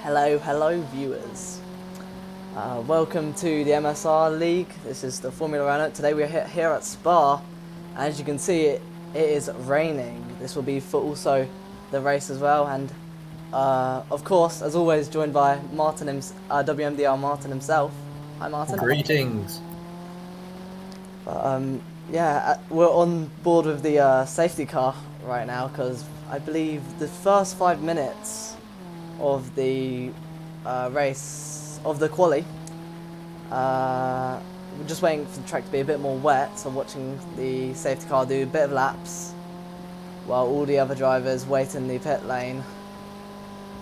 Hello viewers. Welcome to the MSR League. This is the Formula Renault. Today we're here at Spa. As you can see, it is raining. This will be for also the race as well. And of course, as always, joined by WMDR Martin himself. Hi Martin. Greetings. Yeah, we're on board with the safety car right now because I believe the first 5 minutes of the race, of the quali, we're just waiting for the track to be a bit more wet, so watching the safety car do a bit of laps while all the other drivers wait in the pit lane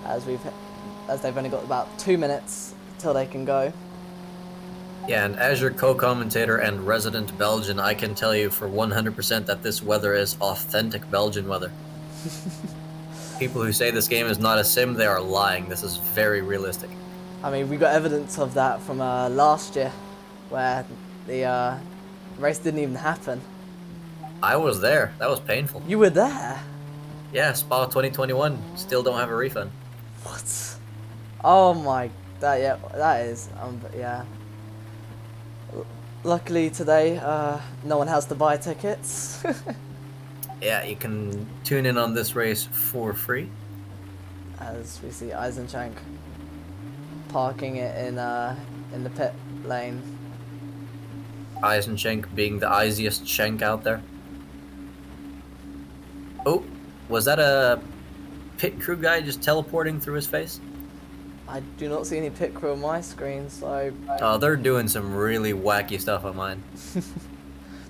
as they've only got about 2 minutes till they can go. Yeah, and as your co-commentator and resident Belgian, I can tell you for 100% that this weather is authentic Belgian weather. People who say this game is not a sim, they are lying. This is very realistic. I mean, we got evidence of that from last year, where the race didn't even happen. I was there. That was painful. You were there? Yeah, Spa 2021. Still don't have a refund. What? Oh my, that is, yeah. Luckily today, no one has to buy tickets. Yeah, you can tune in on this race for free. As we see Eisenchank parking it in the pit lane. Eisenchank being the easiest shank out there. Oh, was that a pit crew guy just teleporting through his face? I do not see any pit crew on my screen, so... Oh, they're doing some really wacky stuff on mine.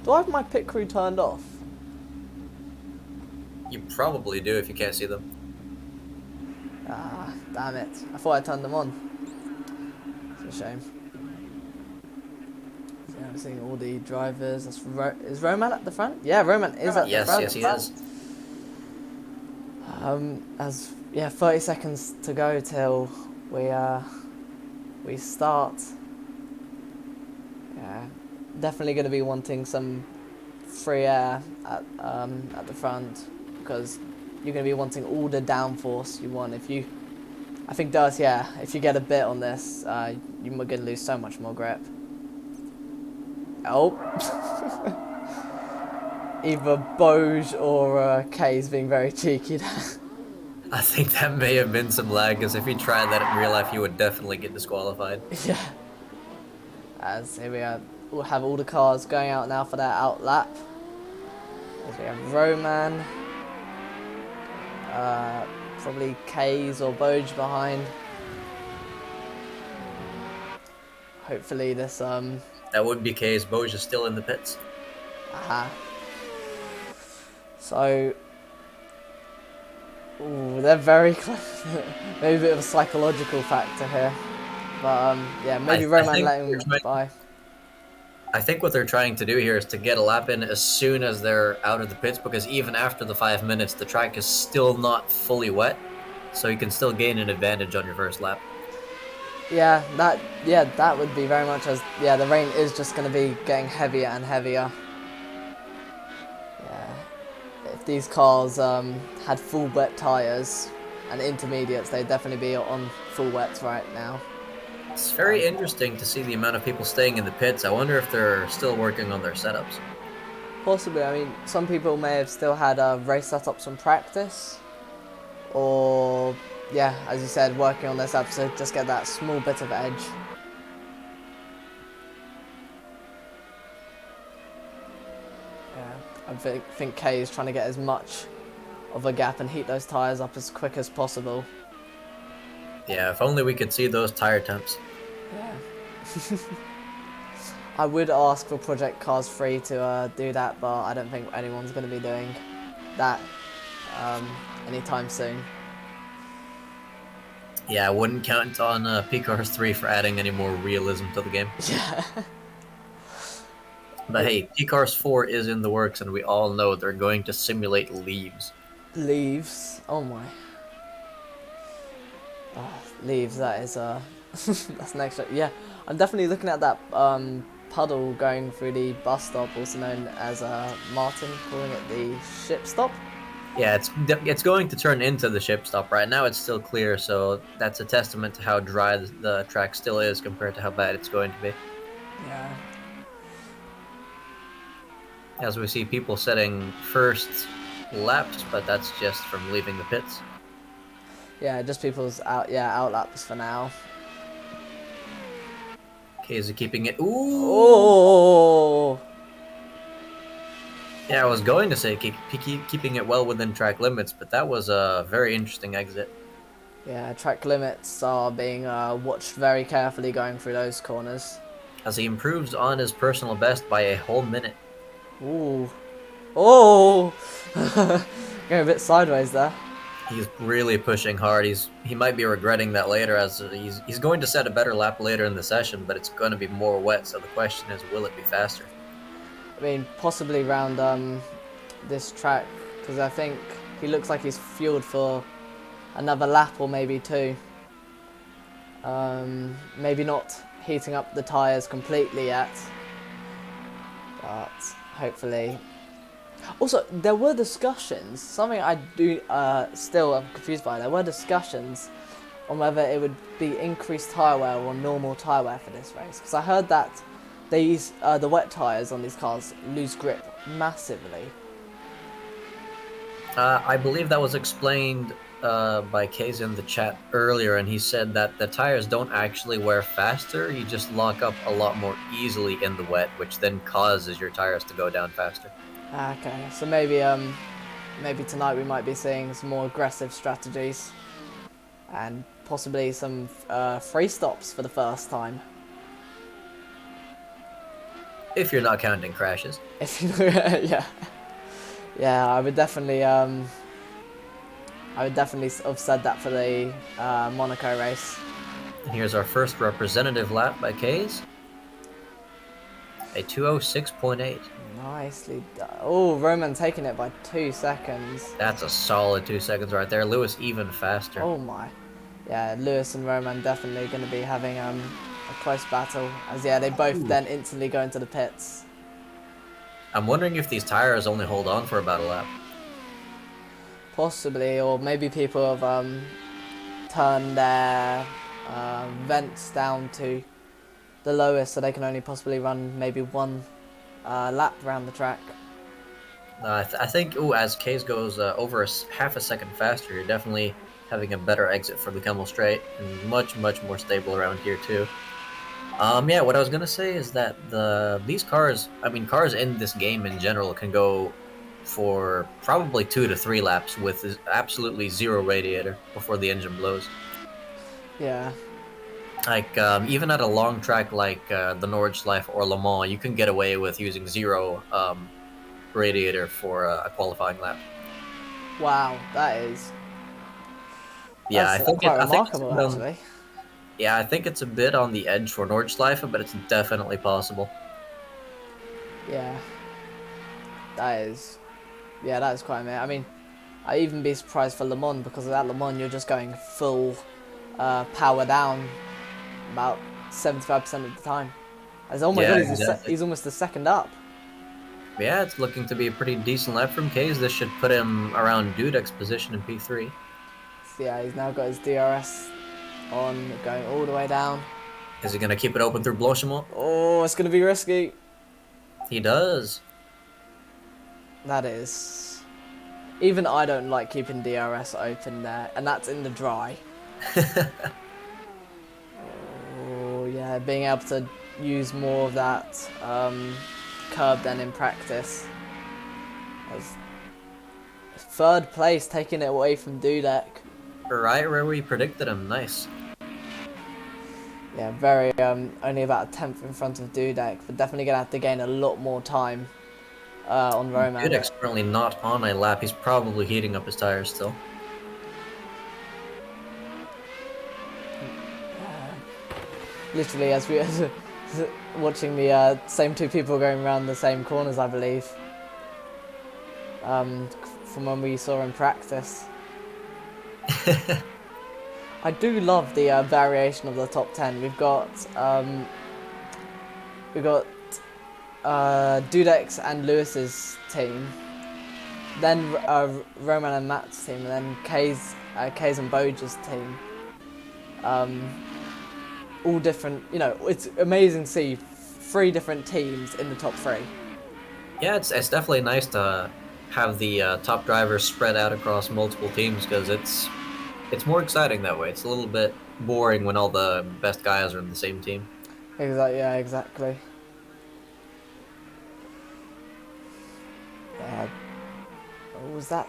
Do I have my pit crew turned off? You probably do if you can't see them. Ah, damn it. I thought I turned them on. It's a shame. So I'm seeing all the drivers. Is Roman at the front? Yeah, Roman is at the front. Yes, he is. 30 seconds to go till we start. Yeah, definitely going to be wanting some free air at the front, because you're going to be wanting all the downforce you want. If you get a bit on this, you're going to lose so much more grip. Oh. Either Boj or Kay's being very cheeky there. I think that may have been some lag, because if you tried that in real life, you would definitely get disqualified. Yeah. As here we are, we'll have all the cars going out now for their out lap. As we have Roman, probably Kay's or Boj behind. Hopefully this That would be Kay's. Boj is still in the pits. Aha. So, ooh, they're very close. Maybe a bit of a psychological factor here, but yeah, maybe Roman letting him by. I think what they're trying to do here is to get a lap in as soon as they're out of the pits, because even after the 5 minutes, the track is still not fully wet, so you can still gain an advantage on your first lap. Yeah, that would be very much as the rain is just going to be getting heavier and heavier. If these cars had full wet tyres and intermediates, they'd definitely be on full wets right now. It's very interesting to see the amount of people staying in the pits. I wonder if they're still working on their setups. Possibly. I mean, some people may have still had race setups from practice, or yeah, as you said, working on their setups to just get that small bit of edge. I think Kay is trying to get as much of a gap and heat those tyres up as quick as possible. Yeah, if only we could see those tire temps. Yeah. I would ask for Project Cars 3 to do that, but I don't think anyone's going to be doing that anytime soon. Yeah, I wouldn't count on P-Cars 3 for adding any more realism to the game. Yeah. But hey, P-Cars 4 is in the works, and we all know they're going to simulate leaves. Leaves? Oh my. Oh, leaves, that is that's next. Yeah, I'm definitely looking at that puddle going through the bus stop, also known as Martin calling it the ship stop. Yeah, it's going to turn into the ship stop. Right now it's still clear, so that's a testament to how dry the track still is compared to how bad it's going to be. Yeah. As we see people setting first laps, but that's just from leaving the pits. Yeah, just people's out laps for now. Casey keeping it. Ooh! Oh! Yeah, I was going to say keeping it well within track limits, but that was a very interesting exit. Yeah, track limits are being watched very carefully going through those corners. As he improves on his personal best by a whole minute. Ooh. Oh! Going a bit sideways there. He's really pushing hard. He might be regretting that later, as he's going to set a better lap later in the session, but it's going to be more wet. So the question is, will it be faster? I mean, possibly around this track, because I think he looks like he's fueled for another lap or maybe two. Maybe not heating up the tyres completely yet, but hopefully. Also, there were discussions, something I do still am confused by, there were discussions on whether it would be increased tyre wear or normal tyre wear for this race. Because I heard that these the wet tyres on these cars lose grip massively. I believe that was explained by Kaze in the chat earlier, and he said that the tires don't actually wear faster. You just lock up a lot more easily in the wet, which then causes your tires to go down faster. Okay, so maybe tonight we might be seeing some more aggressive strategies and possibly some free stops for the first time. If you're not counting crashes. If you yeah, I would definitely have said that for the Monaco race. And here's our first representative lap by Kaze. A 2:06.8. Nicely done. Oh, Roman taking it by 2 seconds. That's a solid 2 seconds right there. Lewis even faster. Oh my. Yeah, Lewis and Roman definitely going to be having a close battle. As yeah, they both then instantly go into the pits. I'm wondering if these tires only hold on for about a lap. Possibly, or maybe people have turned their vents down to the lowest, so they can only possibly run maybe one lap around the track. I think, as Kaze goes over half a second faster, you're definitely having a better exit for the Kemmel Straight, and much more stable around here too. Yeah, what I was gonna say is that these cars, I mean, cars in this game in general can go for probably 2 to 3 laps with absolutely zero radiator before the engine blows. Yeah. Like, even at a long track like the Nordschleife or Le Mans, you can get away with using zero radiator for a qualifying lap. Wow, that is. Yeah, That's quite remarkable, actually. Yeah, I think it's a bit on the edge for Nordschleife, but it's definitely possible. Yeah. That is. Yeah, that is quite amazing. I mean, I'd even be surprised for Le Mans, because at Le Mans you're just going full power down about 75% of the time. As oh my god, he's almost a second up. Yeah, it's looking to be a pretty decent lap from Kaze. This should put him around Dudek's position in P3. So yeah, he's now got his DRS on, going all the way down. Is he going to keep it open through Blanchimont? Oh, it's going to be risky. He does. That is. Even I don't like keeping DRS open there, and that's in the dry. Oh yeah, being able to use more of that curb then in practice. As third place, taking it away from Dudek. Right where we predicted him. Nice. Yeah, very only about a tenth in front of Dudek, but definitely gonna have to gain a lot more time on Roman. Dudek's currently not on a lap. He's probably heating up his tires still. Literally, as we watching the same two people going around the same corners, I believe. From when we saw in practice. I do love the variation of the top 10. We've got Dudek's and Lewis's team, then Roman and Matt's team, and then Kay's and Boja's team. All different, you know, it's amazing to see 3 different teams in the top 3. Yeah, it's definitely nice to have the top drivers spread out across multiple teams because it's more exciting that way. It's a little bit boring when all the best guys are in the same team. Exactly. Yeah, exactly. Yeah. Was that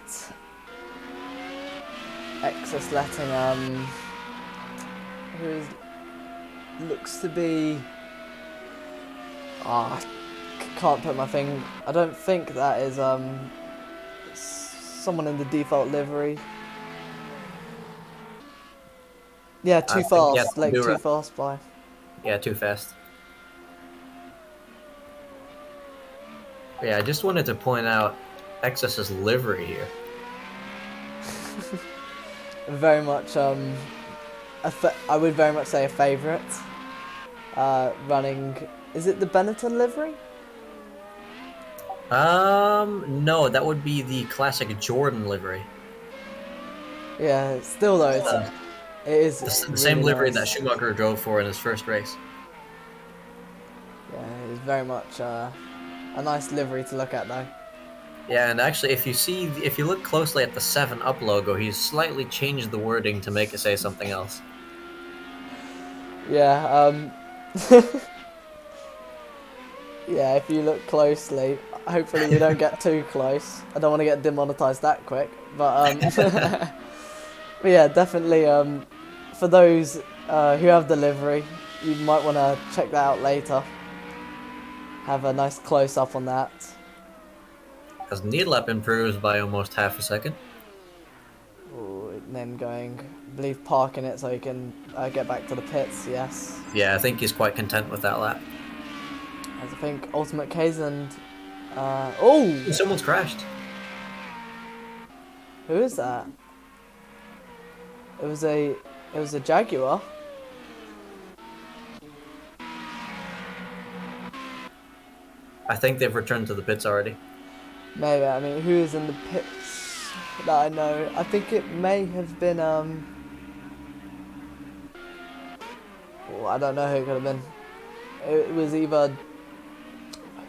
Exus letting who looks to be can't put my thing. I don't think that is someone in the default livery. Yeah, too fast. Like too fast by. Yeah, too fast. Yeah, I just wanted to point out Exus's livery here. Very much I would very much say a favourite. Running, is it the Benetton livery? No, that would be the classic Jordan livery. Yeah, still though, it is the really same livery nice. that Schumacher drove for in his first race. Yeah, it's very much a nice livery to look at though. Yeah, and actually, if you look closely at the 7-Up logo, he's slightly changed the wording to make it say something else. Yeah, yeah, if you look closely, hopefully we don't get too close. I don't want to get demonetized that quick, but but yeah, definitely for those who have the livery, you might want to check that out later. Have a nice close up on that. As Needlap improves by almost half a second. Ooh, and then going, I believe, parking it so he can get back to the pits. Yes. Yeah, I think he's quite content with that lap. As I think Ultimate K's and oh, someone's crashed. Who is that? It was a Jaguar. I think they've returned to the pits already. Maybe. I mean, who is in the pits that I know? I think it may have been oh, I don't know who it could have been. It was either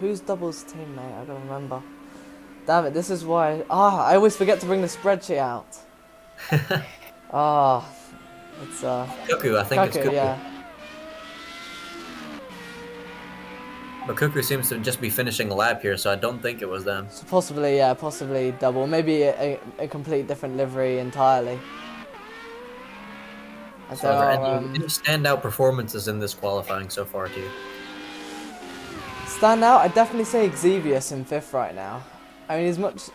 who's Double's teammate? I don't remember. Damn it! This is why. I always forget to bring the spreadsheet out. It's Cuckoo. I think it's Cuckoo. Yeah. But Cuckoo seems to just be finishing a lap here, so I don't think it was them. So possibly, yeah, possibly Double. Maybe a complete different livery entirely. So are there any standout performances in this qualifying so far to you? Standout? I'd definitely say Xevious in 5th right now. I mean, as much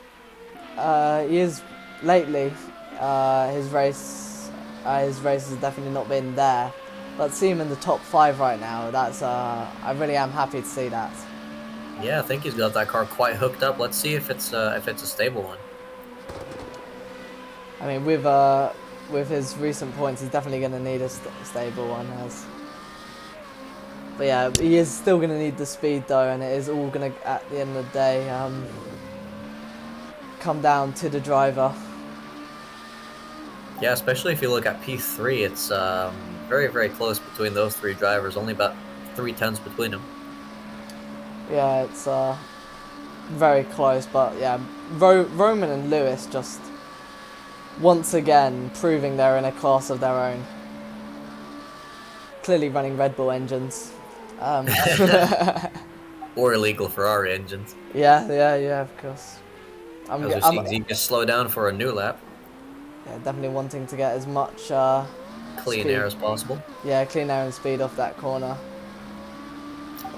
he is lately, his race has definitely not been there. But see him in the top 5 right now. That's I really am happy to see that. Yeah, I think he's got that car quite hooked up. Let's see if it's a stable one. I mean, with his recent points, he's definitely going to need a stable one. But yeah, he is still going to need the speed though, and it is all going to, at the end of the day, come down to the driver. Yeah, especially if you look at P3, it's very, very close between those 3 drivers. Only about 0.3 between them. Yeah, it's very close, but yeah, Roman and Lewis just once again proving they're in a class of their own. Clearly running Red Bull engines. Or illegal Ferrari engines. Yeah, of course. As we've seen Zeke slow down for a new lap. Yeah, definitely wanting to get as much clean air as possible. Yeah, clean air and speed off that corner.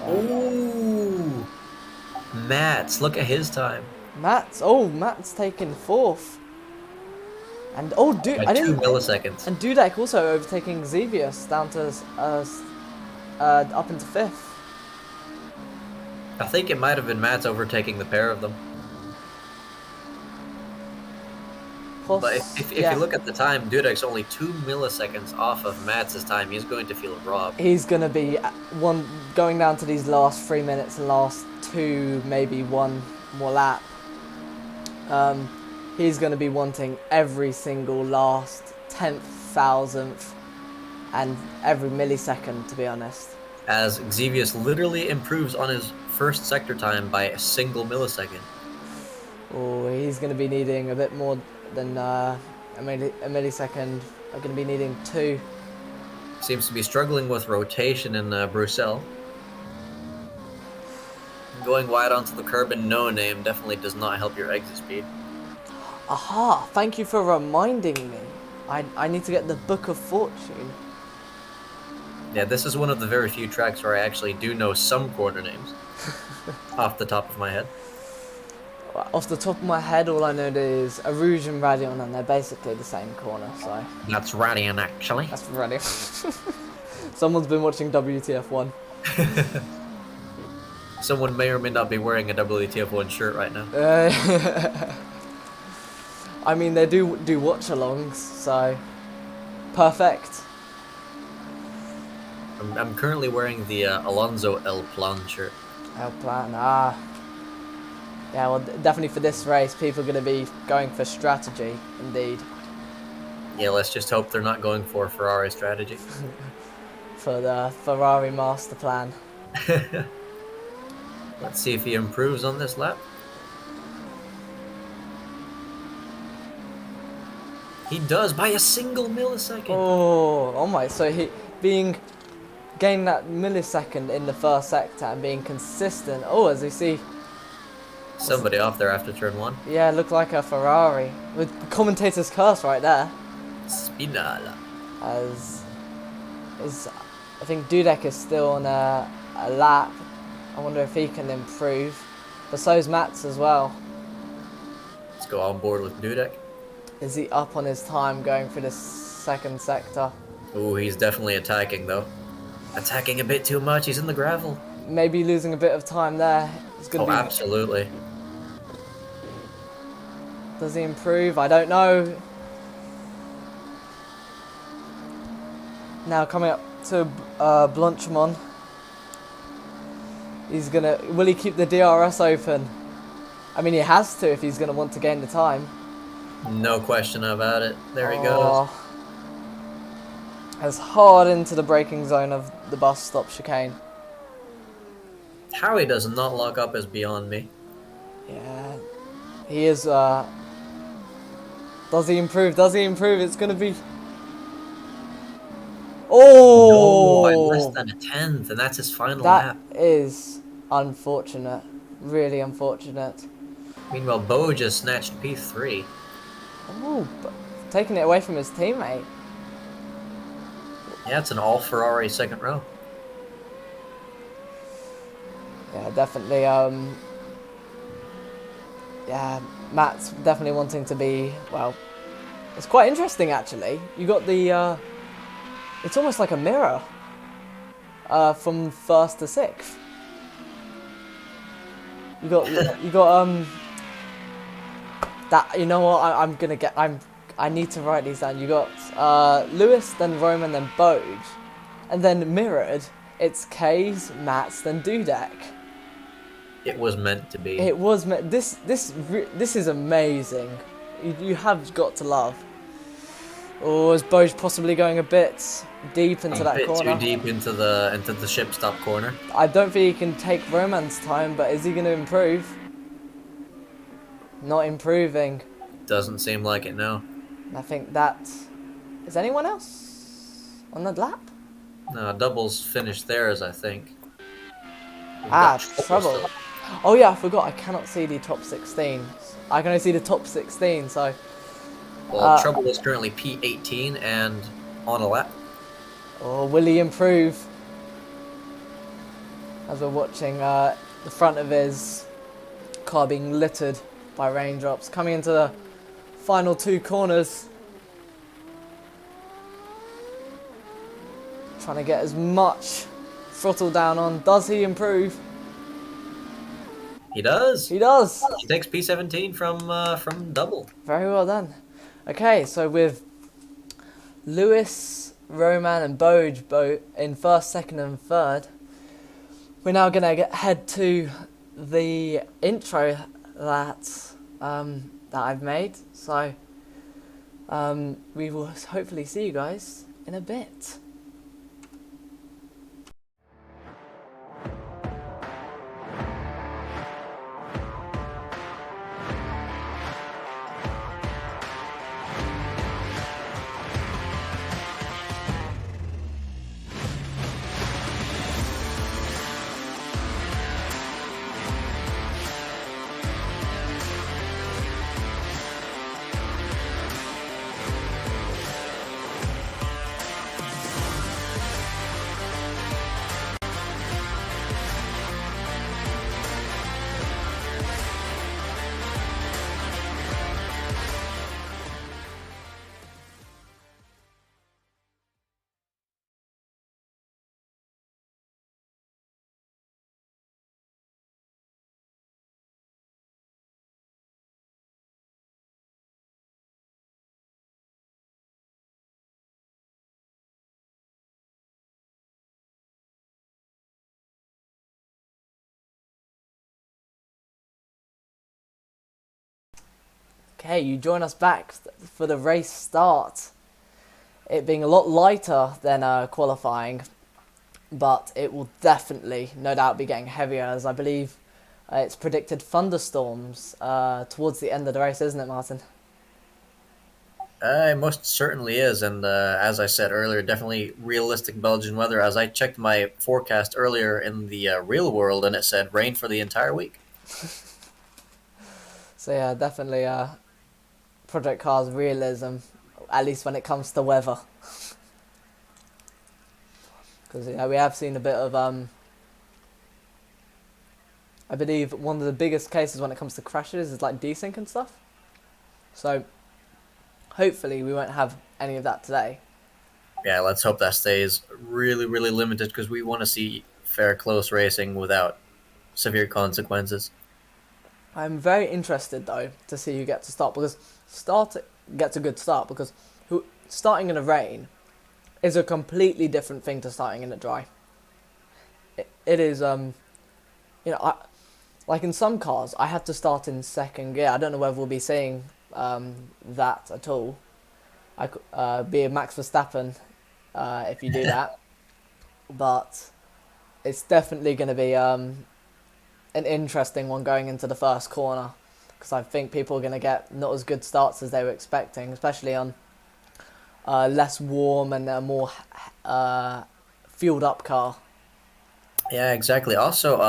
Ooh, Mats, look at his time. Mats taken 4th. And dude, by 2 milliseconds. And Dudek also overtaking Xevious down to up into 5th. I think it might have been Mats overtaking the pair of them. But if you look at the time, Dudek's only 2 milliseconds off of Mats' time. He's going to feel robbed. He's going to be going down to these last 3 minutes and last 2, maybe 1 more lap. He's going to be wanting every single last tenth, thousandth, and every millisecond, to be honest. As Xevious literally improves on his first sector time by a single millisecond. Oh, he's going to be needing a bit more than a millisecond. I'm going to be needing 2. Seems to be struggling with rotation in Bruxelles. Going wide onto the curb in no name definitely does not help your exit speed. Aha! Thank you for reminding me. I need to get the Book of Fortune. Yeah, this is one of the very few tracks where I actually do know some corner names off the top of my head. Off the top of my head, all I know is Arouge and Radion, and they're basically the same corner, so... That's Radion, actually. That's Radion. Someone's been watching WTF1. Someone may or may not be wearing a WTF1 shirt right now. I mean, they do watch-alongs, so... Perfect. I'm currently wearing the Alonso El Plan shirt. El Plan, yeah, well, definitely for this race, people are going to be going for strategy, indeed. Yeah, let's just hope they're not going for Ferrari strategy. For the Ferrari master plan. Let's see if he improves on this lap. He does by a single millisecond. Oh my! So he gaining that millisecond in the first sector and being consistent. Oh, as you see, somebody off there after turn 1. Yeah, looked like a Ferrari with the commentator's curse right there. Spinala. I think Dudek is still on a lap. I wonder if he can improve. But so's Mats as well. Let's go on board with Dudek. Is he up on his time going through the second sector? Ooh, he's definitely attacking though. Attacking a bit too much. He's in the gravel. Maybe losing a bit of time there. It's gonna be... absolutely. Does he improve? I don't know. Now coming up to Blanchimont. He's gonna... Will he keep the DRS open? I mean, he has to if he's gonna want to gain the time. No question about it. There he goes. As hard into the braking zone of the bus stop chicane. How he does not lock up is beyond me. Yeah. He is... Does he improve? Does he improve? It's gonna be... Oh! No, by less than a tenth, and that's his final lap. That is unfortunate. Really unfortunate. Meanwhile, Bo just snatched P3. Oh, taking it away from his teammate. Yeah, it's an all Ferrari second row. Yeah, definitely. Yeah, Matt's definitely wanting to be, well, it's quite interesting actually. You got the, it's almost like a mirror from first to sixth. You got, that, you know what, I need to write these down. You got Lewis, then Roman, then Bode, and then mirrored, it's K's, Matt's, then Dudek. It was meant to be. It was meant. This is amazing. You have got to love. Or is Bode possibly going a bit deep into that corner? A bit too deep into the ship stop corner. I don't think he can take Roman's time, but is he going to improve? Not improving. Doesn't seem like it, no. I think that... Is anyone else on the lap? No, doubles finished theirs, I think. Trouble. Oh yeah, I forgot. I cannot see the top 16. I can only see the top 16, so... Well, Trouble is currently P18 and on a lap. Or will he improve? As we're watching the front of his car being littered by raindrops. Coming into the final 2 corners. Trying to get as much throttle down on. Does he improve? He does. He does. He takes P17 from double. Very well done. Okay, so with Lewis, Roman and Bode in first, second and third, we're now going to head to the intro that that I've made. So we will hopefully see you guys in a bit. Okay, you join us back for the race start. It being a lot lighter than qualifying, but it will definitely, no doubt, be getting heavier, as I believe it's predicted thunderstorms towards the end of the race, isn't it, Martin? It most certainly is, and as I said earlier, definitely realistic Belgian weather. As I checked my forecast earlier in the real world, and it said rain for the entire week. So yeah, definitely Project Cars realism, at least when it comes to weather. Because we have seen a bit of I believe one of the biggest cases when it comes to crashes is like desync and stuff. So hopefully we won't have any of that today. Yeah, let's hope that stays really, really limited, because we want to see fair, close racing without severe consequences. I'm very interested though to see who gets to start, because gets a good start, because starting in the rain is a completely different thing to starting in the dry. It is like in some cars I had to start in second gear. I don't know whether we'll be seeing that at all. I could be a Max Verstappen if you do that, but it's definitely going to be an interesting one going into the first corner, because I think people are going to get not as good starts as they were expecting, especially on less warm and a more fueled up car. Yeah, exactly. Also,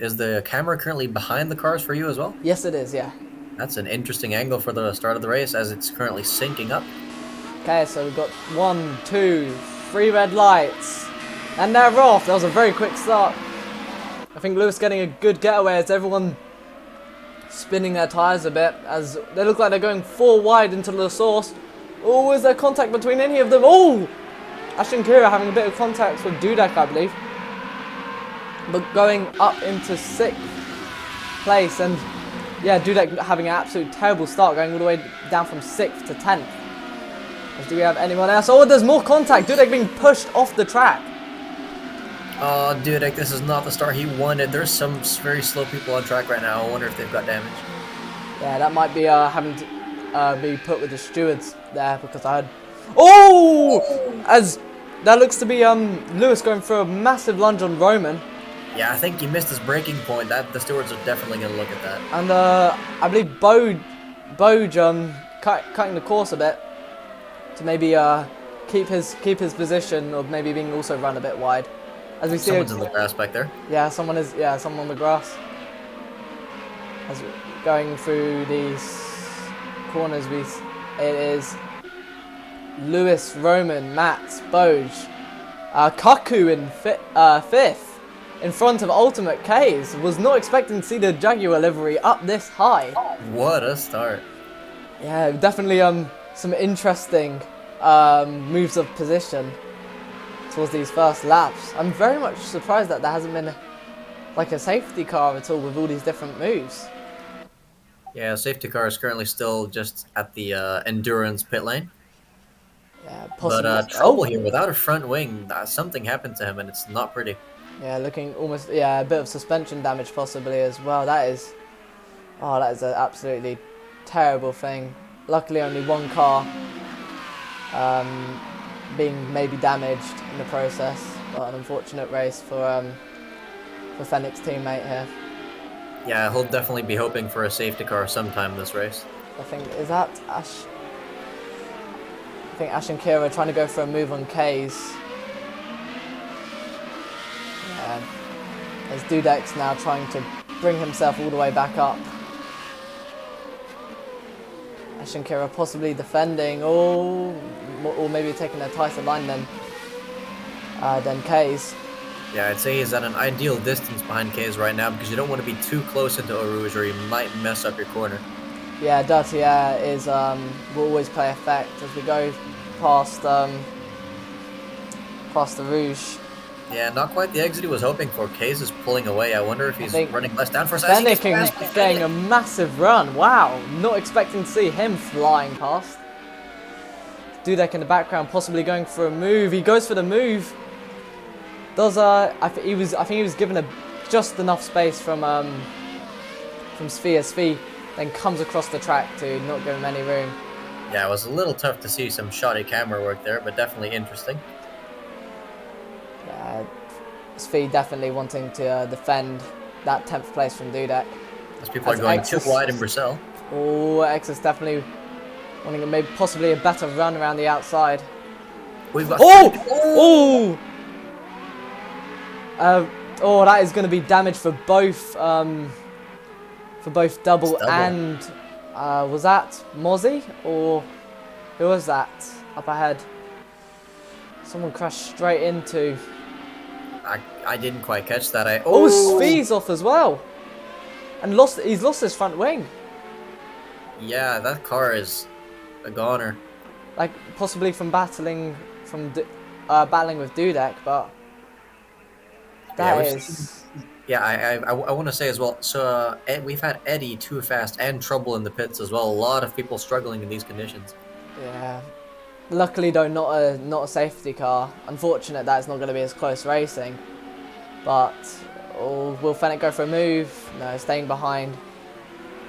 is the camera currently behind the cars for you as well? Yes, it is. Yeah. That's an interesting angle for the start of the race, as it's currently syncing up. Okay, so we've got 1, 2, 3 red lights, and they're off. That was a very quick start. I think Lewis getting a good getaway as everyone spinning their tyres a bit, as they look like they're going 4 wide into the source. Oh, is there contact between any of them? Oh! Ashton Kira having a bit of contact with Dudek, I believe. But going up into 6th place, and yeah, Dudek having an absolute terrible start, going all the way down from 6th to 10th. Do we have anyone else? Oh, there's more contact. Dudek being pushed off the track. Oh, Dudek, this is not the start he wanted. There's some very slow people on track right now. I wonder if they've got damage. Yeah, that might be having to be put with the stewards there, because I had... Oh! As that looks to be Lewis going for a massive lunge on Roman. Yeah, I think he missed his breaking point. The stewards are definitely going to look at that. And I believe Boj cutting the course a bit to maybe keep his position, or maybe being also run a bit wide. As we see, someone's in the grass back there. Yeah, someone on the grass. As we're going through these corners, it is Lewis, Roman, Matt, Boj, Kaku in 5th. In front of Ultimate K's. Was not expecting to see the Jaguar livery up this high. What a start. Yeah, definitely some interesting moves of position towards these first laps. I'm very much surprised that there hasn't been like a safety car at all with all these different moves. Yeah, safety car is currently still just at the endurance pit lane. Yeah, possibly. But trouble here, without a front wing, something happened to him, and it's not pretty. Yeah, looking almost, a bit of suspension damage possibly as well. That is an absolutely terrible thing. Luckily, only one car being maybe damaged in the process, but an unfortunate race for Fennick's teammate here. Yeah, he'll definitely be hoping for a safety car sometime this race. I think, is that Ash? I think Ash and Kira are trying to go for a move on K's. Yeah. As Dudek's now trying to bring himself all the way back up. Ash and Kira possibly defending, or maybe taking a tighter line than K's. Yeah, I'd say he's at an ideal distance behind K's right now because you don't want to be too close into Eau Rouge or you might mess up your corner. Yeah, dirty air is will always play effect as we go past the Rouge. Yeah, not quite the exit he was hoping for. K's is pulling away. I wonder if he's running less down for a second. Fennick getting a massive run. Wow, not expecting to see him flying past. Dudek in the background, possibly going for a move. He goes for the move. Does I think he was given just enough space from Sphere, then comes across the track to not give him any room. Yeah, it was a little tough to see some shoddy camera work there, but definitely interesting. Yeah, Sphere definitely wanting to defend that 10th place from Dudek. As people are going too wide in Brussels. Oh, X is definitely wanting maybe possibly a better run around the outside. We've got oh! That is going to be damage for both double and was that Mozzie or who was that up ahead? Someone crashed straight into. I didn't quite catch that. Sphe's off as well, and he's lost his front wing. Yeah, that car is a goner. Like possibly from battling with Dudek, but. I want to say as well. So we've had Eddie too fast and trouble in the pits as well. A lot of people struggling in these conditions. Yeah, luckily though not a safety car. Unfortunate that it's not going to be as close racing. But will Fennick go for a move? No, staying behind.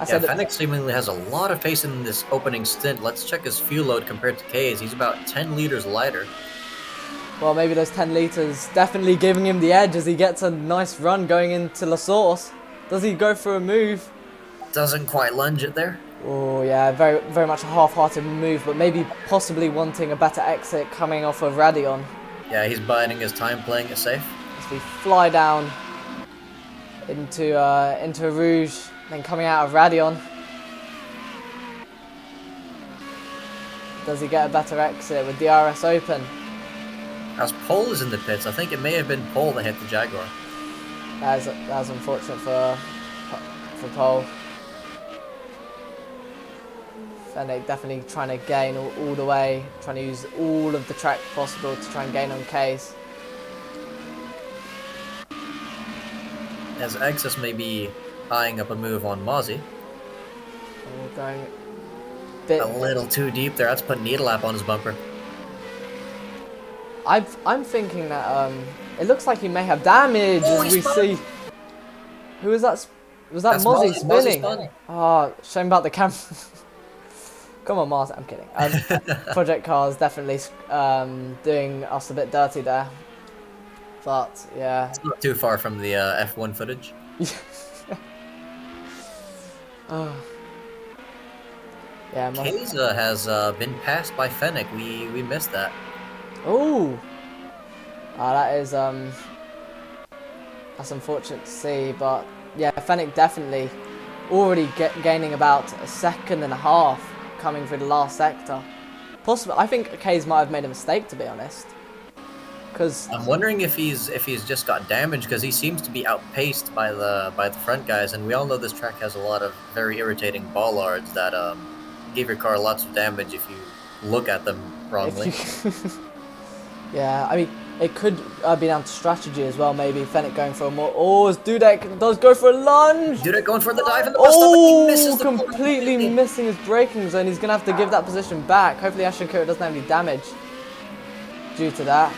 Fennick seemingly has a lot of pace in this opening stint. Let's check his fuel load compared to K's. He's about 10 liters lighter. Well, maybe those 10 litres definitely giving him the edge as he gets a nice run going into La Source. Does he go for a move? Doesn't quite lunge it there. Oh yeah, very very much a half-hearted move, but maybe possibly wanting a better exit coming off of Radion. Yeah, he's biding his time, playing it safe. As we fly down into Rouge, then coming out of Radion. Does he get a better exit with DRS open? As Pole is in the pits, I think it may have been Pole that hit the Jaguar. That was unfortunate for Pole. Fennick definitely trying to gain all the way, trying to use all of the track possible to try and gain on K's. As Exus may be eyeing up a move on Mozzie. Going a little too deep there. That's put Needle Lap on his bumper. I'm thinking that it looks like he may have damage as we see. Who was that? Was that Mozzie spinning? Oh, shame about the camera. Come on, Mars. I'm kidding. Project Cars definitely doing us a bit dirty there. But yeah, it's not too far from the F1 footage. Yeah, Keza has been passed by Fennick. We missed that. Oh, that is that's unfortunate to see, but yeah, Fennick definitely already gaining about a second and a half coming through the last sector. Possibly, I think Kays might have made a mistake, to be honest. Because I'm wondering if he's just got damaged, because he seems to be outpaced by the front guys, and we all know this track has a lot of very irritating bollards that give your car lots of damage if you look at them wrongly. Yeah, I mean, it could be down to strategy as well, maybe. Fennick going for a more... Oh, as Dudek does go for a lunge! Dudek going for the dive in the bus stop, and he misses the completely missing his braking zone. He's going to have to give that position back. Hopefully Ashton Kurt doesn't have any damage due to that.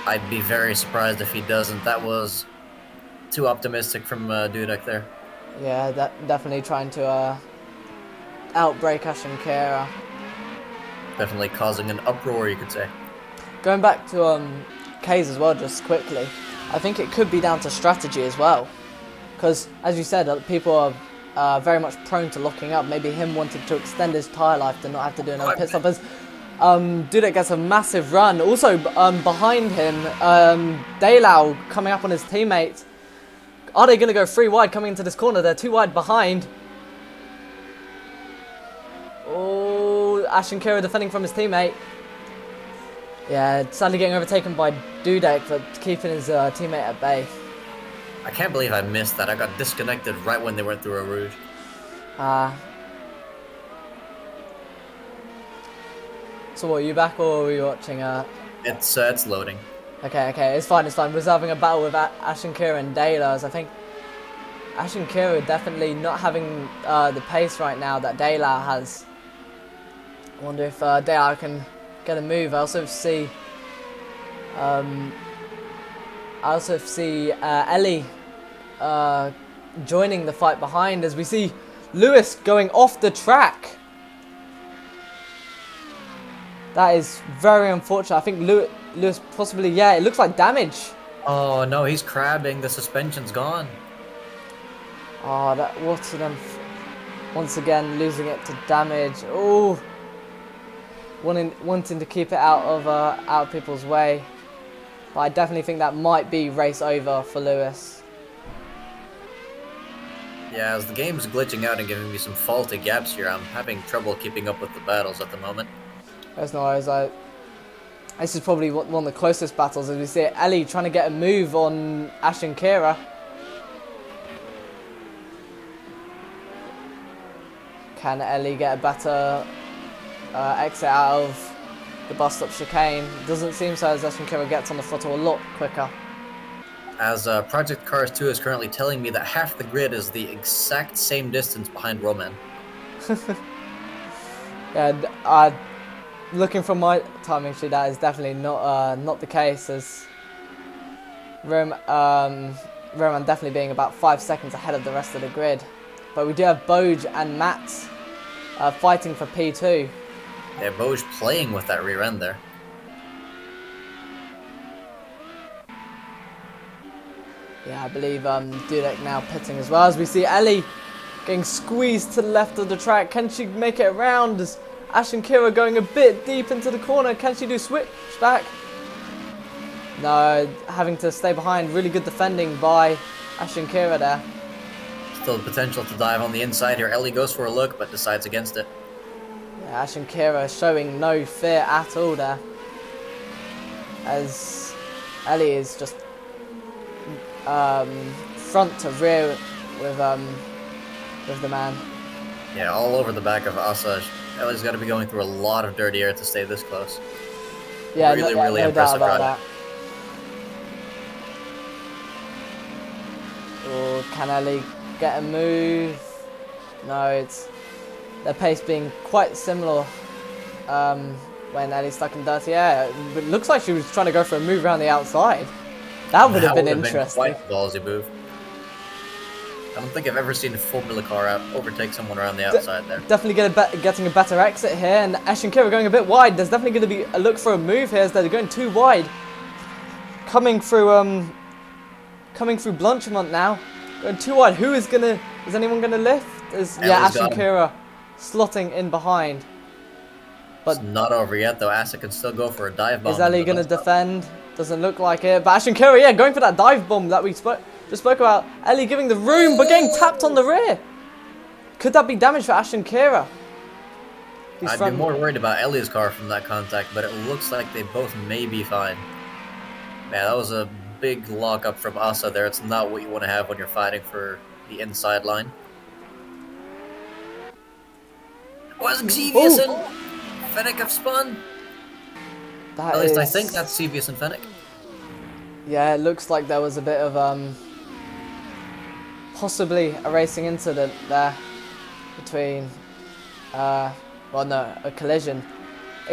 I'd be very surprised if he doesn't. That was too optimistic from Dudek there. Yeah, definitely trying to outbrake Ashenkera. Definitely causing an uproar, you could say. Going back to K's as well, just quickly, I think it could be down to strategy as well. Because, as you said, people are very much prone to locking up. Maybe him wanting to extend his tyre life to not have to do another pit stop. As Dudek gets a massive run. Also, behind him, Daylau coming up on his teammate. Are they going to go 3 wide coming into this corner? They're 2 wide behind. Oh, Ashenkera defending from his teammate. Yeah, sadly getting overtaken by Dudek for keeping his teammate at bay. I can't believe I missed that. I got disconnected right when they went through a rouge. So what, are you back or are we watching? It's loading. Okay, it's fine. We're just having a battle with Ashenkera and Dayla, as I think Ashenkera definitely not having the pace right now that Dayla has. I wonder if Dayla can get a move. I also see Ellie joining the fight behind, as we see Lewis going off the track. That is very unfortunate. I think Lewis possibly, yeah, it looks like damage. Oh no, he's crabbing. The suspension's gone. Oh, that water them once again losing it to damage. Oh, wanting to keep it out of people's way. But I definitely think that might be race over for Lewis. Yeah, as the game's glitching out and giving me some faulty gaps here, I'm having trouble keeping up with the battles at the moment. There's no worries. This is probably one of the closest battles, as we see Ellie trying to get a move on Ashenkera. Can Ellie get a better exit out of the bus stop chicane? Doesn't seem so, as Ashenkera gets on the throttle a lot quicker. As Project Cars 2 is currently telling me that half the grid is the exact same distance behind Roman. Yeah, looking from my timing sheet, that is definitely not the case, as Roman definitely being about 5 seconds ahead of the rest of the grid. But we do have Boj and Matt fighting for P2. Yeah, Boj playing with that rear end there. Yeah, I believe Dudek now pitting as well, as we see Ellie getting squeezed to the left of the track. Can she make it around? As Ashenkera going a bit deep into the corner. Can she do switch back? No, having to stay behind. Really good defending by Ashenkera there. Still the potential to dive on the inside here. Ellie goes for a look, but decides against it. Yeah, Ashenkera showing no fear at all there, as Ellie is just front to rear with the man. Yeah, all over the back of Asa. Ellie's got to be going through a lot of dirty air to stay this close. Yeah, really no impressive doubt about ride. that. Oh, can Ellie get a move? No, it's their pace being quite similar when Ellie's stuck in dirty air. It looks like she was trying to go for a move around the outside. That would have been interesting. Quite a ballsy move. I don't think I've ever seen a Formula car overtake someone around the outside there. Definitely getting a better exit here, and Ashenkera going a bit wide. There's definitely going to be a look for a move here, as they're going too wide. Coming through Blanchimont now, going too wide. Is anyone gonna lift? Yeah, Ashenkera slotting in behind. But it's not over yet though. Asa can still go for a dive bomb. Is Ellie gonna defend? Doesn't look like it. But Ashenkera, yeah, going for that dive bomb that we just spoke about. Ellie giving the room, but getting tapped on the rear. Could that be damage for Ashenkera? I'd be more worried about Ellie's car from that contact, but it looks like they both may be fine. Man, that was a big lockup from Asa there. It's not what you want to have when you're fighting for the inside line. Was Xevious and Fennec have spun? At least I think that's Xevious and Fennec. Yeah, it looks like there was a bit of possibly a racing incident there between a collision.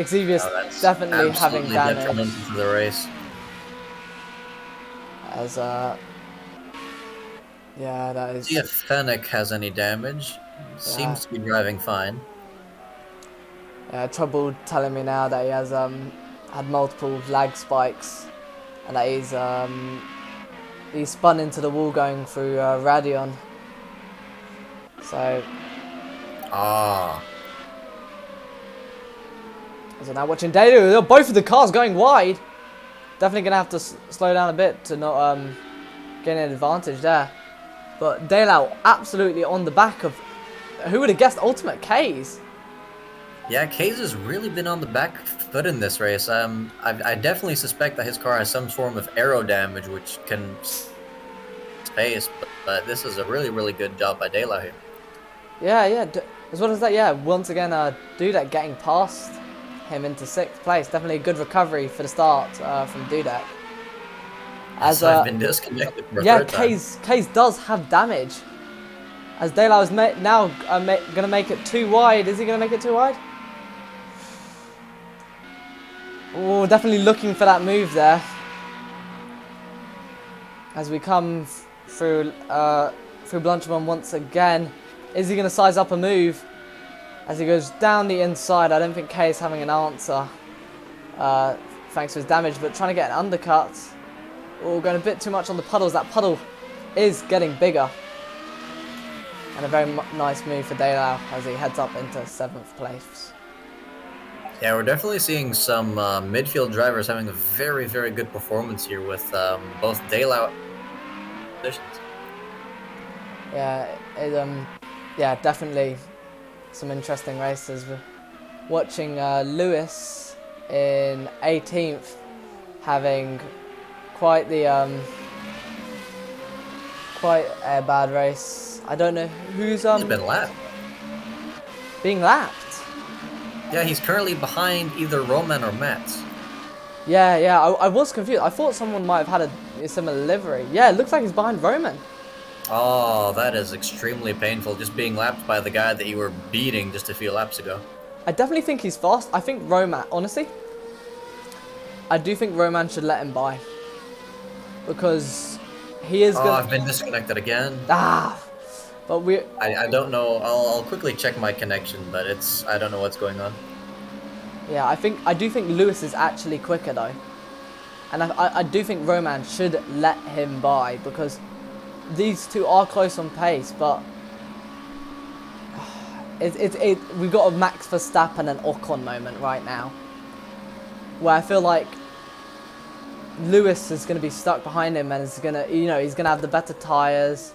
Xevious definitely having damage. Detrimental to the race. As yeah, that is. See if Fennec has any damage. Seems to be driving fine. Trouble telling me now that he has had multiple lag spikes, and that he's spun into the wall going through Radion. So. So now watching Delu, both of the cars going wide. Definitely gonna have to slow down a bit to not gain an advantage there. But Delu absolutely on the back of, who would have guessed, Ultimate K's. Yeah, K's has really been on the back foot in this race. I definitely suspect that his car has some form of aero damage, which can space. But this is a really good job by Delu here. Yeah. As well as that, yeah. Once again, Dudek getting past him into 6th place. Definitely a good recovery for the start from Dudek. As I've been disconnected for a third time. K's does have damage. As Delu is now going to make it too wide. Is he going to make it too wide? Oh, definitely looking for that move there. As we come through Blanchimon once again. Is he going to size up a move? As he goes down the inside, I don't think K is having an answer. Thanks to his damage, but trying to get an undercut. Oh, going a bit too much on the puddles. That puddle is getting bigger. And a very nice move for Delu as he heads up into 7th place. Yeah, we're definitely seeing some midfield drivers having a very good performance here with both Delu positions. Yeah, definitely some interesting races. We're watching Lewis in 18th having quite a bad race. I don't know who's He's been lapped. Being lapped. Yeah, he's currently behind either Roman or Matt. Yeah, I was confused. I thought someone might have had a similar livery. Yeah, it looks like he's behind Roman. Oh, that is extremely painful, just being lapped by the guy that you were beating just a few laps ago. I definitely think he's fast. I think Roman, honestly, I do think Roman should let him by. Because he is I've been disconnected again. But I don't know. I'll quickly check my connection, but I don't know what's going on. Yeah, I do think Lewis is actually quicker though. And I do think Roman should let him by because these two are close on pace, but we've got a Max Verstappen and Ocon moment right now, where I feel like Lewis is going to be stuck behind him and is going to, he's going to have the better tyres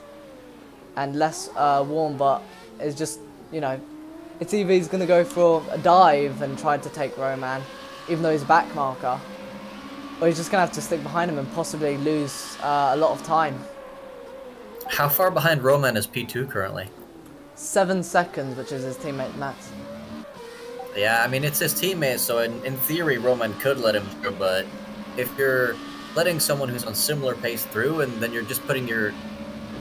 and less warm, but it's just, it's either he's going to go for a dive and try to take Roman, even though he's a back marker, or he's just going to have to stick behind him and possibly lose a lot of time. How far behind Roman is P2 currently? 7 seconds, which is his teammate Matt. Yeah, I mean, it's his teammate, so in theory, Roman could let him through, but if you're letting someone who's on similar pace through, and then you're just putting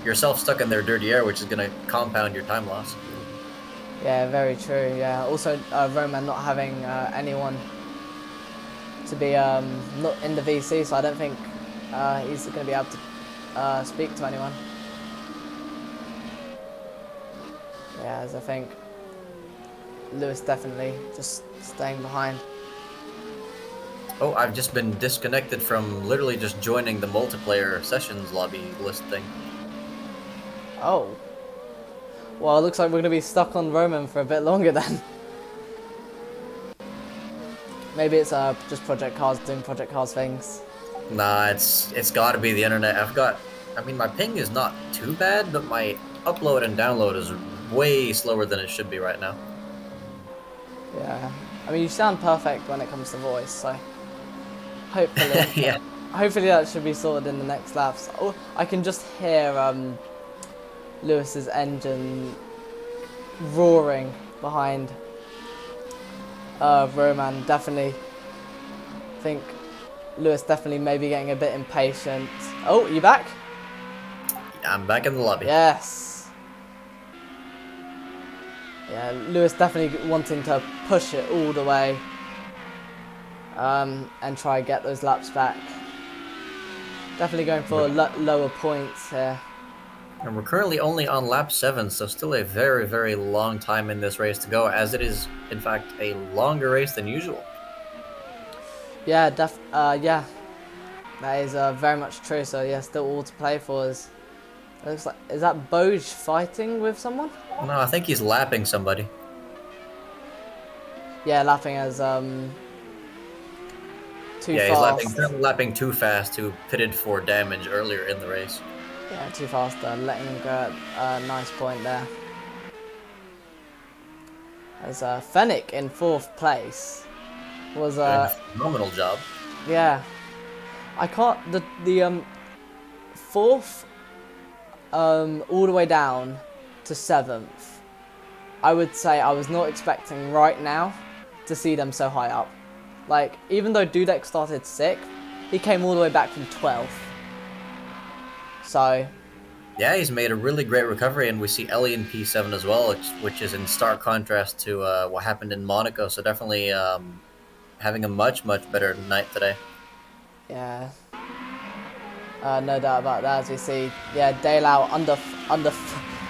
yourself stuck in their dirty air, which is going to compound your time loss. Yeah, very true, yeah. Also, Roman not having anyone to be not in the VC, so I don't think he's going to be able to speak to anyone. Yeah, as I think Lewis definitely just staying behind. Oh, I've just been disconnected from literally just joining the multiplayer sessions lobby list thing. Oh. Well, it looks like we're going to be stuck on Roman for a bit longer then. Maybe it's just Project Cars doing Project Cars things. Nah, it's got to be the internet. I mean, my ping is not too bad, but my upload and download is way slower than it should be right now. Yeah. I mean, you sound perfect when it comes to voice, so hopefully, yeah. Hopefully that should be sorted in the next laps. Oh, I can just hear Lewis's engine roaring behind Roman. Definitely think Lewis definitely maybe getting a bit impatient. Oh, you back? I'm back in the lobby. Yes. Yeah, Lewis definitely wanting to push it all the way and try get those laps back. Definitely going for lower points here. And we're currently only on lap 7, so still a very, very long time in this race to go, as it is, in fact, a longer race than usual. Yeah, yeah, that is very much true. So yeah, still all to play for. It looks like, is that Boj fighting with someone? No, I think he's lapping somebody. Yeah, lapping as too Yeah, fast. he's lapping too fast, who pitted for damage earlier in the race. Yeah, too fast. Letting him go at a nice point there. As Fennec in 4th place was Doing a phenomenal job. yeah. I can't the 4th all the way down to 7th. I would say I was not expecting right now to see them so high up. Like, even though Dudek started 6th, he came all the way back from 12th. So Yeah, he's made a really great recovery, and we see Ellie in P7 as well, which is in stark contrast to what happened in Monaco. So definitely having a much, much better night today. yeah, no doubt about that. As we see, yeah, Daylau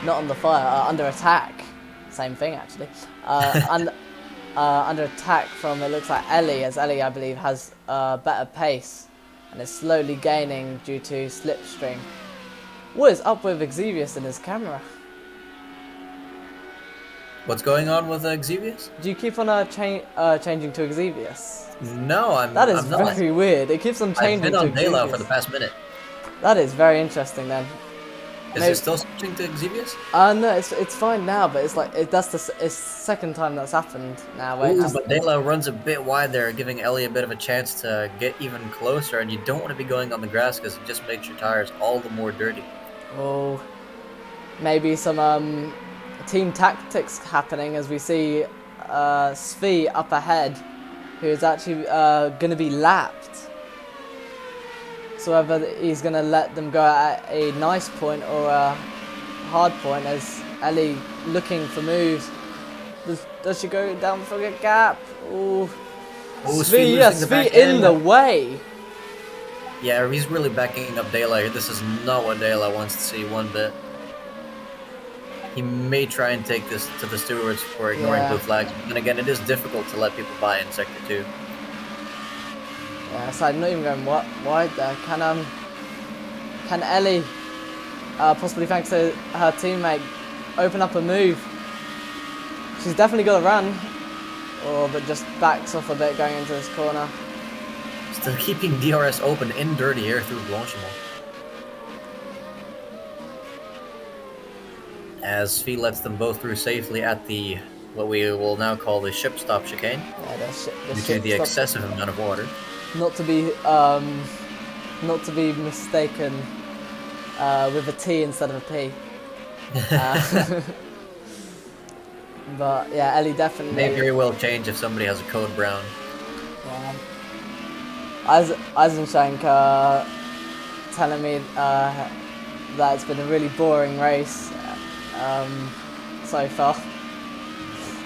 not under fire, under attack. Same thing actually. Under attack from, it looks like Ellie, as Ellie I believe has better pace and is slowly gaining due to slipstream. What is up with Xevious in his camera? What's going on with Xevious? Do you keep on changing to Xevious? No, I'm That is not. very weird. It keeps on changing I've to been on Daylau Xevious. for the past minute. That is very interesting then. Is it still switching to Xevious? No, it's fine now, but it's like that's it's second time that's happened now. Where Ooh, just, but Daylau runs a bit wide there, giving Ellie a bit of a chance to get even closer, and you don't want to be going on the grass because it just makes your tires all the more dirty. oh, maybe some team tactics happening as we see Svi up ahead, who is actually going to be lapped. So whether he's going to let them go at a nice point or a hard point, as Ellie looking for moves. Does she go down for a gap? Ooh. Svi, yeah, Svi in the way. Yeah, he's really backing up Daylight. This is not what Daylight wants to see one bit. He may try and take this to the stewards for ignoring blue flags, but then again, it is difficult to let people by in Sector 2. Yeah, so I'm not even going wide there. Can Ellie, possibly thanks to her teammate, open up a move? She's definitely got a run, but just backs off a bit going into this corner. Still keeping DRS open in dirty here through Blanchimont. As Fee lets them both through safely at the, what we will now call the ship stop chicane. Yeah, due to the excessive amount of water. Not to be mistaken with a T instead of a P. But yeah, Ellie definitely. May very well change if somebody has a code brown. Yeah. Eisenschenk telling me that it's been a really boring race so far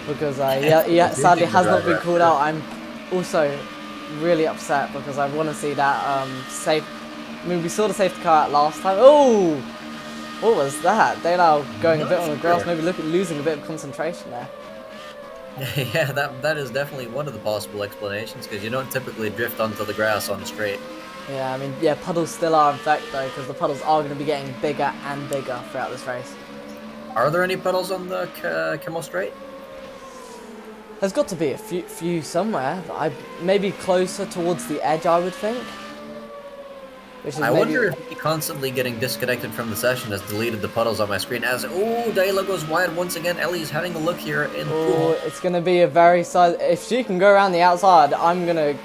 because he sadly has not been called out. I'm also really upset because I want to see that safe. I mean, we saw the safety car out last time. Oh, what was that? They're now going a bit on the grass, maybe losing a bit of concentration there. Yeah, that is definitely one of the possible explanations, because you don't typically drift onto the grass on the straight. Yeah, I mean, yeah, puddles still are in effect though, because the puddles are going to be getting bigger and bigger throughout this race. Are there any puddles on the Kimmel Straight? There's got to be a few somewhere, but maybe closer towards the edge, I would think. I wonder if me constantly getting disconnected from the session has deleted the puddles on my screen. As Dayla goes wide once again. Ellie's having a look here in. Oh, it's gonna be a very size. If she can go around the outside, I'm gonna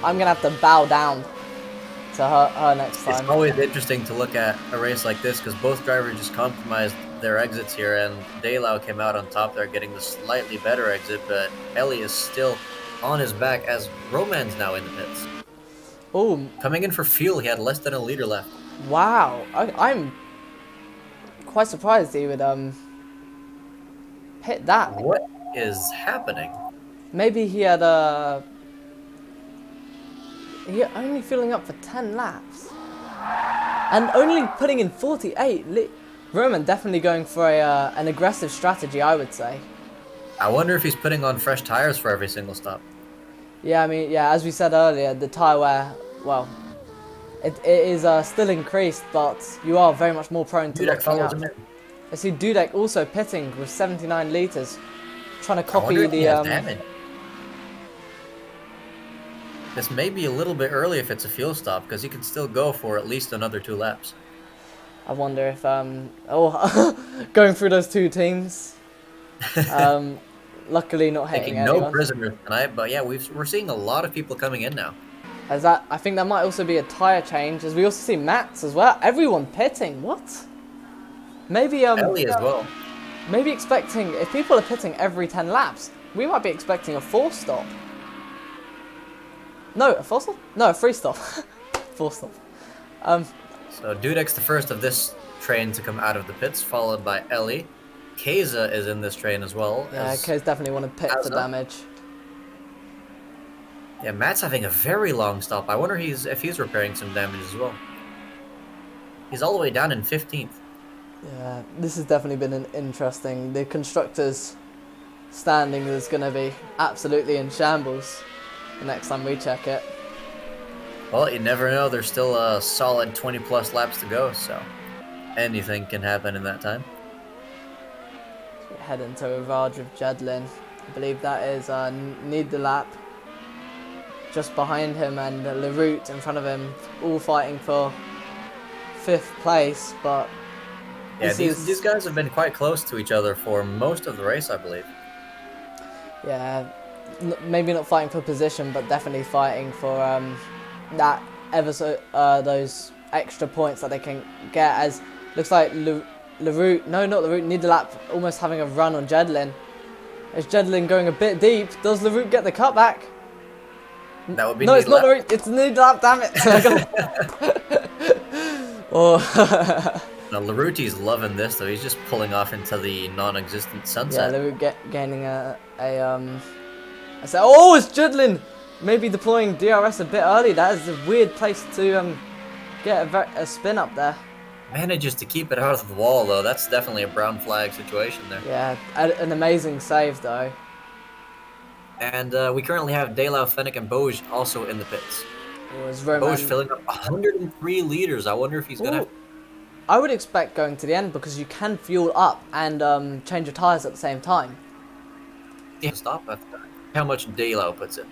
have to bow down to her next time. It's always interesting to look at a race like this because both drivers just compromised their exits here, and Daylau came out on top there, getting the slightly better exit, but Ellie is still on his back as Roman's now in the pits. Oh, coming in for fuel, he had less than a liter left. Wow, I'm quite surprised he would hit that. What is happening? Maybe he had he only filling up for 10 laps and only putting in 48. Roman definitely going for an aggressive strategy, I would say. I wonder if he's putting on fresh tires for every single stop. Yeah, I mean, yeah, as we said earlier, the tyre wear, well, it is still increased, but you are very much more prone to Dudek locking follows up. him in. I see Dudek also pitting with 79 litres, trying to I wonder copy if he the... has damage. This may be a little bit early if it's a fuel stop, because he can still go for at least another 2 laps. I wonder if... going through those two teams. Luckily not hitting Taking no anyone. prisoners tonight, but yeah, we're seeing a lot of people coming in now. As that, I think that might also be a tyre change, as we also see Mats as well. Everyone pitting, what? Maybe Ellie as well. maybe expecting, if people are pitting every 10 laps, we might be expecting a 4-stop. No, a 4-stop? No, a 3-stop. 4-stop. So Dudek's the first of this train to come out of the pits, followed by Ellie. Keza is in this train as well. Yeah, K's definitely want to pit for damage. Yeah, Matt's having a very long stop. I wonder if he's repairing some damage as well. He's all the way down in 15th. Yeah, this has definitely been an interesting... The constructors' standing is going to be absolutely in shambles the next time we check it. Well, you never know. There's still a solid 20-plus laps to go, so anything can happen in that time. So we head into a Raj with Jedlin. I believe that is Need the Lap. Just behind him, and Leroute in front of him, all fighting for 5th place, but... Yeah, these guys have been quite close to each other for most of the race, I believe. Yeah, maybe not fighting for position, but definitely fighting for that those extra points that they can get. As looks like Leroute, no, not Leroute, Need the Lap almost having a run on Jedlin. Is Jedlin going a bit deep? Does Leroute get the cutback? That would be no, Need it's not Lap. Leroute, it's Need the Lap, damn it! Oh. Now, Laruti's loving this, though. He's just pulling off into the non-existent sunset. Yeah, Leroute gaining I said, oh, it's Jedlin! Maybe deploying DRS a bit early. That is a weird place to get a spin up there. Manages to keep it out of the wall, though. That's definitely a brown flag situation there. Yeah, an amazing save, though. And we currently have Delau, Fennec, and Boj also in the pits. It was Roman. Boj filling up 103 liters. I wonder if he's going to... I would expect going to the end, because you can fuel up and change your tyres at the same time. Yeah, stop after that. How much Delau puts in.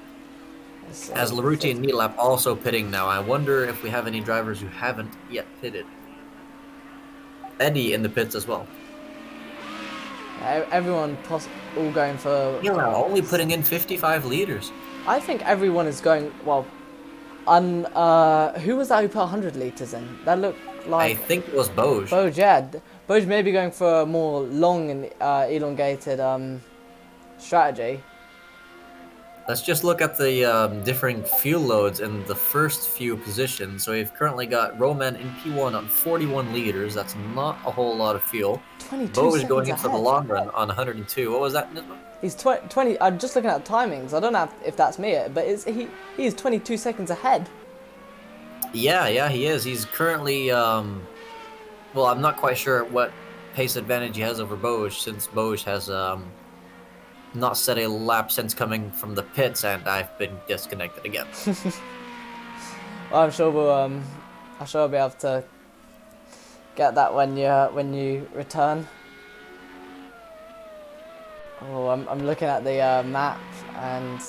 So, As Laruti and Needlap also pitting now. I wonder if we have any drivers who haven't yet pitted. Eddie in the pits as well. Everyone all going for... Needlap only putting in 55 liters. I think everyone is going... Well, who was that who put 100 litres in? That looked like... I think it was Boj. Boj, yeah. Boj may be going for a more long and elongated strategy. Let's just look at the differing fuel loads in the first few positions. So we've currently got Roman in P1 on 41 liters. That's not a whole lot of fuel. 22 Bo is seconds going in for the ahead. long run on 102. What was that, Nisma? He's 20. I'm just looking at the timings. I don't know if that's me, but he is 22 seconds ahead. Yeah, he is. He's currently, well, I'm not quite sure what pace advantage he has over Boj, since Boj has not set a lap since coming from the pits, and I've been disconnected again. Well, I'm sure I'll be able to get that when you return. Oh, I'm looking at the map, and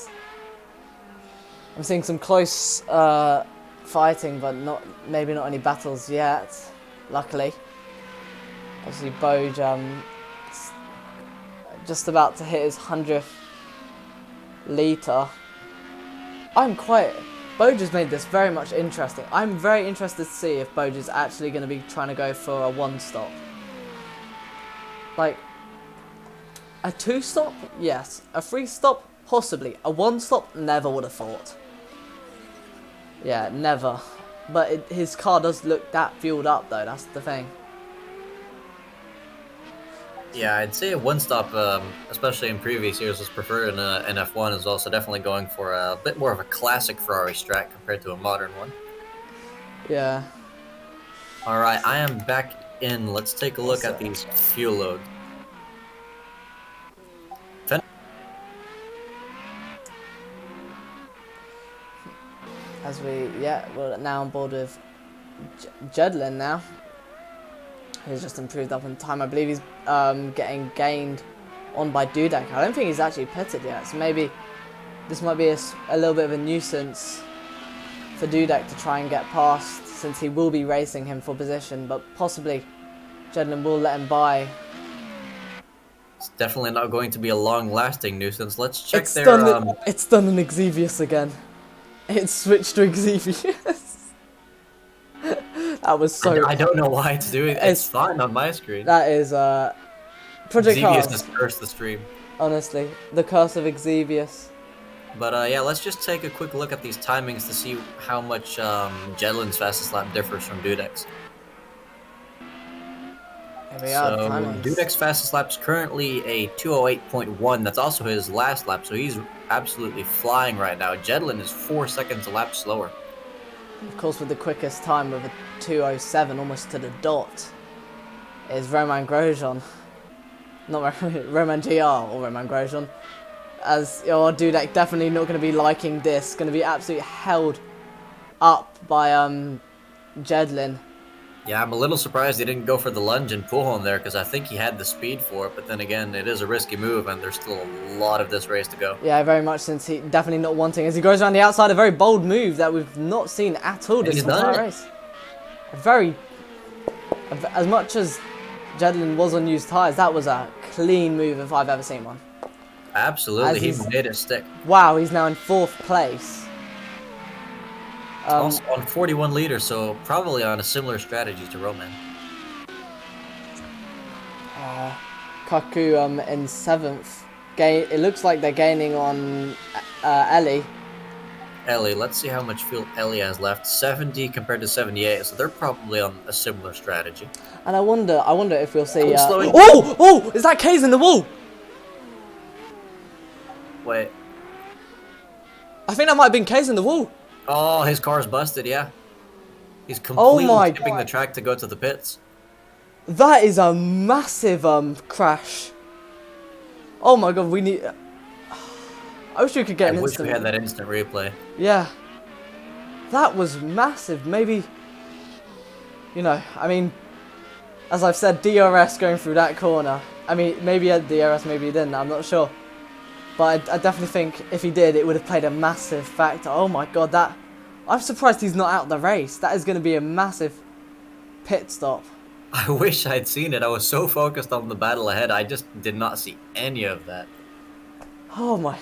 I'm seeing some close fighting, but maybe not any battles yet. Luckily, obviously Boj just about to hit his 100th litre. Boj has made this very much interesting. I'm very interested to see if Boj is actually going to be trying to go for a 1-stop. Like, a 2-stop? Yes. A 3-stop? Possibly. A 1-stop? Never would have thought. Yeah, never. But his car does look that fueled up, though. That's the thing. Yeah, I'd say a 1-stop, especially in previous years, was preferred in F1 as well, so definitely going for a bit more of a classic Ferrari strat compared to a modern one. Yeah. Alright, I am back in. Let's take a look at these fuel loads. As we're now on board with Jedlin now. He's just improved up in time. I believe he's getting gained on by Dudek. I don't think he's actually pitted yet, so maybe this might be a little bit of a nuisance for Dudek to try and get past, since he will be racing him for position, but possibly Jedlin will let him by. It's definitely not going to be a long-lasting nuisance. Let's check It's their... it's done an Exevious again. It's switched to Exevious. That was so... I don't know why it's doing it. It's fine on my screen. That is, Project Exevious has cursed the stream. Honestly, the curse of Exevious. But yeah, let's just take a quick look at these timings to see how much Jedlin's fastest lap differs from Dudek's. Here we are, So timings. Dudek's fastest lap is currently a 2:08.1. That's also his last lap, so he's absolutely flying right now. Jedlin is 4 seconds a lap slower. Of course, with the quickest time with a 2:07, almost to the dot, is Roman Grosjean. Not Roman GR or Roman Grosjean. As Dudek definitely not going to be liking this. Going to be absolutely held up by Jedlin. Yeah, I'm a little surprised he didn't go for the lunge and pull home there, because I think he had the speed for it. But then again, it is a risky move, and there's still a lot of this race to go. Yeah, very much, since he definitely not wanting, as he goes around the outside, a very bold move that we've not seen at all this entire race. As much as Jedlin was on used tyres, that was a clean move if I've ever seen one. Absolutely, he made it stick. Wow, he's now in 4th place. Also on 41 liters, so probably on a similar strategy to Roman. Kaku in 7th. It looks like they're gaining on Ellie. Let's see how much fuel Ellie has left. 70 compared to 78, so they're probably on a similar strategy. And I wonder if we'll see... Oh! Is that K's in the wall? Wait. I think that might have been K's in the wall. Oh, his car's busted, yeah. He's completely skipping the track to go to the pits. That is a massive crash. Oh my god, we need... I wish we could get an instant... I wish we had that instant replay. Yeah. That was massive. Maybe... I mean... As I've said, DRS going through that corner. I mean, maybe he had DRS, maybe he didn't, I'm not sure. But I definitely think if he did, it would have played a massive factor. Oh my god, I'm surprised he's not out of the race. That is going to be a massive pit stop. I wish I'd seen it. I was so focused on the battle ahead, I just did not see any of that. Oh my...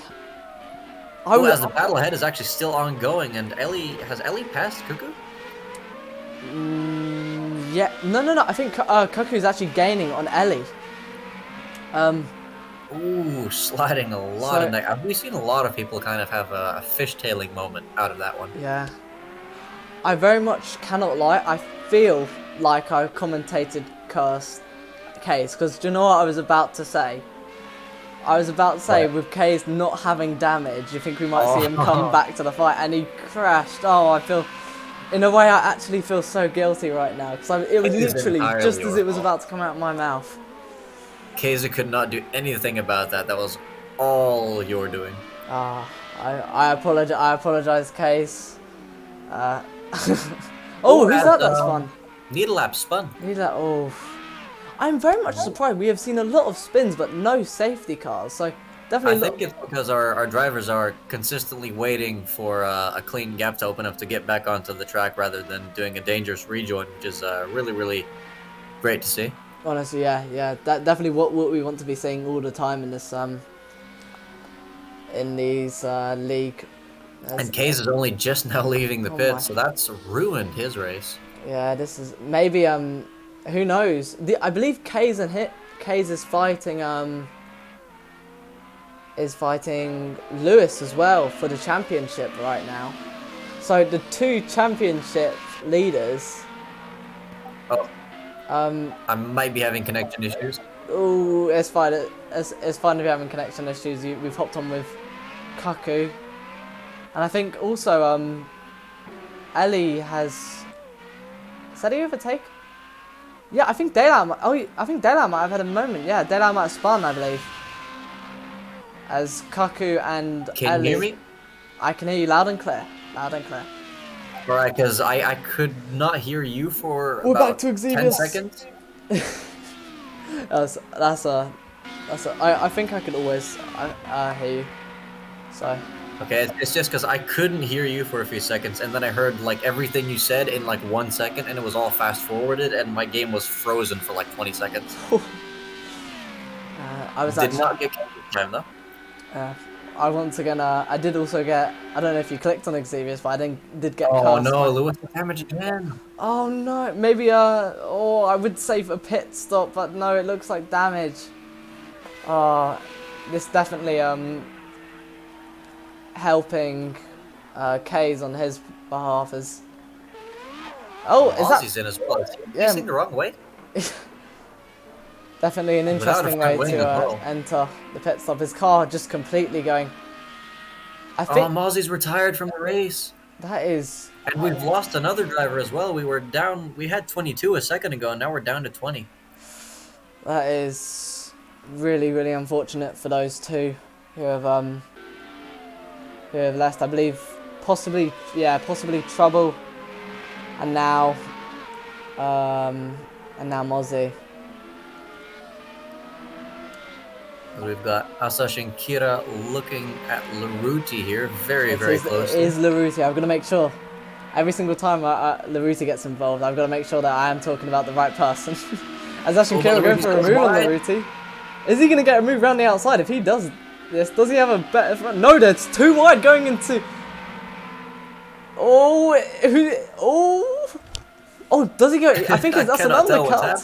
As the battle ahead is actually still ongoing, and has Ellie passed Cuckoo? Yeah, no. I think Cuckoo's actually gaining on Ellie. Ooh, sliding a lot in there. We've seen a lot of people kind of have a fishtailing moment out of that one. Yeah. I very much cannot lie. I feel like I commentated cursed Case, because do you know what I was about to say? I was about to say, with Case not having damage, you think we might see him come back to the fight, and he crashed. Oh, I feel... In a way, I actually feel so guilty right now, because it was literally just as it was about to come out of my mouth. Kaiser could not do anything about that. That was all you're doing. I apologize, Case. Oh, who's that? That's fun. Needlelap spun. Oh, I'm very much surprised. We have seen a lot of spins, but no safety cars. So definitely. I think it's because our drivers are consistently waiting for a clean gap to open up to get back onto the track, rather than doing a dangerous rejoin, which is really, really great to see. Honestly, yeah, that definitely what we want to be seeing all the time in this in these league. And Kays is only just now leaving the pit, so that's ruined his race. Yeah, this is maybe who knows? I believe Kays is fighting Lewis as well for the championship right now. So the two championship leaders. I might be having connection issues. Oh, it's fine. It's fine to be having connection issues. We've hopped on with Kaku, and I think also Ellie has. Is that he overtake? Yeah, I think Daylight. Oh, I think Daylight might have had a moment. Yeah, Daylight might have spun, I believe. As Kaku and Can you hear Ellie. me? I can hear you loud and clear. Loud and clear. Alright, because I could not hear you for We're back about to 10 Xevious. seconds. I think I could always hear you. So. Okay, it's just because I couldn't hear you for a few seconds, and then I heard like everything you said in like 1 second, and it was all fast forwarded, and my game was frozen for like 20 seconds. I was Did actually. not get time though. I once again. I did also get. I don't know if you clicked on Xevious, but did get Oh cast no, by. Lewis the damage again. Oh no, maybe oh, I would say a pit stop, but no, it looks like damage. Oh, this definitely helping K's on his behalf as. Oh, is that Ozzy's in as well. Is he Yeah. facing the wrong way? definitely an Without a interesting front way wing to as well. enter the pit stop? His car just completely going. I Oh, think Mozzie's retired from the race. that is. And we've lost another driver as well. We were down, we had 22 a second ago, and now we're down to 20. That is really, really unfortunate for those two who have left. I believe possibly Trouble, and now Mozzie. We've got Asash and Kira looking at Laruti here, very closely. It is Laruti. I've got to make sure. Every single time Laruti gets involved, I've got to make sure that I am talking about the right person. As Ash and Kira going for a move on Laruti. Is he going to get a move around the outside? If he does this, does he have a better front? No, that's too wide going into... Oh, does he go? I think that's an undercut.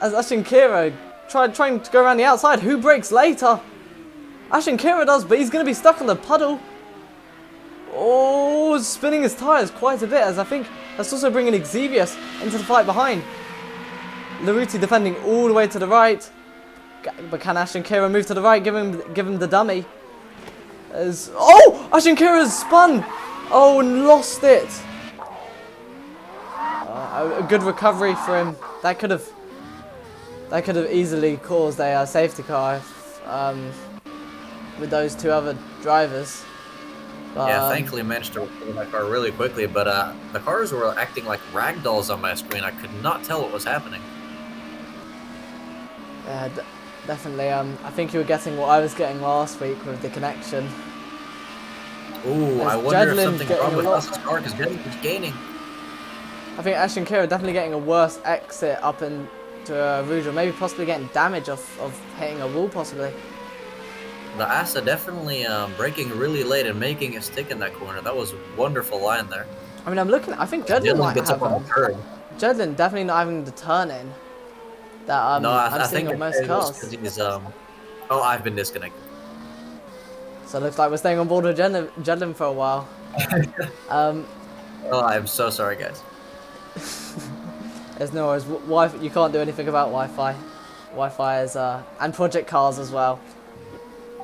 As Ash and Kira trying to go around the outside. Who breaks later? Ash and Kira does, but he's going to be stuck on the puddle. Oh, spinning his tyres quite a bit, as I think that's also bringing Xevious into the fight behind. Laruti defending all the way to the right. But can Ash and Kira move to the right, give him the dummy? Ash and Kira's spun! Oh, and lost it! A good recovery for him. That could have easily caused a safety car with those two other drivers. But, yeah, thankfully managed to recover that car really quickly, but the cars were acting like ragdolls on my screen. I could not tell what was happening. Yeah, definitely. I think you were getting what I was getting last week with the connection. Ooh, I wonder if something's wrong with us' car because Jedlin is gaining. I think Ash and Kira are definitely getting a worse exit up into Rouge, or maybe possibly getting damage of hitting a wall, possibly. The Asa definitely braking really late and making a stick in that corner. That was a wonderful line there. I mean, I'm looking. I think Jedlin might gets have up on the curb. Jedlin definitely not having the turn in that no, I'm I seeing think on most cars. He's, oh, I've been disconnected. So it looks like we're staying on board with Jedlin for a while. Oh, I'm so sorry, guys. There's no worries. You can't do anything about Wi-Fi. Wi-Fi is and project cars as well.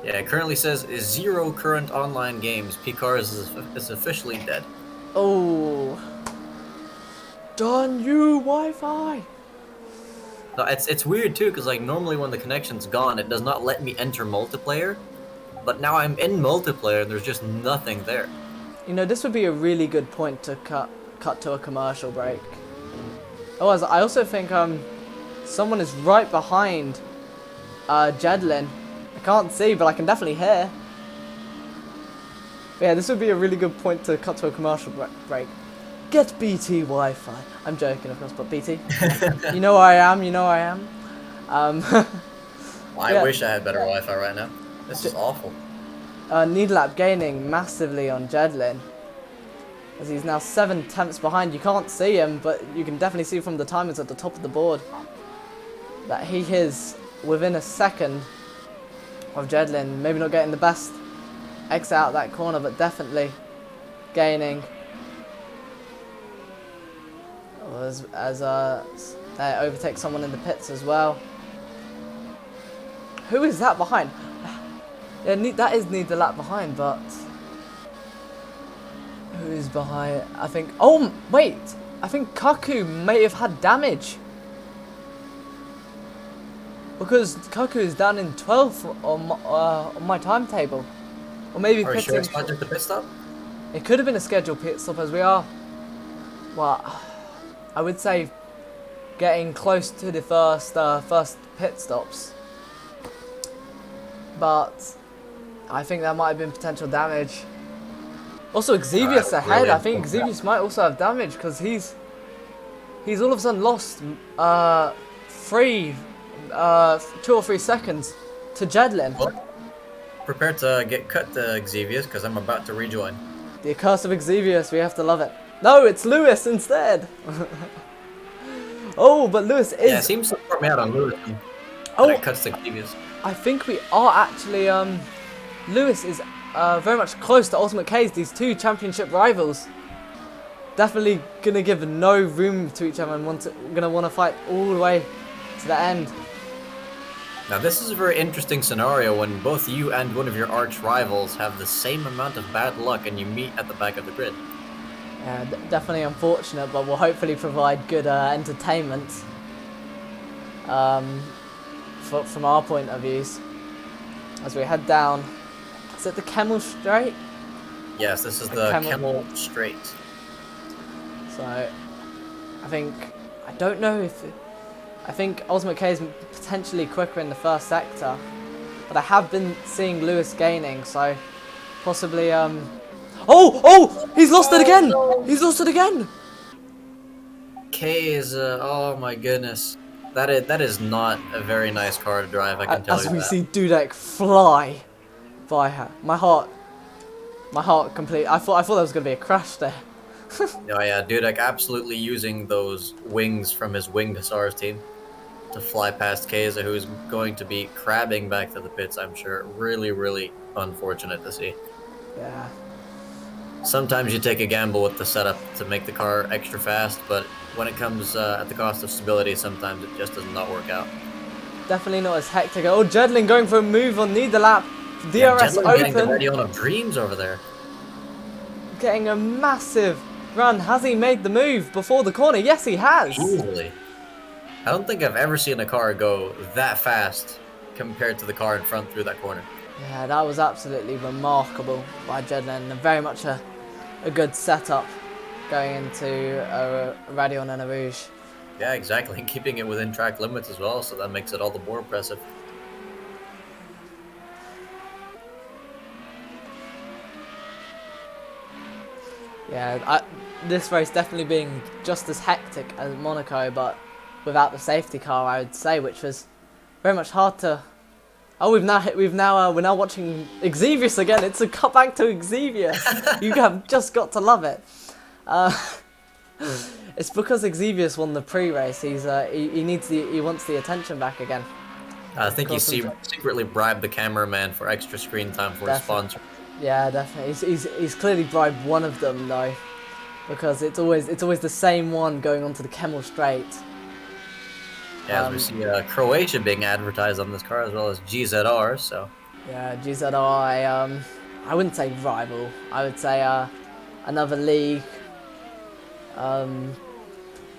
Yeah, it currently says 0 current online games. P-Cars is officially dead. Oh, darn you, Wi-Fi! No, it's weird too, because like normally when the connection's gone, it does not let me enter multiplayer. But now I'm in multiplayer and there's just nothing there. You know, this would be a really good point to cut to a commercial break. Oh, I also think someone is right behind Jedlin. I can't see, but I can definitely hear. But yeah, this would be a really good point to cut to a commercial break. Get BT Wi-Fi. I'm joking, of course, but BT. You know where I am. You know where I am. I wish I had better Wi-Fi right now. This is awful. Needlap gaining massively on Jedlin, as he's now 7 tenths behind. You can't see him, but you can definitely see from the timers at the top of the board that he is within a second of Jedlin. Maybe not getting the best exit out of that corner, but definitely gaining. As they overtake someone in the pits as well. Who is that behind? Yeah, that is Need the Lap behind, but who is behind? I think. Oh wait, I think Kaku may have had damage. Because Koku is down in 12th on my timetable. Or maybe Are you sure pitting. it's not just a pit stop? It could have been a scheduled pit stop as we are, well, I would say getting close to the first pit stops. But I think there might have been potential damage. Also, Xevious ahead. Really I think Xevious might also have damage because he's all of a sudden lost 2 or 3 seconds to Jedlin. Well, prepare to get cut to Xevious because I'm about to rejoin. The curse of Xevious, we have to love it. No, it's Lewis instead. Oh, but Lewis is. Yeah, it seems to support me out on Lewis. Oh, It cuts to Xevious. I think we are actually. Lewis is very much close to Ultimate K's. These two championship rivals. Definitely gonna give no room to each other and gonna want to fight all the way to the end. Now this is a very interesting scenario when both you and one of your arch rivals have the same amount of bad luck and you meet at the back of the grid. Yeah, definitely unfortunate, but will hopefully provide good entertainment from our point of views as we head down. Is it the Camel Straight? Yes, this is the Camel Straight. So, I don't know if, I think Ultimate K is potentially quicker in the first sector, but I have been seeing Lewis gaining, so possibly, oh, he's lost it again! He's lost it again! K is, oh my goodness. That is not a very nice car to drive, I can tell you that. As we see Dudek fly by her. My heart complete. I thought there was going to be a crash there. Oh yeah, Dudek absolutely using those wings from his winged Hussars team to fly past Keza, who's going to be crabbing back to the pits, I'm sure. Really, really unfortunate to see. Yeah. Sometimes you take a gamble with the setup to make the car extra fast, but when it comes at the cost of stability, sometimes it just does not work out. Definitely not as hectic. Oh, Jedlin going for a move on neither lap. DRS Jedlin open. getting the Renault of Dreams over there. Getting a massive run. Has he made the move before the corner? Yes, he has. Easily. I don't think I've ever seen a car go that fast compared to the car in front through that corner. Yeah, that was absolutely remarkable by Jedlin. Very much a good setup going into a Radion and a Rouge. Yeah, exactly. Keeping it within track limits as well, so that makes it all the more impressive. Yeah, this race definitely being just as hectic as Monaco, but without the safety car, I would say, which was very much hard to. Oh, we're now watching Xevious again. It's a cut back to Xevious. You have just got to love it. It's because Xevious won the pre-race. He wants the attention back again. I think he secretly bribed the cameraman for extra screen time for his sponsor. Yeah, definitely. He's clearly bribed one of them though, because it's always the same one going onto the Camel Straight. Yeah, as we see Croatia being advertised on this car as well as GZR. So yeah, GZR. I wouldn't say rival. I would say another league,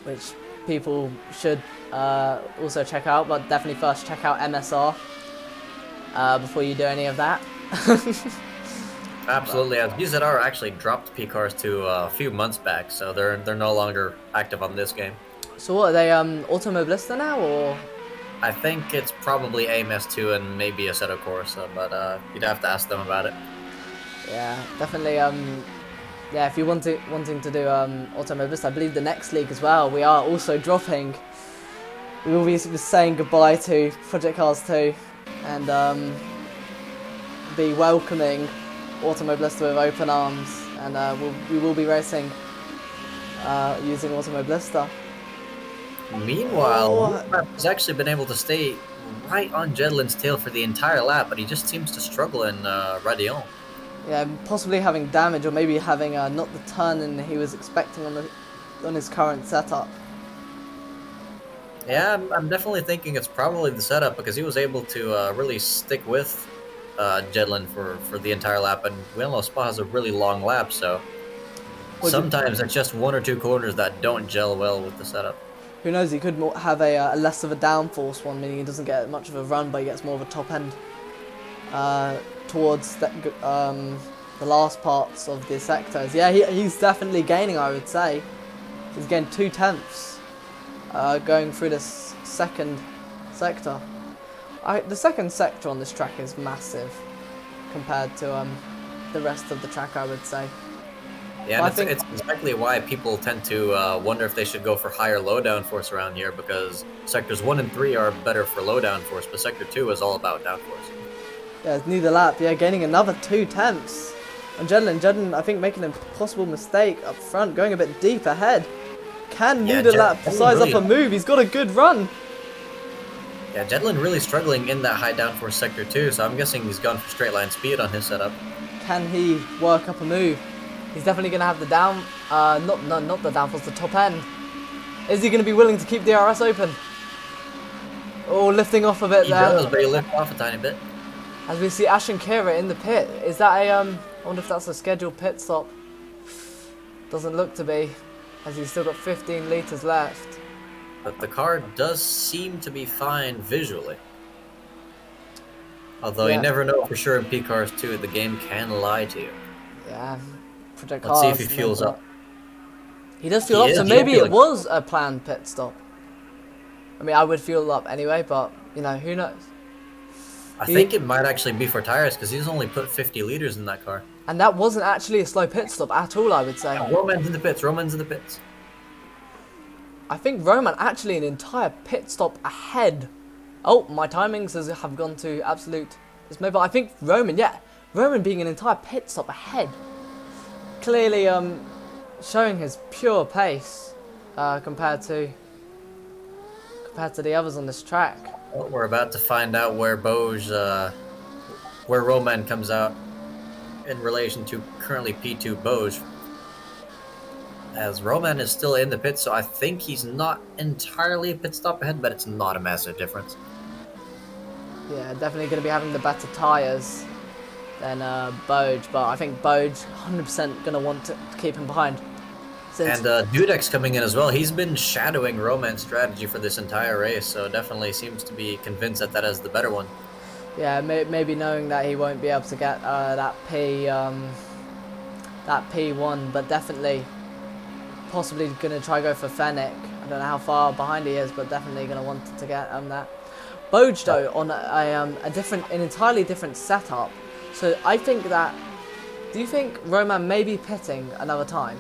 which people should also check out, but definitely first check out MSR before you do any of that. absolutely, as GZR actually dropped P cars to a few months back, so they're no longer active on this game. So what are they? Automobilista now, or? I think it's probably AMS2 and maybe Assetto Corsa, but you'd have to ask them about it. Yeah, definitely. Yeah, if you're wanting to do Automobilista, I believe the next league as well. We are also dropping. We will be saying goodbye to Project Cars 2, and be welcoming Automobilista with open arms, and we will be racing using Automobilista. Meanwhile, he's actually been able to stay right on Jedlin's tail for the entire lap, but he just seems to struggle in Radion. Yeah, possibly having damage, or maybe having not the turn he was expecting on his current setup. Yeah, I'm definitely thinking it's probably the setup, because he was able to really stick with Jedlin for the entire lap, and we all know Spa has a really long lap, so sometimes it's just 1 or 2 corners that don't gel well with the setup. Who knows? He could have a less of a downforce one, meaning he doesn't get much of a run, but he gets more of a top end towards the last parts of the sectors. Yeah, he's definitely gaining, I would say. He's gained 2/10 going through this second sector. The second sector on this track is massive compared to the rest of the track, I would say. Yeah, and it's exactly why people tend to wonder if they should go for higher low downforce around here, because sectors 1 and 3 are better for low downforce, but sector 2 is all about downforce. Yeah, it's neither lap. Yeah, gaining another 2/10. And Jedlin, I think, making a possible mistake up front, going a bit deep ahead. Can Nudelap size up a move? He's got a good run. Yeah, Jedlin really struggling in that high downforce sector 2, so I'm guessing he's gone for straight line speed on his setup. Can he work up a move? He's definitely going to have the not the downforce, the top end. Is he going to be willing to keep the RS open? Oh, lifting off a bit He there. does, but he lifted off a tiny bit. As we see Ash and Kira in the pit. Is that a, I wonder if that's a scheduled pit stop. Doesn't look to be, as he's still got 15 litres left. But the car does seem to be fine visually. Although you never know for sure in P cars too, the game can lie to you. Yeah. Project Let's see cars, if he fuels up. He does fuel up, so maybe it was a planned pit stop. I mean, I would fuel up anyway, but, you know, who knows? I think it might actually be for tires, because he's only put 50 litres in that car. And that wasn't actually a slow pit stop at all, I would say. Roman's in the pits, Roman's in the pits. I think Roman actually an entire pit stop ahead. Oh, my timings have gone to absolute dismay, but I think Roman being an entire pit stop ahead. Clearly showing his pure pace compared to the others on this track. Well, we're about to find out where where Roman comes out in relation to currently P2 Boj. As Roman is still in the pit, so I think he's not entirely a pit stop ahead, but it's not a massive difference. Yeah, definitely going to be having the better tyres than Boj, but I think Boj 100% going to want to keep him behind. And Dudek's coming in as well. He's been shadowing Roman's strategy for this entire race, so definitely seems to be convinced that that is the better one. Yeah, maybe knowing that he won't be able to get that P1, but definitely possibly going to try go for Fennec. I don't know how far behind he is, but definitely going to want to get that. Boj though on an entirely different setup. So I think that. Do you think Roman may be pitting another time?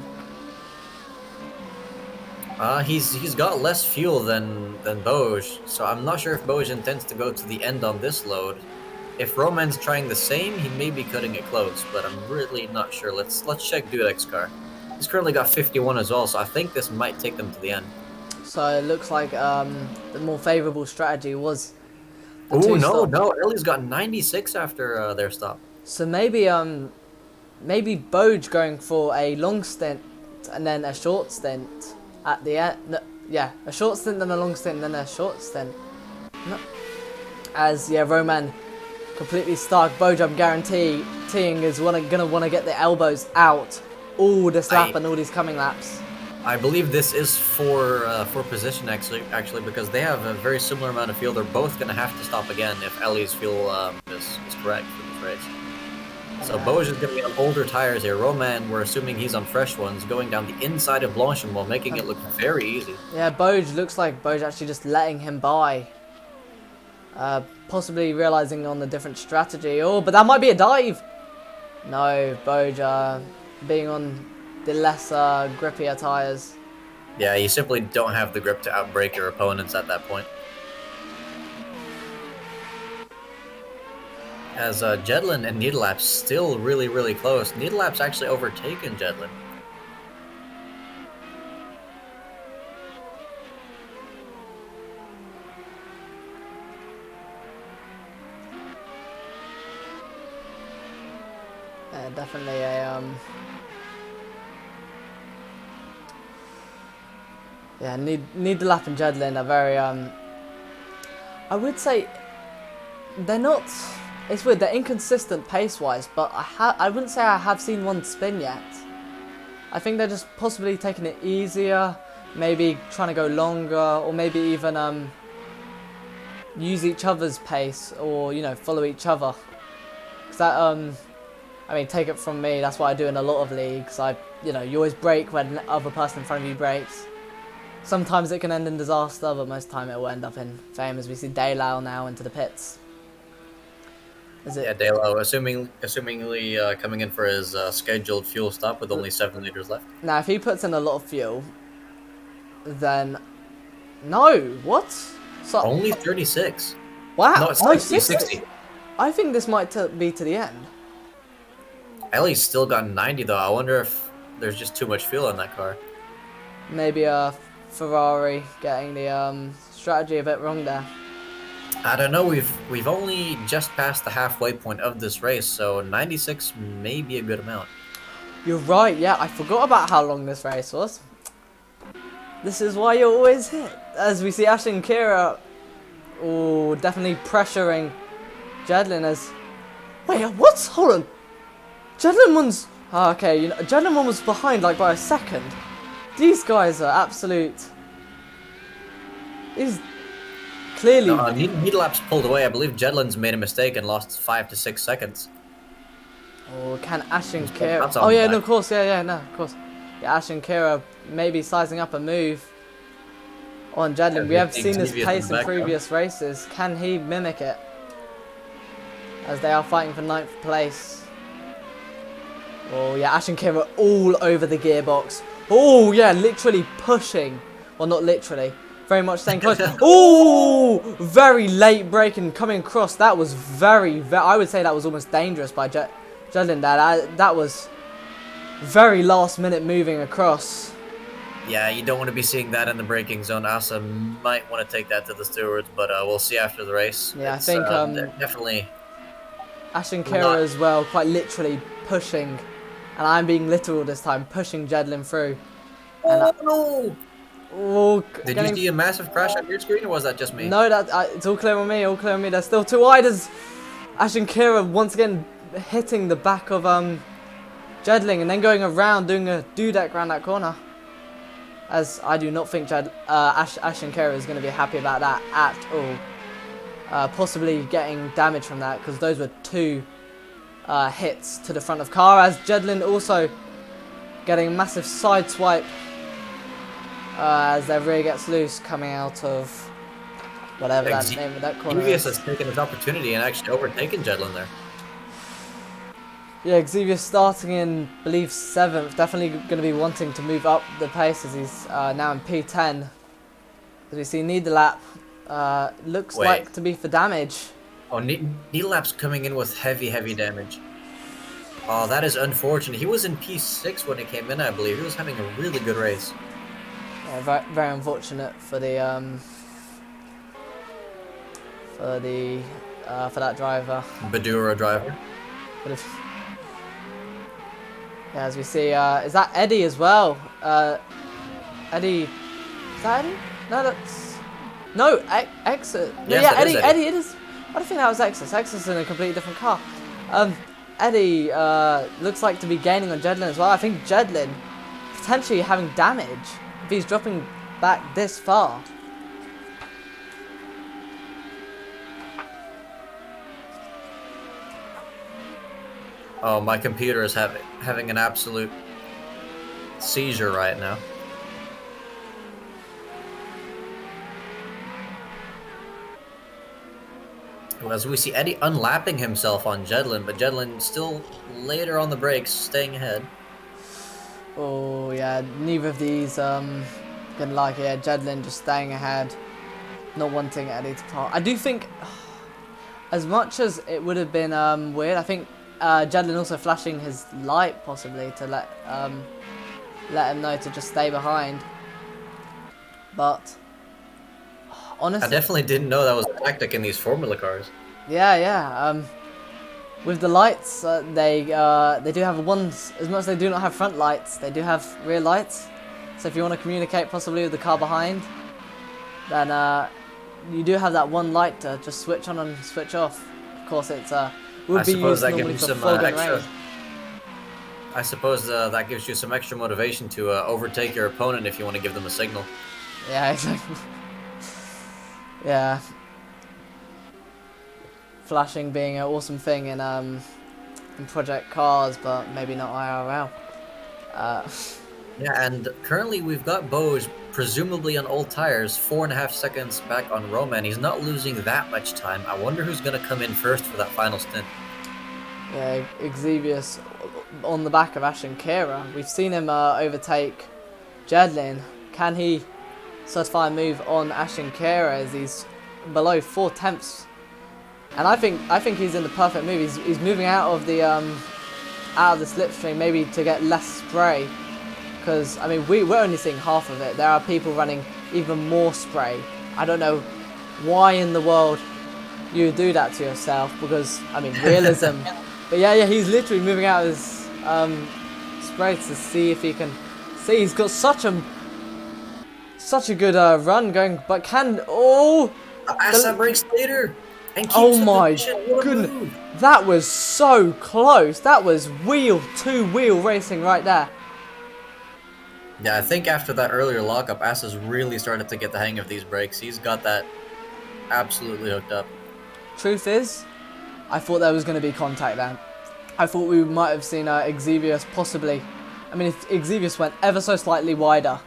He's got less fuel than Boj, so I'm not sure if Boj intends to go to the end on this load. If Roman's trying the same, he may be cutting it close, but I'm really not sure. Let's check Dudek's car. He's currently got 51 as well, so I think this might take them to the end. So it looks like the more favourable strategy was. Oh no! Ellie's got 96 after their stop. So maybe Boj going for a long stint and then a short stint at the end. No, yeah, a short stint, then a long stint, then a short stint. No. As Roman completely stuck. Boj, I'm guaranteeing, is gonna want to get the elbows out all this lap and all these coming laps. I believe this is for position actually because they have a very similar amount of fuel. They're both gonna have to stop again if Ellie's fuel is correct for this race. So Boj is going to be on older tires here. Roman, we're assuming he's on fresh ones, going down the inside of Blanchimont, making it look very easy. Yeah, Boj looks like Boj actually just letting him by. Possibly realizing on the different strategy. Oh, but that might be a dive. No, Boj being on the lesser, grippier tires. Yeah, you simply don't have the grip to outbrake your opponents at that point. As Jedlin and Needlelap's still really, really close. Needlelap's actually overtaken Jedlin. Definitely a yeah, Needlelap and Jedlin are very I would say they're not. It's weird, they're inconsistent pace-wise, but I wouldn't say I have seen one spin yet. I think they're just possibly taking it easier, maybe trying to go longer, or maybe even use each other's pace, or you know, follow each other. Because that I mean, take it from me, that's what I do in a lot of leagues. You know, you always brake when the other person in front of you brakes. Sometimes it can end in disaster, but most of the time it will end up in fame, as we see Daylau now into the pits. Yeah, Daylau, assumingly coming in for his scheduled fuel stop with only 7 liters left. Now, if he puts in a lot of fuel, then... No! What? So, only 36. Wow! No, it's 60. I think this might be to the end. Ellie's still got 90 though. I wonder if there's just too much fuel in that car. Maybe Ferrari getting the strategy a bit wrong there. I don't know. We've only just passed the halfway point of this race, so 96 may be a good amount. You're right. Yeah, I forgot about how long this race was. This is why you're always hit. As we see Ashton Kira, oh, definitely pressuring Jedlin as. Wait, what? Hold on. Jedlin one's. Oh, okay, you know, Jedlin one was behind like by a second. These guys are absolute. Is clearly. No, Needlap's pulled away. I believe Jedlin's made a mistake and lost 5 to 6 seconds. Oh, can Ashton Kira? Oh yeah, no, of course, yeah, no, of course. Yeah, Ashton Kira maybe sizing up a move on Jedlin. Yeah, we have seen his pace in back, previous races. Can he mimic it? As they are fighting for 9th place. Oh yeah, Ashton Kira all over the gearbox. Oh yeah, literally pushing. Well, not literally. Very much staying close. Oh, very late braking coming across. That was very I would say that was almost dangerous by Jedlin. That was very last minute moving across. Yeah, you don't want to be seeing that in the braking zone. Asa might want to take that to the stewards, but we'll see after the race. Yeah, I think definitely. Ashton Kira as well, quite literally pushing, and I'm being literal this time, pushing Jedlin through. Oh no! Oh, Did you see a massive crash on your screen, or was that just me? No, it's all clear on me. All clear on me. There's still too wide as Ashton Kira once again hitting the back of Jedlin and then going around doing a dudek around that corner. As I do not think Ashton Kira is going to be happy about that at all. Possibly getting damage from that, because those were 2 hits to the front of car. As Jedlin also getting a massive side swipe as their rear gets loose coming out of whatever that name of that corner is. has taken his opportunity and actually overtaken Jedlin there. Yeah, Xavier starting in, I believe, 7th. Definitely going to be wanting to move up the pace as he's now in P10. As we see Needlap looks like to be for damage. Oh, Needlap's coming in with heavy damage. Oh, that is unfortunate. He was in P6 when he came in, I believe. He was having a really good race. Yeah, very unfortunate for the for that driver. Badura driver. But yeah, as we see, is that Eddie as well? Eddie, is that Eddie? No, that's no Exit. No, Yes, yeah, Eddie. It is. I don't think that was Exus. Exus is in a completely different car. Eddie looks like to be gaining on Jedlin as well. I think Jedlin potentially having damage if he's dropping back this far. Oh, my computer is having an absolute seizure right now. As we see Eddie unlapping himself on Jedlin, but Jedlin still later on the brakes, staying ahead. Oh yeah, neither of these gonna like it. Yeah, Jedlin just staying ahead, not wanting Eddie to pass. I do think, as much as it would have been weird, I think Jedlin also flashing his light possibly to let him know to just stay behind. But honestly, I definitely didn't know that was a tactic in these Formula cars. Yeah. With the lights, they do have ones. As much as they do not have front lights, they do have rear lights. So if you want to communicate possibly with the car behind, then you do have that one light to just switch on and switch off. Of course, it's would be used normally for fog and rain. I suppose that gives you some extra motivation to overtake your opponent if you want to give them a signal. Yeah, exactly. Yeah. Flashing being an awesome thing in Project Cars, but maybe not IRL. Uh, Yeah, and currently we've got Bose presumably on old tires, 4.5 seconds back on Roman. He's not losing that much time. I wonder who's going to come in first for that final stint. yeah, Exevius on the back of Ashton Kira. We've seen him overtake Jedlin. Can he certify a move on Ashton Kira as he's below 4/10? And I think he's in the perfect move. He's moving out of the slipstream maybe to get less spray. Because, I mean, we're only seeing half of it. There are people running even more spray. I don't know why in the world you would do that to yourself. Because, I mean, realism. But yeah, he's literally moving out his spray to see if he can see. He's got such a good run going. But Asa breaks later and keeps oh the my position. What a goodness. move. That was so close. That was two-wheel racing right there. Yeah, I think after that earlier lockup, Asa's really started to get the hang of these brakes. He's got that absolutely hooked up. Truth is, I thought there was going to be contact there. I thought we might have seen Exevius possibly. I mean, if Exevius went ever so slightly wider,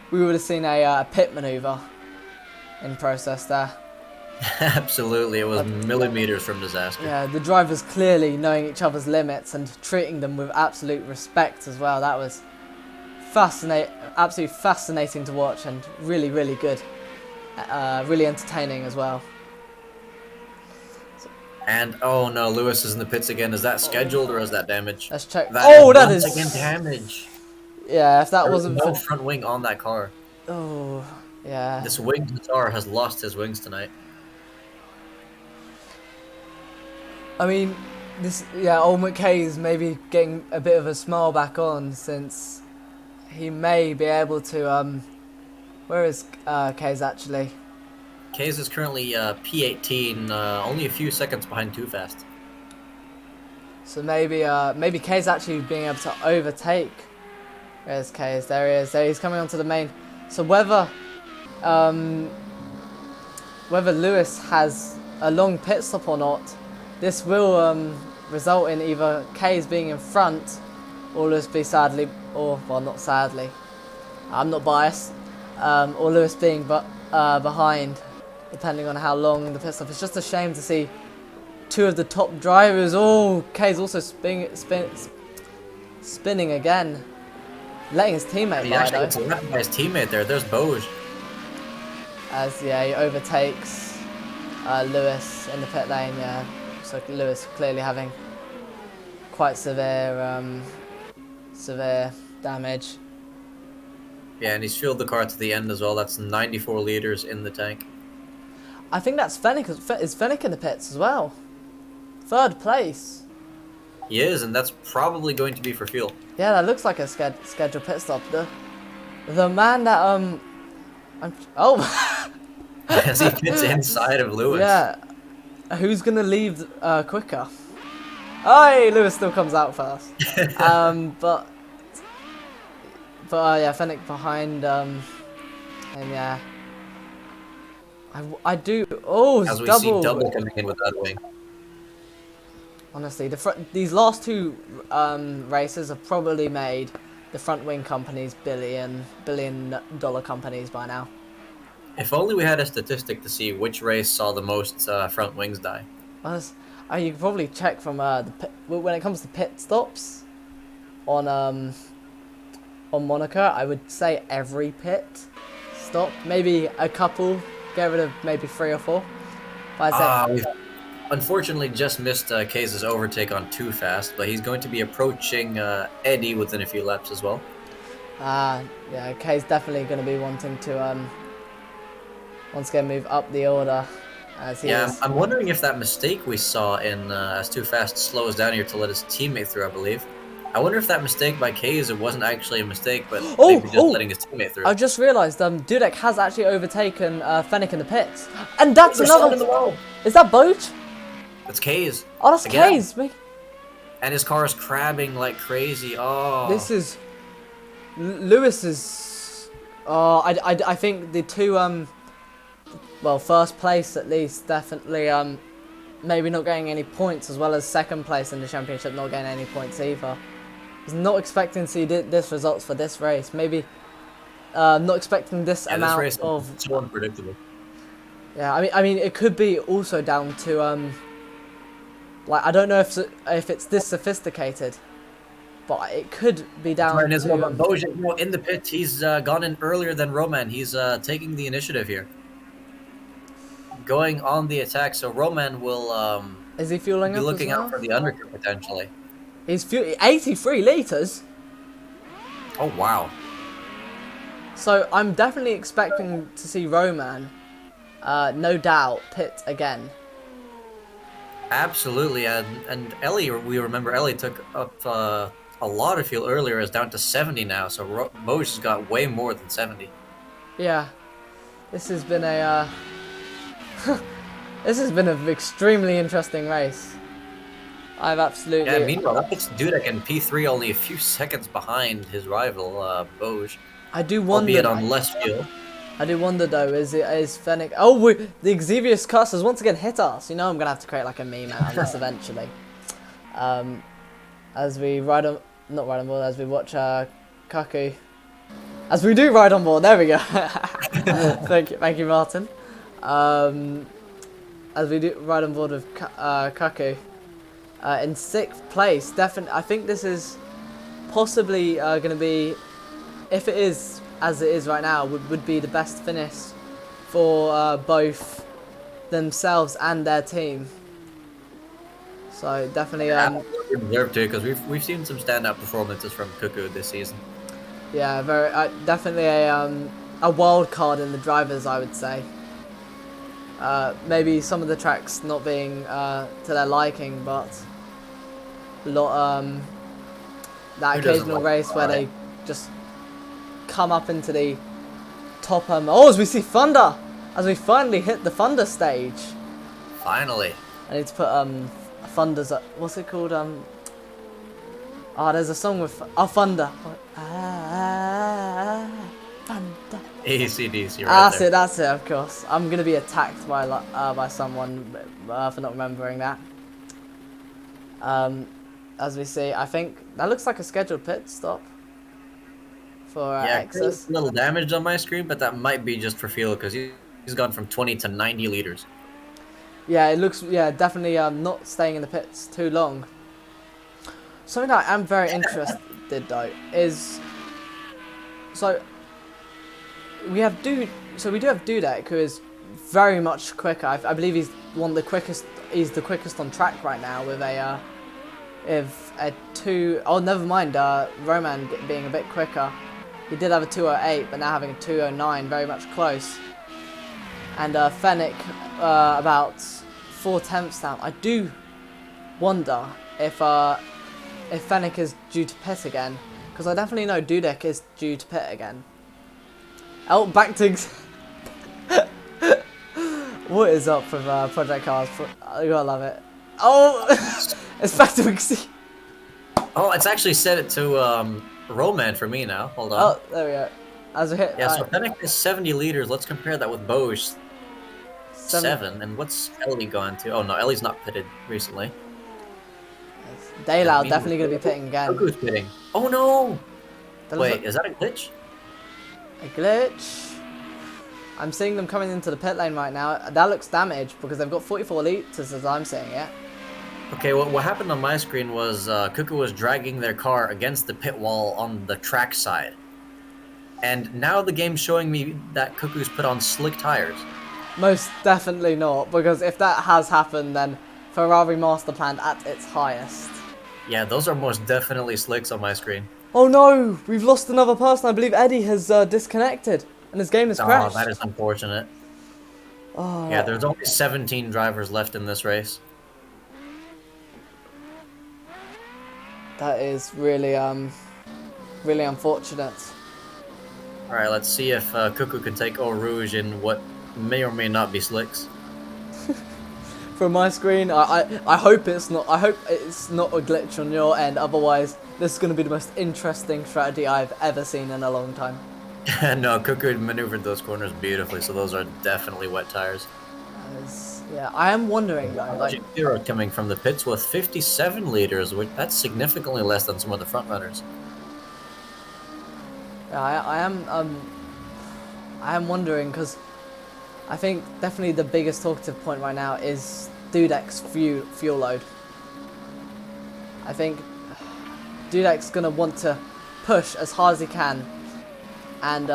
we would have seen a pit maneuver in process there. Absolutely, it was millimeters from disaster. Yeah, the drivers clearly knowing each other's limits and treating them with absolute respect as well. That was absolutely fascinating to watch and really, really good. Really entertaining as well. And oh no, Lewis is in the pits again. Is that scheduled or is that damage? Let's check. That is again damage. Yeah, if that There wasn't no for front wing on that car. oh yeah. This winged star has lost his wings tonight. I mean, old McKay is maybe getting a bit of a smile back on since he may be able to. Where is Kays actually? Kays is currently P18, only a few seconds behind Too Fast. So maybe Kays actually being able to overtake. Where's Kays? There he is. There he's coming onto the main. So whether Lewis has a long pit stop or not, this will result in either Kays being in front or Lewis be sadly, or well, not sadly, I'm not biased, or Lewis being behind, depending on how long the pit stop. It's just a shame to see two of the top drivers. Oh, Kays also spinning again, letting his teammate He by actually though. gets left by his teammate there. There's Bose. As he overtakes Lewis in the pit lane. Yeah, so Lewis clearly having quite severe damage. Yeah, and he's fueled the car to the end as well. That's 94 liters in the tank. I think that's Fennick. Is Fennick in the pits as well? 3rd place. He is, and that's probably going to be for fuel. Yeah, that looks like a scheduled pit stop. The man that As he fits inside of Lewis. yeah, who's gonna leave quicker? Oh, Lewis still comes out first. But yeah, Fennick behind and yeah. I do. Oh, it's As we double. see double coming in with that wing. Honestly, these last two races have probably made the front wing companies billion dollar companies by now. If only we had a statistic to see which race saw the most front wings die. You can probably check from when it comes to pit stops on Monaco. I would say every pit stop, maybe a couple, get rid of maybe 3 or 4. But I'd say, We've unfortunately just missed Kays' overtake on Too Fast, but he's going to be approaching Eddie within a few laps as well. yeah, Kay's definitely going to be wanting to once again move up the order. As he is. I'm wondering if that mistake we saw in as Too Fast slows down here to let his teammate through, I believe. I wonder if that mistake by Kays, it wasn't actually a mistake, but maybe just letting his teammate through. I just realised Dudek has actually overtaken Fennick in the pits. And that's another... In the wall. Is that Boat? That's Kays. Oh, that's Again. Kays. And his car is crabbing like crazy. Oh. This is Lewis's. Oh, I think the two well, first place at least definitely maybe not getting any points, as well as second place in the championship not getting any points either. I was not expecting to see this results for this race. Maybe not expecting this amount this race of. is so unpredictable. Yeah, I mean, it could be also down to like, I don't know if it's this sophisticated, but it could be down to. Bojan, in the pit, he's gone in earlier than Roman. He's taking the initiative here, going on the attack. So Roman will Is he fueling be up looking as well? out for the undercut potentially. He's 83 liters. Oh wow! So I'm definitely expecting to see Roman, no doubt, pit again. Absolutely, and Ellie, we remember Ellie took up a lot of fuel earlier, is down to 70 now. So Moj has got way more than 70. Yeah, this has been a this has been an extremely interesting race. I've absolutely. Yeah. Meanwhile, that puts Dudek in P3, only a few seconds behind his rival Boj. I do wonder. Albeit on less fuel. I do wonder though, is Fennec... Oh, the Xevious Cuss has once again hit us. You know I'm going to have to create like a meme out of this eventually. As we ride on... Not ride on board, as we watch Kaku. As we do ride on board, there we go. Thank you, Martin. As we do ride on board with Kaku. In 6th place, definitely. I think this is possibly going to be... If it is... as it is right now, would be the best finish for both themselves and their team. So definitely, deserve to, because we've seen some standout performances from Cuckoo this season. Yeah, very definitely a wild card in the drivers, I would say. Maybe some of the tracks not being to their liking, but a lot that occasional race where they just come up into the top. Oh, as we see Thunder, as we finally hit the Thunder stage. Finally. I need to put Thunder's what's it called? There's a song with Thunder. Thunder. AC/DC right there. That's it. Of course, I'm gonna be attacked by someone for not remembering that. As we see, I think that looks like a scheduled pit stop. For Excess. A little damage on my screen, but that might be just for fuel, because he's gone from 20 to 90 liters. Yeah, it looks, definitely not staying in the pits too long. Something that I am very interested though is, we do have Dudek, who is very much quicker. I believe he's one of the quickest. He's the quickest on track right now with a 2. Oh, never mind. Roman being a bit quicker. He did have a 2:08, but now having a 2:09, very much close. And Fennec about 4/10 down. I do wonder if Fennec is due to pit again, because I definitely know Dudek is due to pit again. Oh, back to... What is up with Project Cars? You gotta love it. Oh, it's back to Xi. Oh, it's actually set it to Roman for me now. Hold on. Oh, there we go. As we hit. Yeah, so Fennec is 70 liters. Let's compare that with Boj. 7. And what's Ellie gone to? Oh no, Ellie's not pitted recently. Dayloud definitely going to be pitting again. Who's pitting? Oh no! Wait, is that a glitch? A glitch? I'm seeing them coming into the pit lane right now. That looks damaged because they've got 44 liters as I'm seeing it. Okay, what happened on my screen was Cuckoo was dragging their car against the pit wall on the track side. And now the game's showing me that Cuckoo's put on slick tires. Most definitely not, because if that has happened, then Ferrari master plan at its highest. Yeah, those are most definitely slicks on my screen. Oh no! We've lost another person. I believe Eddie has disconnected and his game has crashed. Oh, that is unfortunate. Oh. Yeah, there's only 17 drivers left in this race. That is really, really unfortunate. Alright, let's see if Cuckoo can take Eau Rouge in what may or may not be slicks. from my screen. I hope it's not. I hope it's not a glitch on your end. Otherwise, this is going to be the most interesting strategy I've ever seen in a long time. No, Cuckoo maneuvered those corners beautifully, so those are definitely wet tires. Yeah, I am wondering though, like Zero coming from the pits with 57 liters, which that's significantly less than some of the front runners. yeah, I am wondering because I think definitely the biggest talkative point right now is Dudek's fuel load. I think Dudek's gonna want to push as hard as he can and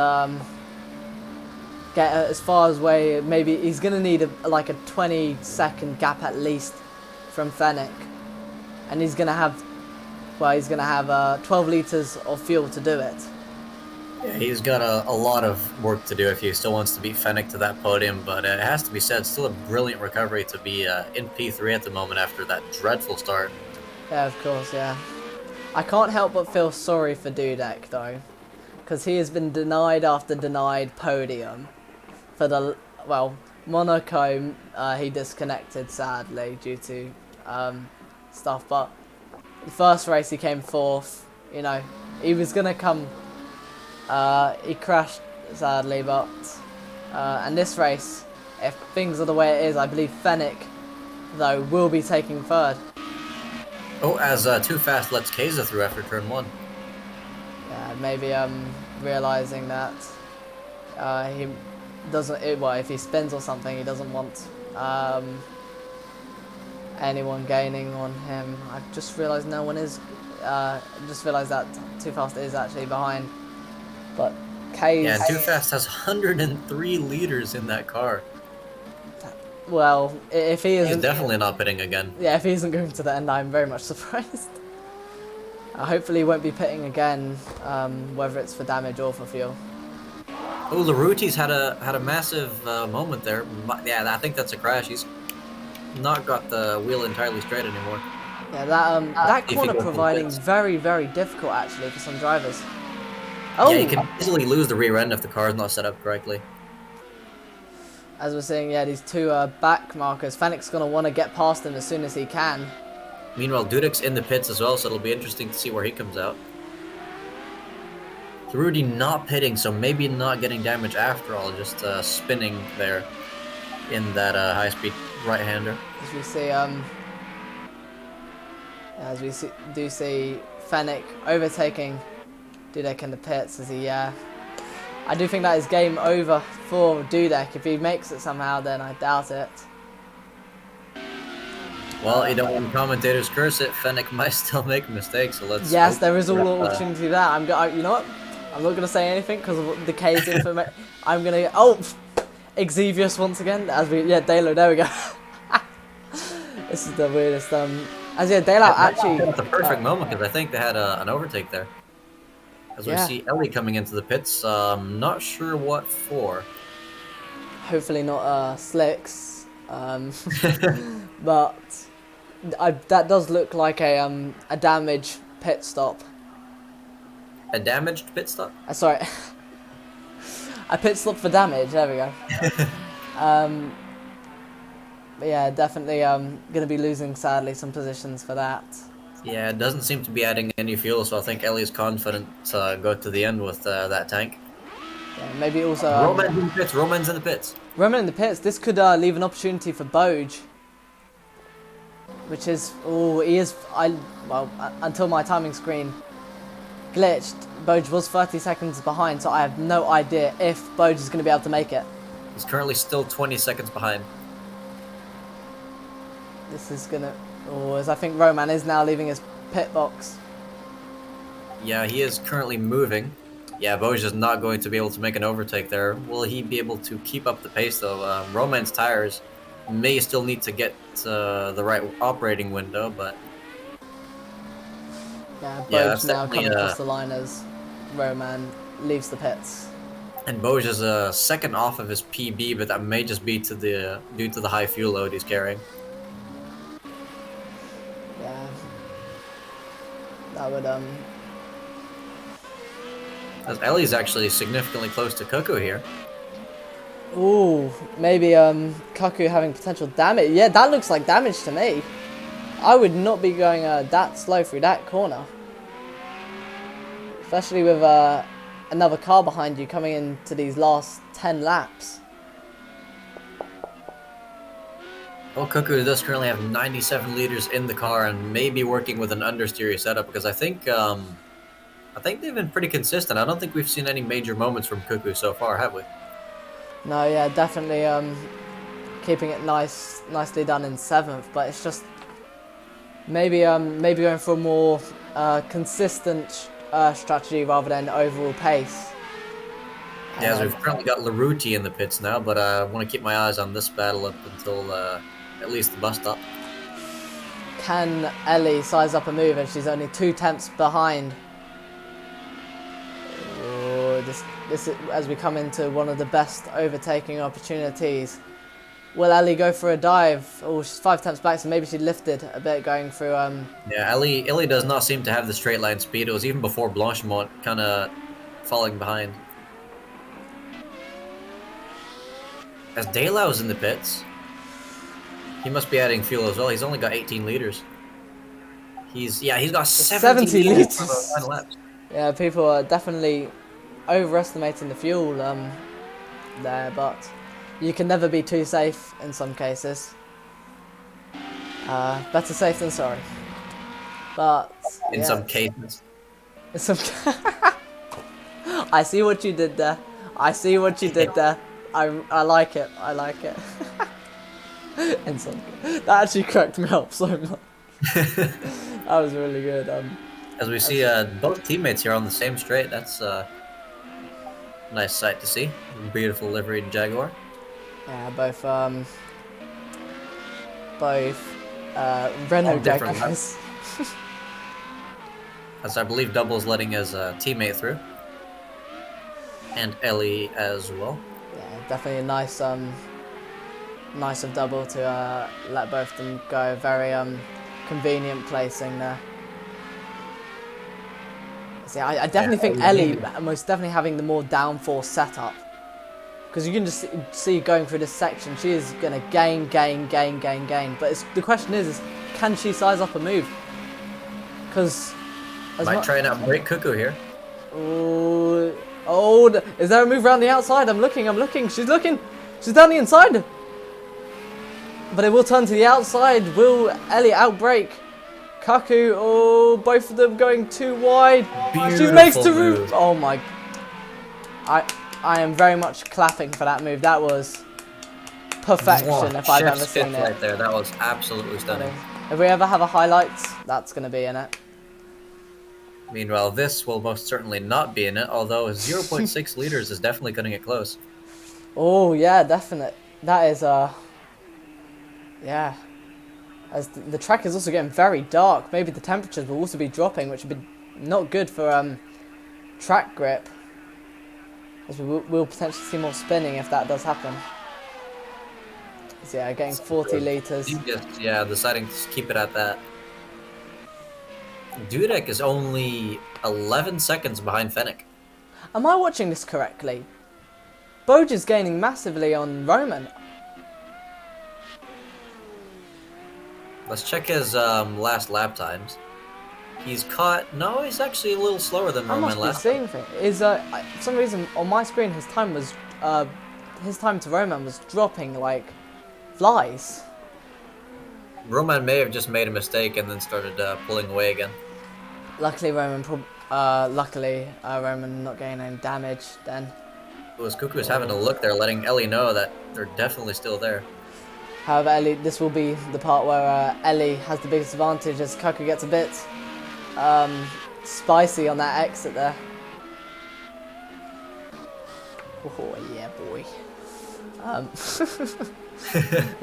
get as far as way. Maybe he's gonna need like a 20-second gap at least from Fennec, and he's gonna have 12 liters of fuel to do it. Yeah, he's got a lot of work to do if he still wants to beat Fennec to that podium, but it has to be said, still a brilliant recovery to be in P3 at the moment after that dreadful start. Yeah, of course, yeah. I can't help but feel sorry for Dudek though, because he has been denied after denied podium. For the, well, Monaco, he disconnected sadly due to stuff, but the first race he came fourth, you know, he was going to come, he crashed sadly, but, and this race, if things are the way it is, I believe Fennec, though, will be taking third. Oh, as Too Fast lets Keza through after turn 1. Yeah, maybe realising that he doesn't, well, if he spins or something, he doesn't want anyone gaining on him. I've just realised no one is, just realised that Too Fast is actually behind. But K's... Yeah, Too Fast has 103 liters in that car. Well, if he isn't... He's definitely not pitting again. Yeah, if he isn't going to the end, I'm very much surprised. Hopefully he won't be pitting again, whether it's for damage or for fuel. Oh, Laruti's had a massive moment there. Yeah, I think that's a crash. He's not got the wheel entirely straight anymore. Yeah, that corner providing very, very difficult actually for some drivers. Oh! Yeah, you can easily lose the rear end if the car is not set up correctly. As we're seeing, yeah, these two back markers. Fennec's going to want to get past them as soon as he can. Meanwhile, Dudek's in the pits as well, so it'll be interesting to see where he comes out. Rudy not pitting, so maybe not getting damage after all, just spinning there in that high-speed right-hander. As we see Fennec overtaking Dudek in the pits as he, I do think that is game over for Dudek. If he makes it somehow, then I doubt it. Well, you don't want commentators curse it. Fennec might still make a mistake, so let's... Yes, there is all opportunity there. You know what? I'm not going to say anything because of the K's information. I'm going to... Oh! Exevious once again. Yeah, Dalo, there we go. This is the weirdest... Dalo actually... That's a perfect moment because I think they had an overtake there. As we see Ellie coming into the pits, not sure what for. Hopefully not slicks. But that does look like a damaged pit stop. A damaged pit stop? Sorry. A pit stop for damage, there we go. But yeah, definitely going to be losing, sadly, some positions for that. Yeah, it doesn't seem to be adding any fuel, so I think Ellie's confident to go to the end with that tank. Yeah, maybe also... Roman's in the pits, Roman's in the pits. Roman in the pits, this could leave an opportunity for Boj. Which is... Oh, he is... Well, until my timing screen glitched, Boj was 30 seconds behind, so I have no idea if Boj is going to be able to make it. He's currently still 20 seconds behind. This is going to... Oh, as I think Roman is now leaving his pit box. Yeah, he is currently moving. Yeah, Boj is not going to be able to make an overtake there. Will he be able to keep up the pace, though? Roman's tires may still need to get the right operating window, but... Yeah, Boj now coming across the line as Roman leaves the pits. And Boj is a second off of his PB, but that may just be due to the high fuel load he's carrying. Yeah. That would, As Ellie's actually significantly close to Coco here. Ooh, maybe Kaku having potential damage. Yeah, that looks like damage to me. I would not be going that slow through that corner. Especially with another car behind you coming into these last 10 laps. Well, Cuckoo does currently have 97 liters in the car and may be working with an understeer setup because I think they've been pretty consistent. I don't think we've seen any major moments from Cuckoo so far, have we? No, yeah, definitely keeping it nicely done in 7th, but it's just maybe going for a more consistent strategy rather than overall pace. Yeah, as we've currently got Laruti in the pits now, but I want to keep my eyes on this battle up until at least the bus stop. Can Ellie size up a move and she's only 2 tenths behind? Oh, this is, as we come into one of the best overtaking opportunities. Will Ellie go for a dive? Oh, she's 5 tenths back, so maybe she lifted a bit going through. Yeah, Ellie does not seem to have the straight line speed. It was even before Blanchimont kind of falling behind. As Delau's in the pits, he must be adding fuel as well. He's only got 18 liters. He's got 70 liters for the final laps. Yeah, people are definitely overestimating the fuel there, but you can never be too safe in some cases. Better safe than sorry. But In some cases. In some I see what you did there. I see what you did there. I like it. I like it. In some, that actually cracked me up so much. That was really good. As we see both teammates here on the same straight, that's a nice sight to see. Beautiful liveried Jaguar. Yeah, both Renault Jaguars. As I believe Double's letting his teammate through. And Ellie as well. Yeah, definitely a nice of Double to let both of them go. Very convenient placing there. See, I definitely think Ellie most definitely having the more downforce setup. Because you can just see going through this section, she is going to gain. But the question is can she size up a move? Because... Might try and outbreak Cuckoo here. Oh, is there a move around the outside? I'm looking. She's looking. She's down the inside. But it will turn to the outside. Will Ellie outbreak Kaku? Oh, both of them going too wide. Beautiful She makes the move. move. Oh my. I am very much clapping for that move. That was perfection if I've ever seen it. Right there. That was absolutely stunning. If we ever have a highlights, that's going to be in it. Meanwhile, this will most certainly not be in it, although 0.6 liters is definitely cutting it close. Oh, yeah, definite. That is, yeah. As the track is also getting very dark, maybe the temperatures will also be dropping, which would be not good for track grip. As we'll potentially see more spinning if that does happen. So, yeah, getting 40 liters. Deciding to keep it at that. Dudek is only 11 seconds behind Fennec. Am I watching this correctly? Boj is gaining massively on Roman. Let's check his last lap times. He's caught... No, he's actually a little slower than Roman last time. For some reason on my screen his time to Roman was dropping like flies. Roman may have just made a mistake and then started pulling away again. Luckily Roman not getting any damage then. It was Cuckoo's having a look there, letting Ellie know that they're definitely still there. However, Ellie, this will be the part where Ellie has the biggest advantage as Cuckoo gets a bit spicy on that exit there. Oh yeah, boy.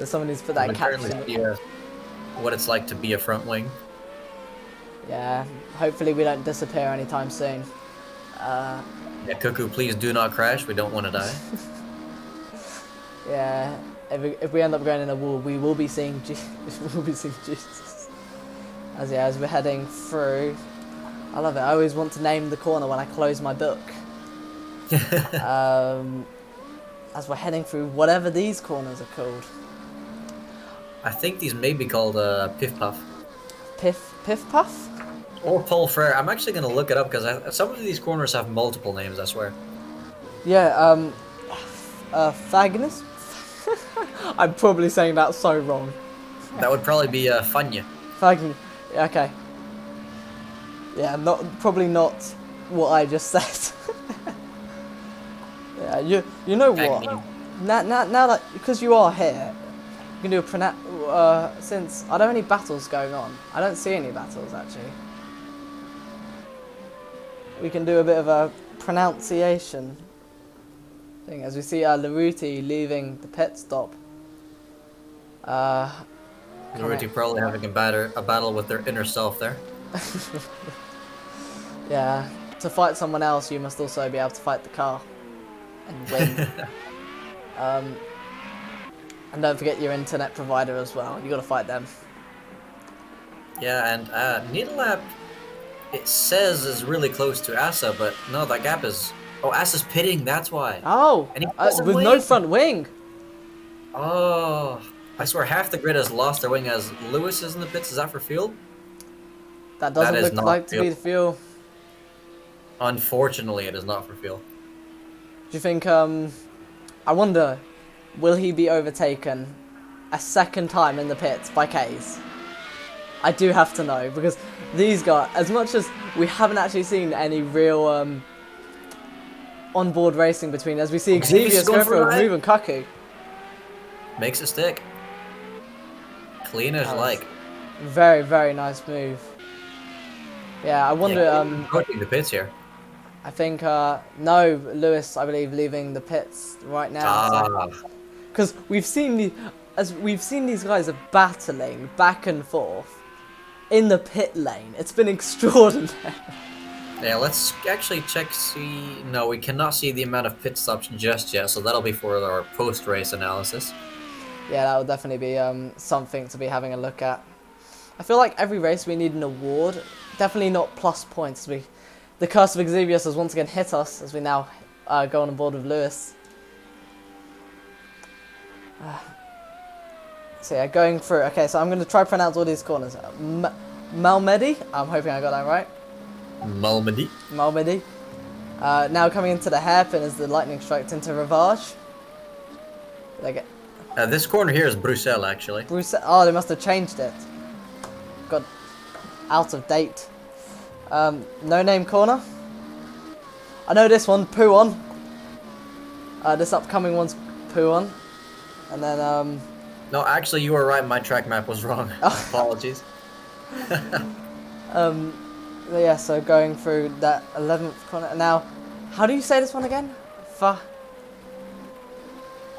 Someone needs to put that caption. What it's like to be a front wing. Yeah, hopefully we don't disappear anytime soon. Yeah, Cuckoo, please do not crash. We don't want to die. Yeah, if we end up going in a wall, we will be seeing Jesus. As we're heading through. I love it. I always want to name the corner when I close my book. as we're heading through whatever these corners are called. I think these may be called Piff Puff. Piff Puff? Or Paul Frere. I'm actually going to look it up because some of these corners have multiple names, I swear. Yeah, Fagnus? I'm probably saying that so wrong. That would probably be Funya. Fagn. Yeah, okay. Yeah, probably not what I just said. Yeah, you know what? Now that because you are here, you can do a since are there any battles going on? I don't see any battles actually. We can do a bit of a pronunciation thing as we see Laruti leaving the pit stop. Laruti probably having a battle with their inner self there. Yeah, to fight someone else, you must also be able to fight the car and win. And don't forget your internet provider as well. You got to fight them. Yeah, and Needle Lab, it says is really close to Asa, but no, that gap is. Oh, Asa's pitting. That's why. Oh, with no front wing. Oh, I swear half the grid has lost their wing as Lewis is in the pits. Is that for fuel? That doesn't look like to be the fuel. Unfortunately, it is not for fuel. Do you think, I wonder, will he be overtaken a second time in the pits by K's? I do have to know, because these guys, as much as we haven't actually seen any real on-board racing between, as we see Xavius go for a move and Kaku. Makes it stick. Clean as like. Very, very nice move. Yeah, I wonder... Approaching the pits here. I think, no, Lewis, I believe, leaving the pits right now. Because we've seen these guys are battling back and forth in the pit lane. It's been extraordinary. Yeah, let's actually check. No, we cannot see the amount of pit stops just yet, so that'll be for our post-race analysis. Yeah, that would definitely be something to be having a look at. I feel like every race we need an award. Definitely not plus points. The curse of Xavius has once again hit us as we now go on board with Lewis. So yeah, going through. Okay, so I'm going to try to pronounce all these corners. Malmedy. I'm hoping I got that right. Malmedy. Malmedy. Now coming into the hairpin as the lightning strikes into Ravage. This corner here is Bruxelles, actually. Bruxelles. Oh, they must have changed it. Got out of date. No name corner. I know this one, Puon. This upcoming one's Puon. And then, No, actually, you were right. My track map was wrong. Apologies. Yeah, so going through that 11th corner. Now, how do you say this one again?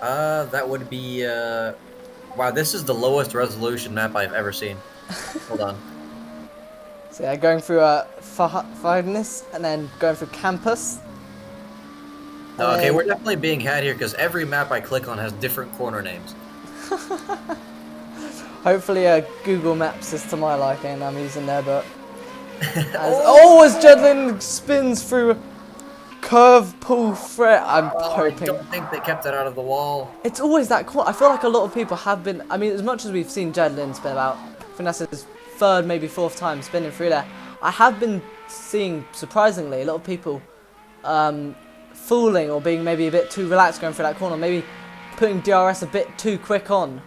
That would be, wow, this is the lowest resolution map I've ever seen. Hold on. So yeah, going through Fagnus and then going through Campus. No, okay, we're definitely being had here because every map I click on has different corner names. Hopefully Google Maps is to my liking. I'm using there, but as Jedlin spins through curve pull threat, I'm hoping. I don't think they kept it out of the wall. It's always that corner. I feel like a lot of people have been. I mean, as much as we've seen Jedlin spin about, I think that's his third, maybe fourth time spinning through there. I have been seeing, surprisingly, a lot of people fooling or being maybe a bit too relaxed going through that corner, maybe putting DRS a bit too quick on.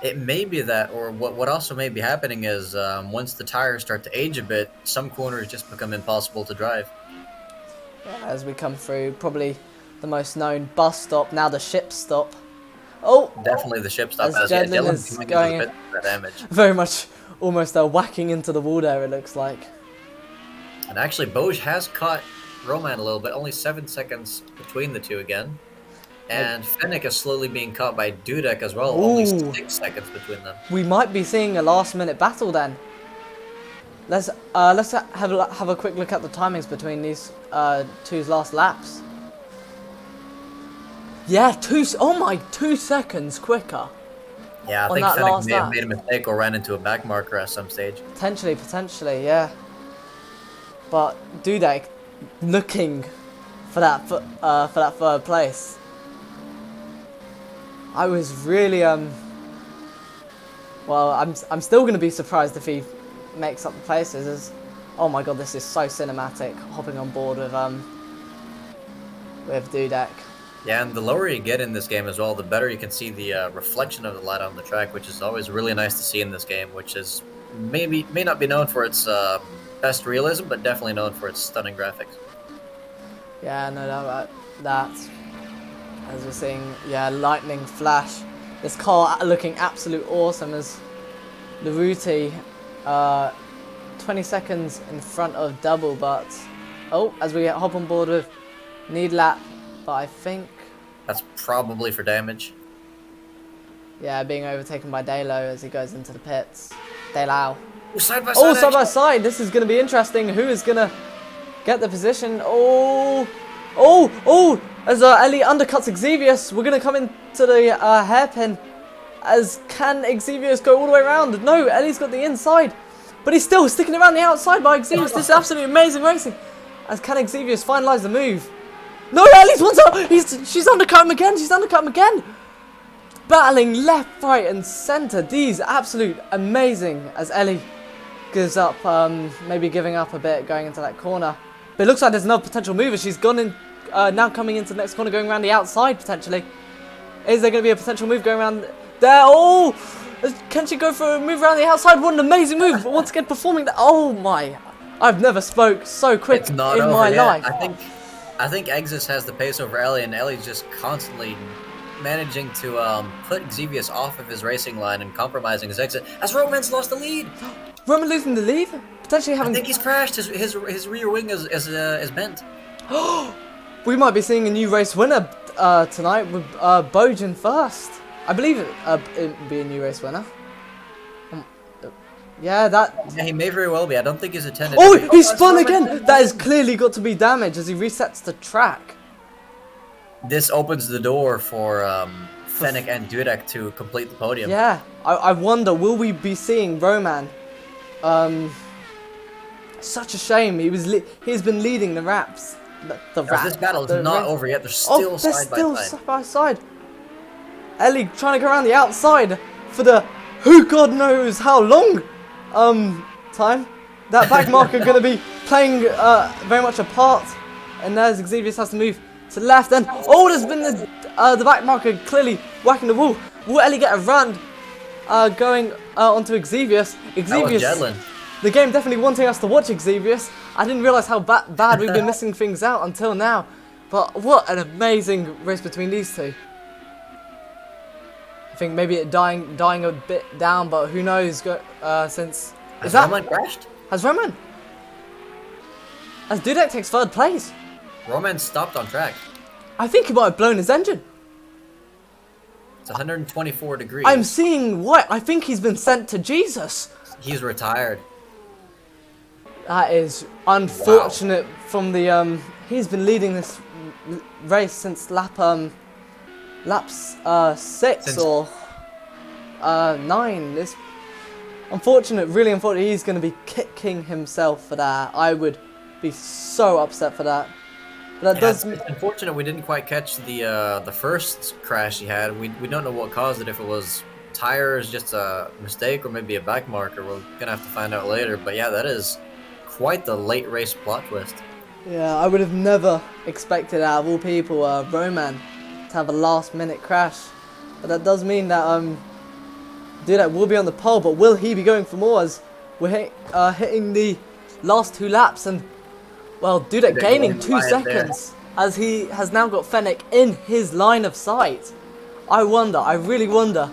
It may be that, or what also may be happening is once the tires start to age a bit, some corners just become impossible to drive. Yeah, as we come through, probably the most known bus stop, now the ship stop. Oh! Definitely the ship stop. As Jedlin is going damage. Very much almost whacking into the wall there, it looks like. And actually, Boj has caught Roman a little bit, only 7 seconds between the two again. And Fennec is slowly being caught by Dudek as well, only 6 seconds between them. We might be seeing a last-minute battle then. Let's have a quick look at the timings between these two's last laps. Yeah, 2 seconds quicker. Yeah, I think Fennec may have made a mistake or ran into a back marker at some stage. Potentially, yeah. But Dudek looking for that third place. I was really well, I'm still going to be surprised if he makes up the places. Oh my god, this is so cinematic. Hopping on board with Dudek. Yeah, and the lower you get in this game as well, the better you can see the reflection of the light on the track, which is always really nice to see in this game, which is may not be known for its best realism, but definitely known for its stunning graphics. Yeah, no doubt about that. As we're seeing, yeah, lightning flash. This car looking absolute awesome as Laruti, 20 seconds in front of double, but as we hop on board with need lap, but I think that's probably for damage. Yeah, being overtaken by Dalo as he goes into the pits. Dalo. Side by side. Side by side. This is going to be interesting. Who is going to get the position? As Ellie undercuts Exevius, we're going to come into the hairpin. As can Exevius go all the way around? No, Ellie's got the inside. But he's still sticking around the outside by Exevius. This is absolutely amazing racing. As can Exevius finalise the move. No, Ellie's one up. She's undercut him again. She's undercut him again. Battling left, right and centre. These absolute amazing as Ellie gives up, maybe giving up a bit going into that corner. But it looks like there's another potential move as she's gone in, now coming into the next corner, going around the outside potentially. Is there going to be a potential move going around there? Oh! Can she go for a move around the outside? What an amazing move. But once again performing that. Oh my. I've never spoke so quick in my life. I think Exus has the pace over Ellie, and Ellie's just constantly managing to put Exevius off of his racing line and compromising his exit. As Roman's lost the lead. Roman losing the lead? Potentially having... I think he's crashed. His rear wing is bent. We might be seeing a new race winner tonight with Bojan first. I believe it would be a new race winner. Yeah, he may very well be. I don't think he's attended. Oh, he spun again! That has clearly got to be damage as he resets the track. This opens the door for Fennec and Dudek to complete the podium. Yeah, I wonder, will we be seeing Roman? Such a shame. He's been leading the raps. This battle is not over yet. They're still side by side. Ellie trying to go around the outside for the who God knows how long time. That back marker going to be playing very much a part. And there's Exevius has to move to the left. And there's been the back marker clearly whacking the wall. Will Ellie get a run going onto Exevius? Exevius. The game definitely wanting us to watch Exevius. I didn't realise how bad we've been missing things out until now. But what an amazing race between these two. I think maybe it dying a bit down, but who knows? Since has Roman crashed? Has Roman? As Dudek takes third place. Roman stopped on track. I think he might have blown his engine. It's 124 degrees. I'm seeing white. I think he's been sent to Jesus. He's retired. That is unfortunate from the he's been leading this race since laps 6 or 9. This unfortunate, really unfortunate. He's going to be kicking himself for that. I would be so upset for that. But it's unfortunate we didn't quite catch the first crash he had. We don't know what caused it. If it was tires, just a mistake, or maybe a back marker. We're gonna have to find out later. But yeah, that is quite the late race plot twist. Yeah, I would have never expected out of all people Roman to have a last-minute crash. But that does mean that Dudek will be on the pole, but will he be going for more as we're hitting the last 2 laps? And well, Dudek gaining 2 seconds as he has now got Fennec in his line of sight. I really wonder,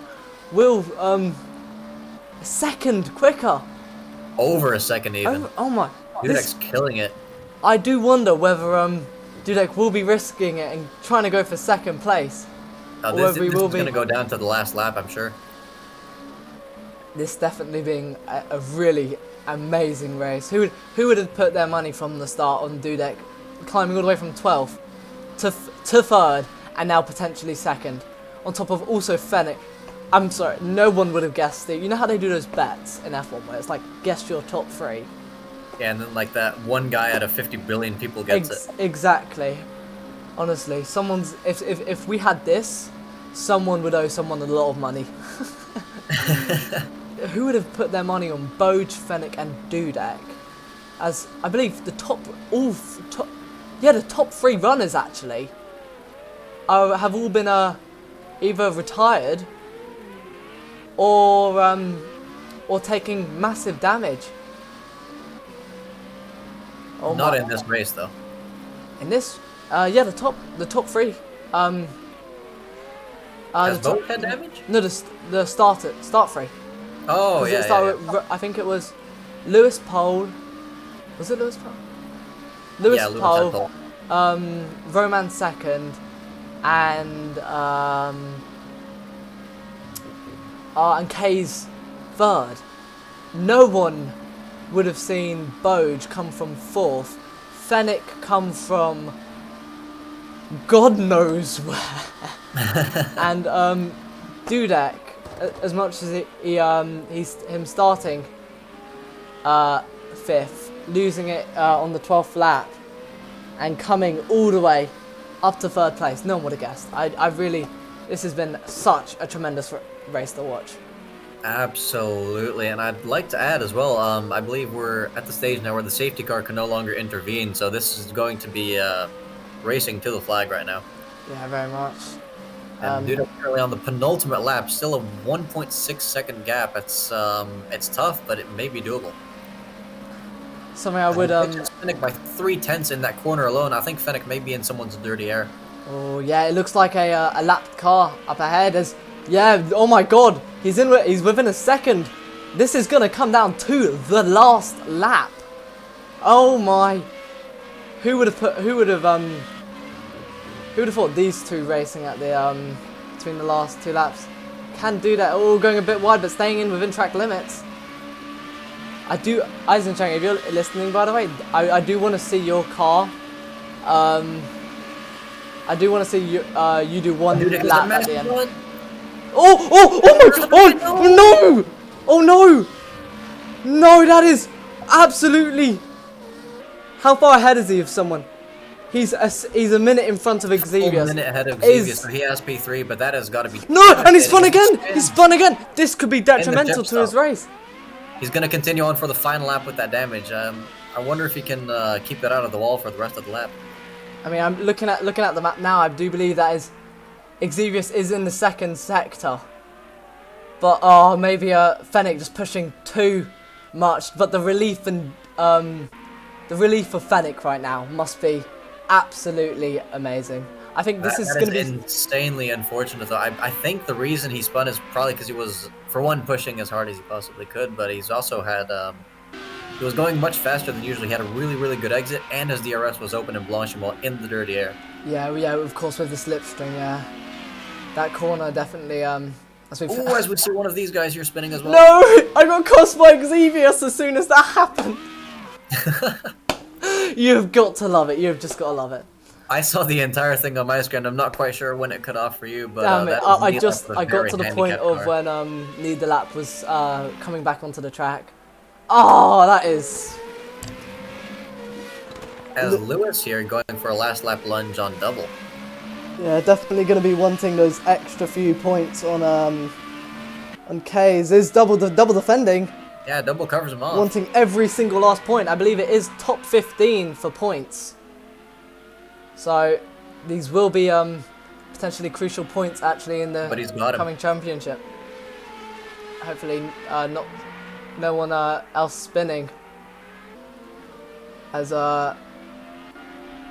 will a second quicker? Over a second even. Oh my. Dudek's killing it. I do wonder whether Dudek will be risking it and trying to go for second place. This is going to go down to the last lap, I'm sure. This definitely being a really amazing race. Who would have put their money from the start on Dudek climbing all the way from 12th to 3rd and now potentially 2nd, on top of also Fennec. I'm sorry, no one would have guessed it. You know how they do those bets in F1 where it's like, guess your top 3? Yeah, and then like that one guy out of 50 billion people gets it. Exactly. Honestly, if we had this someone would owe someone a lot of money. Who would have put their money on Boj, Fennec, and Dudek? As I believe the top 3 runners actually have all been either retired or taking massive damage. Oh Not in this race though. In this, yeah, the top 3. Has both had damage? No, the start 3. Oh yeah, yeah. I think it was Lewis Pole. Was it Lewis Pole? Lewis Pole. Roman second, and Kay's third. No one would have seen Boj come from 4th, Fennec come from God knows where, and Dudek, as much as he's starting 5th, losing it on the 12th lap, and coming all the way up to 3rd place. No one would have guessed. I really, this has been such a tremendous race to watch. Absolutely, and I'd like to add as well, I believe we're at the stage now where the safety car can no longer intervene, so this is going to be racing to the flag right now. Yeah, very much. And Duda currently on the penultimate lap, still a 1.6 second gap. It's tough, but it may be doable. Something I would Fennec by 3/10 in that corner alone. I think Fennec may be in someone's dirty air. Oh yeah, it looks like a lapped car up ahead. Oh my God, he's within a second. This is gonna come down to the last lap. Oh my! Who would have thought these two racing at the between the last 2 laps? Can do that. Oh, going a bit wide, but staying in within track limits. Eisenchang, if you're listening, by the way, I do want to see your car. I do want to see you do one lap at the end. Oh no! Oh no! No, that is absolutely. How far ahead is he of someone? He's a minute in front of Xavier. A minute ahead of Xavier, so he has P3, but that has got to be. No, and he's spun again. He's spun again. This could be detrimental to his race. He's going to continue on for the final lap with that damage. I wonder if he can keep that out of the wall for the rest of the lap. I mean, I'm looking at the map now. I do believe that Xavier is in the 2nd sector, but maybe Fennec just pushing too much. But the relief for Fennec right now must be absolutely amazing. I think this is going to be insanely unfortunate though. I think the reason he spun is probably because he was, for one, pushing as hard as he possibly could, but he's also had he was going much faster than usually. He had a really good exit, and his DRS was open and Blanchimont in the dirty air. Yeah, of course, with the slipstream, yeah. That corner definitely as we see one of these guys here spinning as well. No, I got cost by Xavier as soon as that happened. You've got to love it. You've just got to love it. I saw the entire thing on my screen. I'm not quite sure when it cut off for you, but damn it. I got to the point of when Need the Lap was coming back onto the track. Oh, that is. As Lewis here going for a last lap lunge on double. Yeah, definitely going to be wanting those extra few points on K's. Is double defending. Yeah, double covers him off. Wanting every single last point. I believe it is top 15 for points. So these will be potentially crucial points actually in the coming championship. Hopefully no one else spinning. As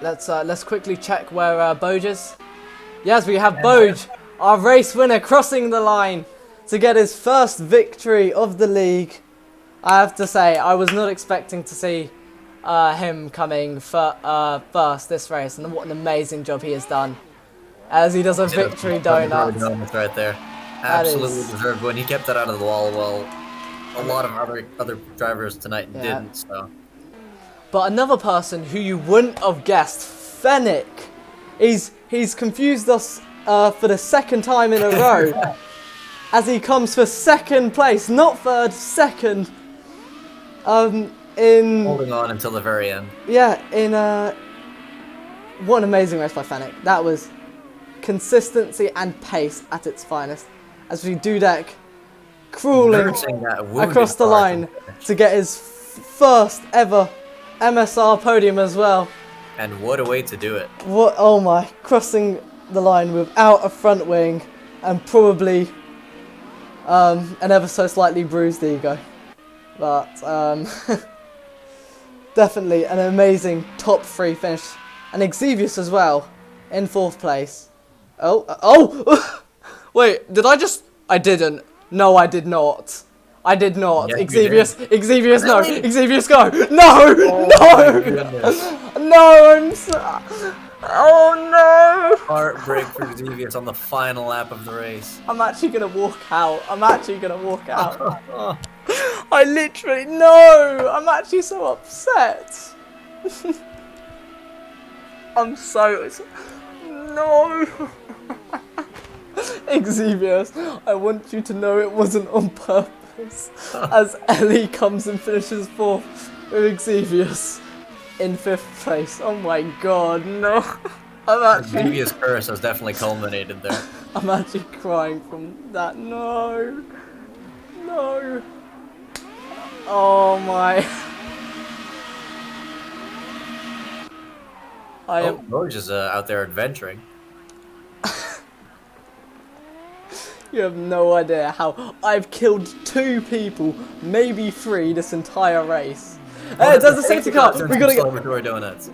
let's quickly check where Boj is. Yes, we have Boj, our race winner, crossing the line to get his first victory of the league. I have to say, I was not expecting to see him coming first this race, and what an amazing job he has done. As he does a victory donut. Right there. Absolutely deserved win. He kept that out of the wall well. A lot of other drivers tonight didn't, so. But another person who you wouldn't have guessed, Fennec. He's confused us for the 2nd time in a row. As he comes for 2nd place, not 3rd, 2nd. Holding on until the very end. Yeah, what an amazing race by Fennec. That was consistency and pace at its finest. As we Dudek crawling across the line to get his first ever MSR podium as well. And what a way to do it. What? Oh my, crossing the line without a front wing and probably an ever so slightly bruised ego. But definitely an amazing top 3 finish. And Xevious as well in 4th place. Oh! Wait, did I just... I didn't. No, I did not. I did not. Yes, Xevious, Xevious, no. Really? Xevious, go. No! Oh, no! No, I'm so... Oh no! Heartbreak for Xevious on the final lap of the race. I'm actually gonna walk out. I'm actually gonna walk out. I literally... No! I'm actually so upset. I'm so... No! Xevious, I want you to know it wasn't on purpose. As Ellie comes and finishes 4th with Xevious in 5th place. Oh my god, no. I'm actually... Xevious curse has definitely culminated there. I'm actually crying from that. No. No. Oh my... George is out there adventuring. You have no idea how I've killed 2 people, maybe 3 this entire race. Hey, there's a safety car. We gotta get donuts.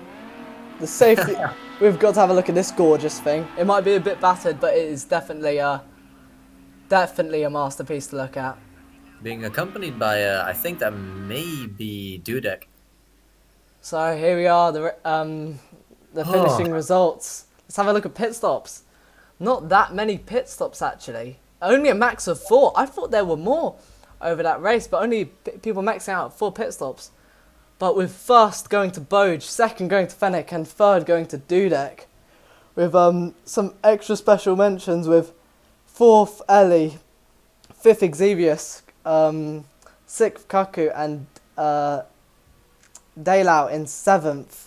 the safety. We've got to have a look at this gorgeous thing. It might be a bit battered, but it is definitely a masterpiece to look at. Being accompanied by I think that may be Dudek. So here we are, the finishing results. Let's have a look at pit stops. Not that many pit stops actually. Only a max of 4. I thought there were more over that race, but only people maxing out 4 pit stops. But with 1st going to Boj, 2nd going to Fennec, and 3rd going to Dudek. With some extra special mentions with 4th Ellie, 5th Xevious, 6th Kaku, and Daylau in 7th.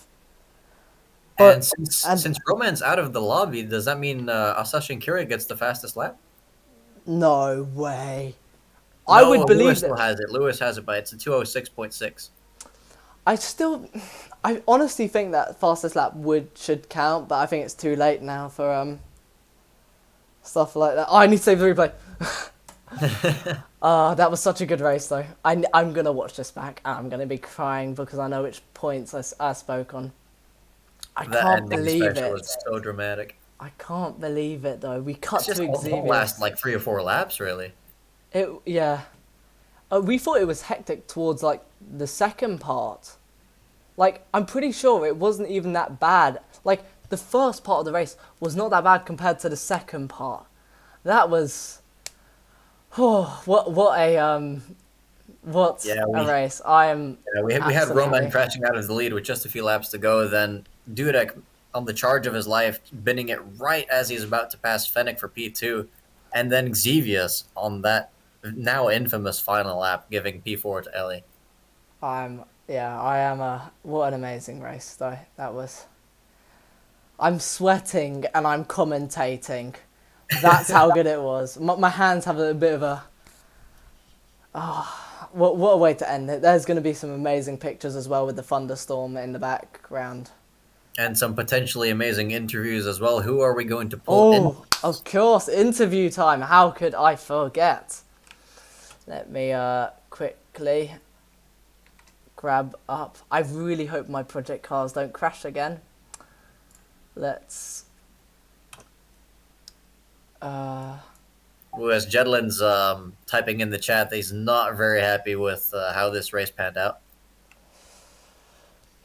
And since Roman's out of the lobby, does that mean Asashi and Kyria gets the fastest lap? No way. No, I would believe Lewis that. still has it. Lewis has it, but it's a 206.6. I honestly think that fastest lap should count, but I think it's too late now for stuff like that. Oh, I need to save the replay. That was such a good race though. I'm gonna watch this back and I'm gonna be crying because I know which points I spoke on. I can't believe it. That was so dramatic. I can't believe it though. We cut to Xevious. It last like 3 or 4 laps, really. Yeah. We thought it was hectic towards like the second part. Like I'm pretty sure it wasn't even that bad. Like the first part of the race was not that bad compared to the second part. That was, what a race. We had Roman crashing out of the lead with just a few laps to go. Then Dudek on the charge of his life, binning it right as he's about to pass Fennec for P2, and then Xevious on that now infamous final lap, giving P4 to Ellie. What an amazing race though. That was. I'm sweating and I'm commentating. That's how good it was. My hands have a bit of a. What a way to end it. There's going to be some amazing pictures as well with the thunderstorm in the background. And some potentially amazing interviews as well. Who are we going to pull in? Oh, of course, interview time. How could I forget? Let me quickly grab up. I really hope my project cars don't crash again. Let's... As Jedlin's typing in the chat that he's not very happy with how this race panned out.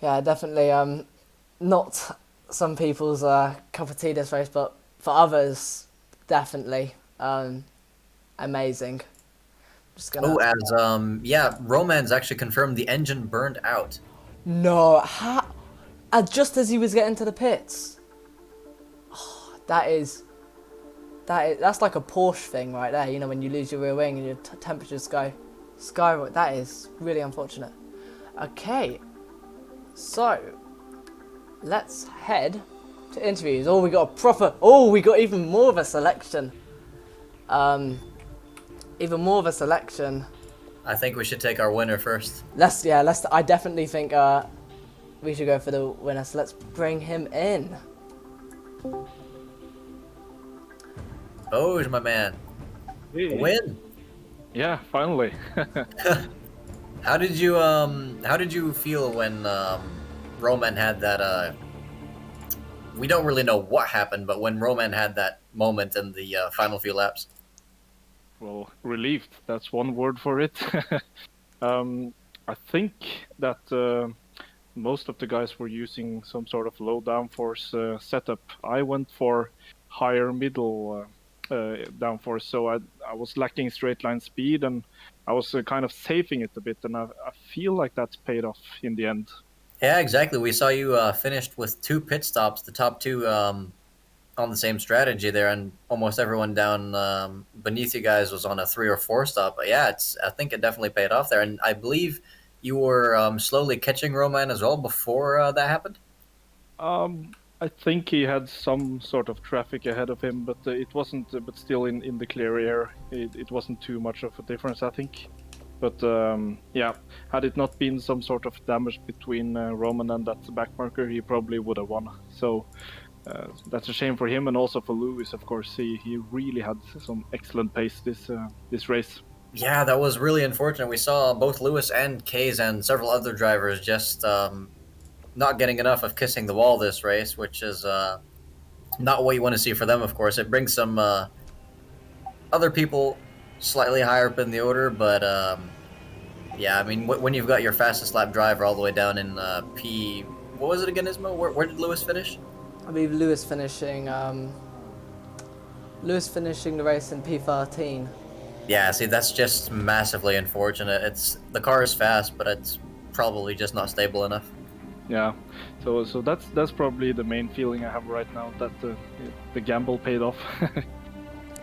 Yeah, definitely not some people's cup of tea this race, but for others, definitely amazing. Just gonna... Roman's actually confirmed the engine burned out. No, just as he was getting to the pits. Oh, that's like a Porsche thing right there. You know, when you lose your rear wing and your temperatures go skyrocket. That is really unfortunate. Okay, so let's head interviews. Oh, we got a proper. Oh, we got even more of a selection. Even more of a selection. I think we should take our winner first. Let's. I definitely think we should go for the winner. So let's bring him in. Oh, my man. Hey. Win. Yeah, finally. How did you feel when Roman had that? We don't really know what happened, but when Roman had that moment in the final few laps. Well, relieved. That's one word for it. I think that most of the guys were using some sort of low downforce setup. I went for higher middle downforce, so I was lacking straight line speed, and I was kind of saving it a bit, and I feel like that's paid off in the end. Yeah, exactly. We saw you finished with 2 pit stops, the top 2 on the same strategy there, and almost everyone down beneath you guys was on a 3 or 4 stop. But yeah, I think it definitely paid off there, and I believe you were slowly catching Roman as well before that happened. I think he had some sort of traffic ahead of him, but it wasn't. But still, in the clear air, it wasn't too much of a difference, I think. But yeah, had it not been some sort of damage between Roman and that backmarker, he probably would have won. So that's a shame for him, and also for Lewis, of course. He really had some excellent pace this race. Yeah, that was really unfortunate. We saw both Lewis and Kays and several other drivers just not getting enough of kissing the wall this race, which is not what you want to see for them, of course. It brings some other people slightly higher up in the order, but yeah, I mean, when you've got your fastest lap driver all the way down in P... What was it again, Ismo? Where did Lewis finish? I believe Lewis finishing the race in P13. Yeah, see, that's just massively unfortunate. The car is fast, but it's probably just not stable enough. Yeah, so that's probably the main feeling I have right now, that the gamble paid off.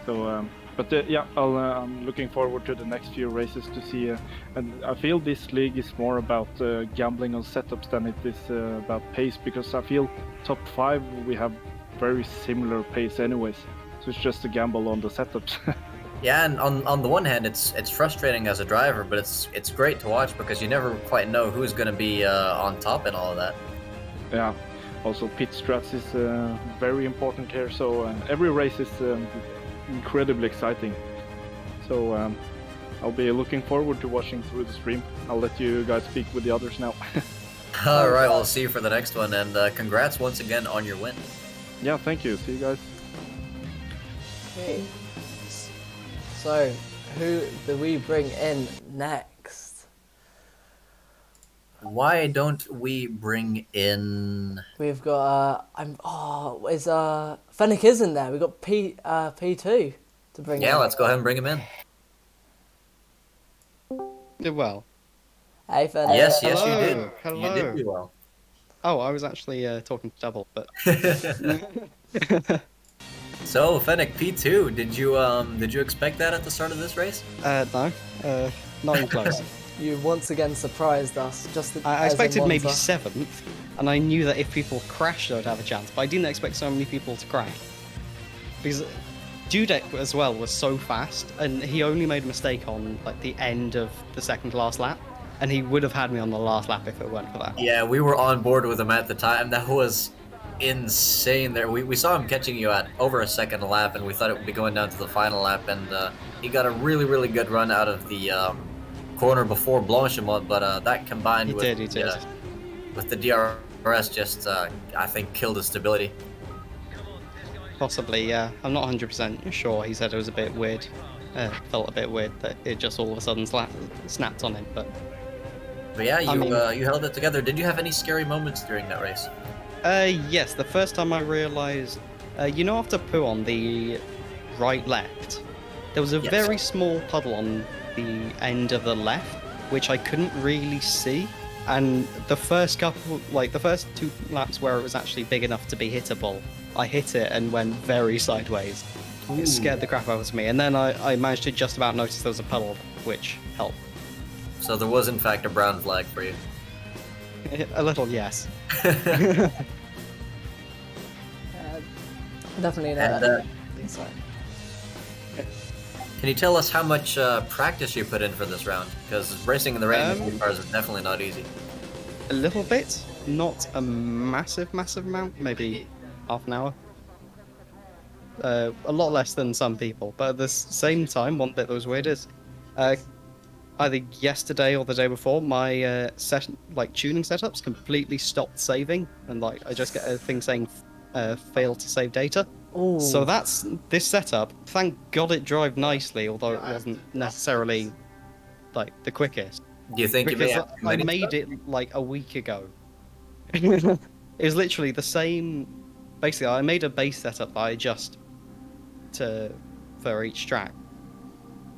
So, but yeah, I'm looking forward to the next few races to see, and I feel this league is more about gambling on setups than it is about pace, because I feel top 5 we have very similar pace anyways, so it's just a gamble on the setups. Yeah, and on the one hand, it's frustrating as a driver, but it's great to watch because you never quite know who's going to be on top in all of that. Yeah, also pit strats is very important here, so every race is incredibly exciting. So I'll be looking forward to watching through the stream. I'll let you guys speak with the others now. All right, we'll see you for the next one, and congrats once again on your win. Yeah, thank you. See you guys. Okay. So, who do we bring in next? Why don't we bring in... We've got Fennec is in there. We've got P2 to bring in. Yeah, let's go ahead and bring him in. Did well. Hey Fennec. Yes, Hello, you did. hello. You did do well. Oh, I was actually talking to double, but So, Fennec, P2, did you expect that at the start of this race? no, not even close. You once again surprised us. I expected maybe Monza. 7th, and I knew that if people crashed, I'd have a chance. But I didn't expect so many people to crash, because Dudek as well was so fast, and he only made a mistake on like the end of the second to last lap, and he would have had me on the last lap if it weren't for that. Yeah, we were on board with him at the time. That was insane there. We saw him catching you at over a second a lap, and we thought it would be going down to the final lap, and he got a really, really good run out of the corner before Blanchimont, but that combined He with, did. With the DRS just, I think, killed his stability. Possibly, yeah. I'm not 100% sure. He said it was a bit weird. Felt a bit weird that it just all of a sudden snapped on him, but... But yeah, I mean- you held it together. Did you have any scary moments during that race? Yes, the first time I realised, you know, after Poo on the right-left, there was a Yes. very small puddle on the end of the left, which I couldn't really see. And the first couple, like the first 2 laps where it was actually big enough to be hittable, I hit it and went very sideways. It scared the crap out of me. And then I managed to just about notice there was a puddle, which helped. So there was, in fact, a brown flag for you. A little, yes. Definitely And not. Sorry. can you tell us how much practice you put in for this round? Because racing in the rain with cars is definitely not easy. A little bit, not a massive amount, maybe half an hour. A lot less than some people, but at the same time, one bit that was weird is, either yesterday or the day before, my tuning setups completely stopped saving, and like I just get a thing saying failed to save data. Ooh. So that's this setup. Thank God it drove nicely, although it wasn't necessarily like the quickest. Do you think you may Because have too I many made stuff? it like a week ago. It was literally the same. Basically, I made a base setup that I adjust for each track,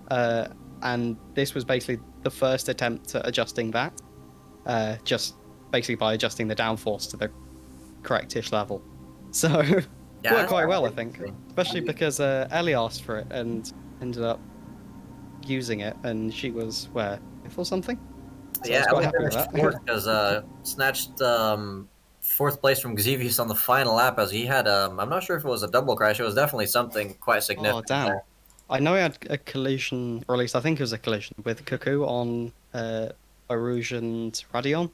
and this was basically the first attempt at adjusting that, just basically by adjusting the downforce to the correct-ish level. So Yeah, worked quite well, I that's think, interesting. especially because Ellie asked for it and ended up using it, and she was where fifth or something. So I was quite happy with that. Because snatched fourth place from Xevious on the final lap as he had I'm not sure if it was a double crash. It was definitely something quite Oh significant. damn! There. I know he had a collision, or at least I think it was a collision with Cuckoo on Arouge and Radion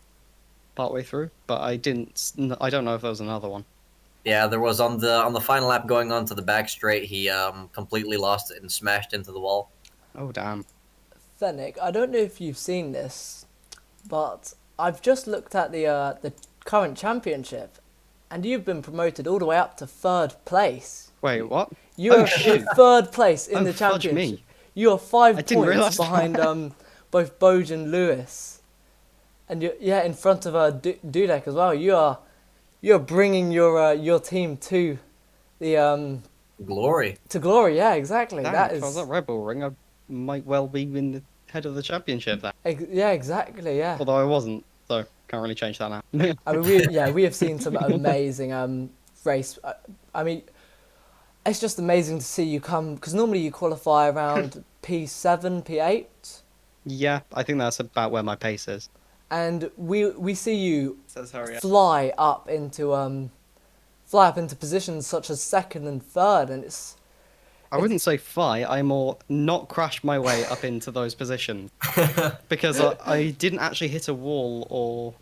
partway through, but I don't know if there was another one. Yeah, there was on the final lap going on to the back straight. He completely lost it and smashed into the wall. Oh damn! Fennec, I don't know if you've seen this, but I've just looked at the current championship, and you've been promoted all the way up to 3rd place. Wait, what? You are shoot. 3rd place in Oh, the fudge championship. me. You are 5 I didn't points realise behind both Boj and Lewis, and you're in front of Dudek as well. You're bringing your team to the Glory. to glory. Yeah, exactly. Damn, That if I was is at Red Bull Ring, I might well be in the head of the championship there. yeah, exactly. Yeah. Although I wasn't, so can't really change that now. I mean, we have seen some amazing race. I mean, it's just amazing to see you come, because normally you qualify around P7, P8, Yeah, I think that's about where my pace is. and we see you Says hurry up. fly up into positions such as 2nd and 3rd, and it's I wouldn't say fly, I more not crash my way up into those positions. Because I didn't actually hit a wall or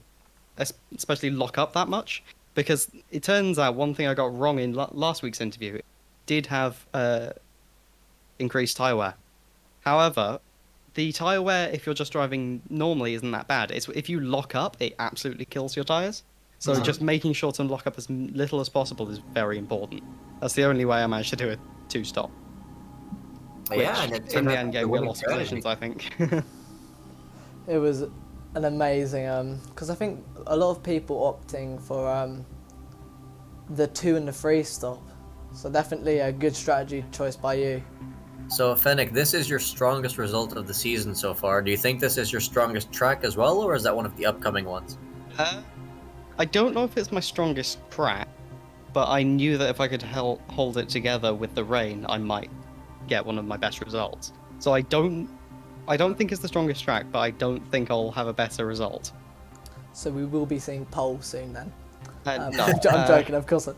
especially lock up that much. Because it turns out one thing I got wrong in last week's interview did have increased tyre wear. However, the tyre wear, if you're just driving normally, isn't that bad. It's if you lock up, it absolutely kills your tyres. So just making sure to lock up as little as possible is very important. That's the only way I managed to do it 2-stop. Yeah, and Which, it in turned the out end to be game, the we winning lost strategy. collisions, I think. It was an amazing, because I think a lot of people opting for the 2 and the 3 stop. So definitely a good strategy choice by you. So, Fennec, this is your strongest result of the season so far. Do you think this is your strongest track as well, or is that one of the upcoming ones? I don't know if it's my strongest track, but I knew that if I could hold it together with the rain, I might get one of my best results. So I don't think it's the strongest track, but I don't think I'll have a better result. So we will be seeing pole soon then. No, I'm joking, of course.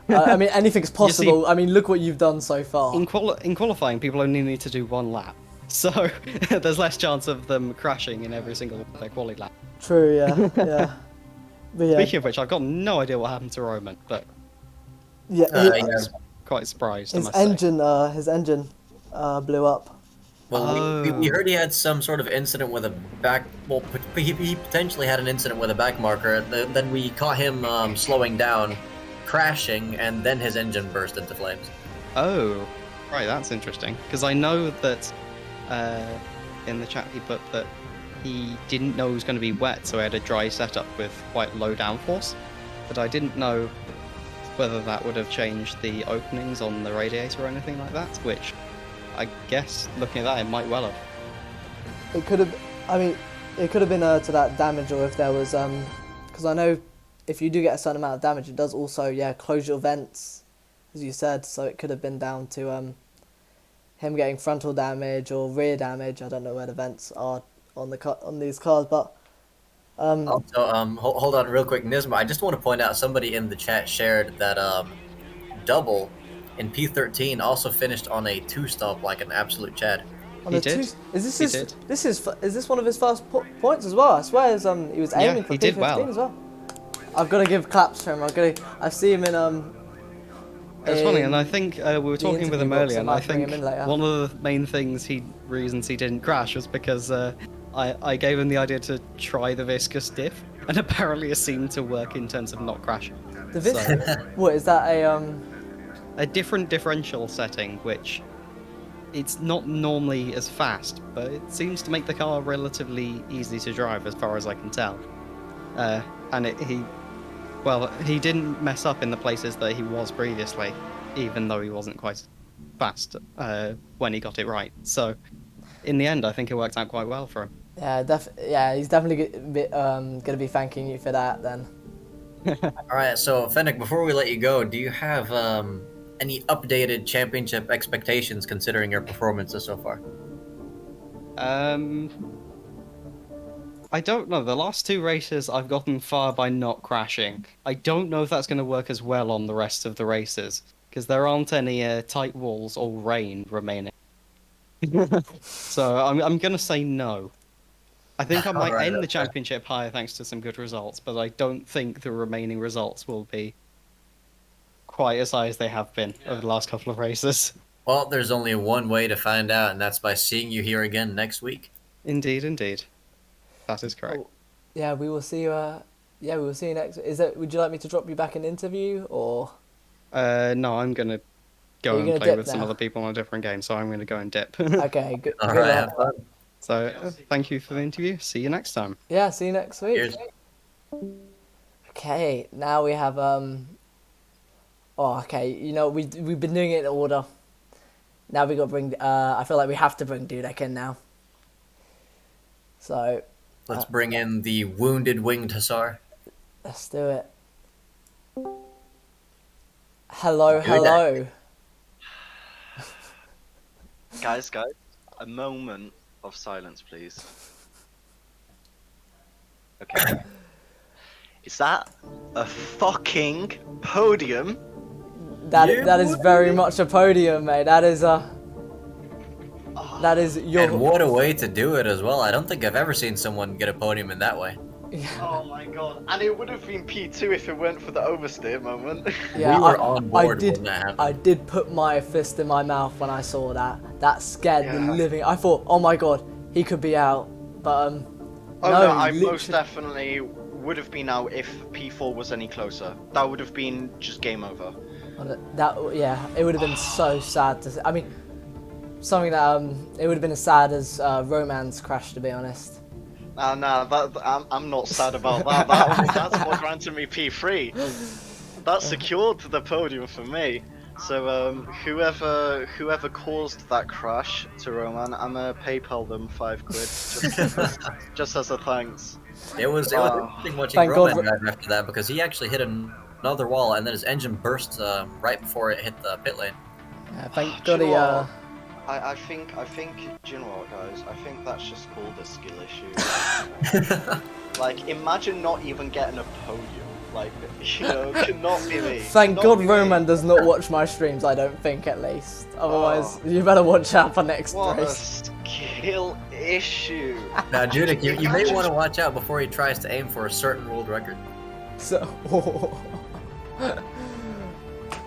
I mean, anything's possible. I mean, look what you've done so far. In qualifying, people only need to do one lap, so there's less chance of them crashing in every single their quali lap. True, yeah, yeah. But yeah, Speaking of which, I've got no idea what happened to Roman, but yeah, Yeah. quite surprised. I his must say. engine blew up. Well, we Oh. heard he had some sort of incident with a back. Well, he potentially had an incident with a back marker. Then we caught him slowing down, crashing, and then his engine burst into flames. Oh, right, that's interesting. Because I know that in the chat he put that he didn't know it was going to be wet, so he had a dry setup with quite low downforce. But I didn't know whether that would have changed the openings on the radiator or anything like that, which I guess, looking at that, it might well have. It could have. I mean, it could have been to that damage, or if there was because I know if you do get a certain amount of damage, it does also close your vents, as you said. So it could have been down to him getting frontal damage or rear damage. I don't know where the vents are on these cars, but Also, hold on real quick, Nisma. I just want to point out somebody in the chat shared that Double in P13 also finished on a 2-stop like an absolute Chad. On He a did. Is this He his? did. Is this one of his first points as well? I swear, he was aiming for he did P15 well. as well. I've got to give claps for him. I see him in It's funny, and I in think we were talking with him interview box, earlier, I and might I bring think him in later. one of the main reasons he didn't crash was because I gave him the idea to try the viscous diff, and apparently it seemed to work in terms of not crashing. The what is that A different differential setting, which it's not normally as fast, but it seems to make the car relatively easy to drive, as far as I can tell. And he didn't mess up in the places that he was previously, even though he wasn't quite fast when he got it right. So, in the end, I think it worked out quite well for him. yeah, he's definitely gonna be thanking you for that then. All right, so Fennec, before we let you go, do you have any updated championship expectations considering your performances so far? I don't know. The last 2 races, I've gotten far by not crashing. I don't know if that's going to work as well on the rest of the races, because there aren't any tight walls or rain remaining. So I'm going to say no. I think I might Alright, end the okay. championship higher thanks to some good results, but I don't think the remaining results will be quite as high as they have been over the last couple of races. Well, there's only one way to find out, and that's by seeing you here again next week. Indeed, indeed. That is correct. Oh, yeah, we will see you. Yeah, we will see you next. Would you like me to drop you back an interview or? No, I'm going to go Are you and gonna play dip with some now? other people on a different game, so I'm going to go and dip. Okay, good. All good right, luck. have fun. So, thank you for the interview. See you next time. Yeah, see you next week. Cheers. Okay, now we have Oh, okay. You know we've been doing it in order. Now we got to bring. I feel like we have to bring Dudek in now. So Let's bring in the wounded winged hussar. let's do it. Hello. Guys, a moment of silence, please. Okay. Is that a fucking podium? That is very much a podium, mate. That is your. And what a way to do it as well. I don't think I've ever seen someone get a podium in that way. Oh my god. And it would have been P2 if it weren't for the oversteer moment. Yeah, We were on board when that happened. I did put my fist in my mouth when I saw that. That scared the Yeah. living. I thought, oh my god, he could be out. But Oh no, I literally- most definitely would have been out if P4 was any closer. That would have been just game over. it would have been so sad to see. I mean, something that it would have been as sad as Roman's crash, to be honest. I'm not sad about that. That's what granted me P3. That secured the podium for me. So whoever caused that crash to Roman, I'm gonna PayPal them £5 just as a thanks. It was interesting watching Thank Roman God drive after that because he actually hit another wall and then his engine burst right before it hit the pit lane. Yeah, thank Do God you he. know what? I think, do you know what, guys? I think that's just called a skill issue. Like, imagine not even getting a podium. Like, you know, could not be me. Thank Could God not be me. Roman does not watch my streams. I don't think, at least. Otherwise, you better watch out for next What a race. skill issue. Now, Judik, you may want to watch out before he tries to aim for a certain world record. So.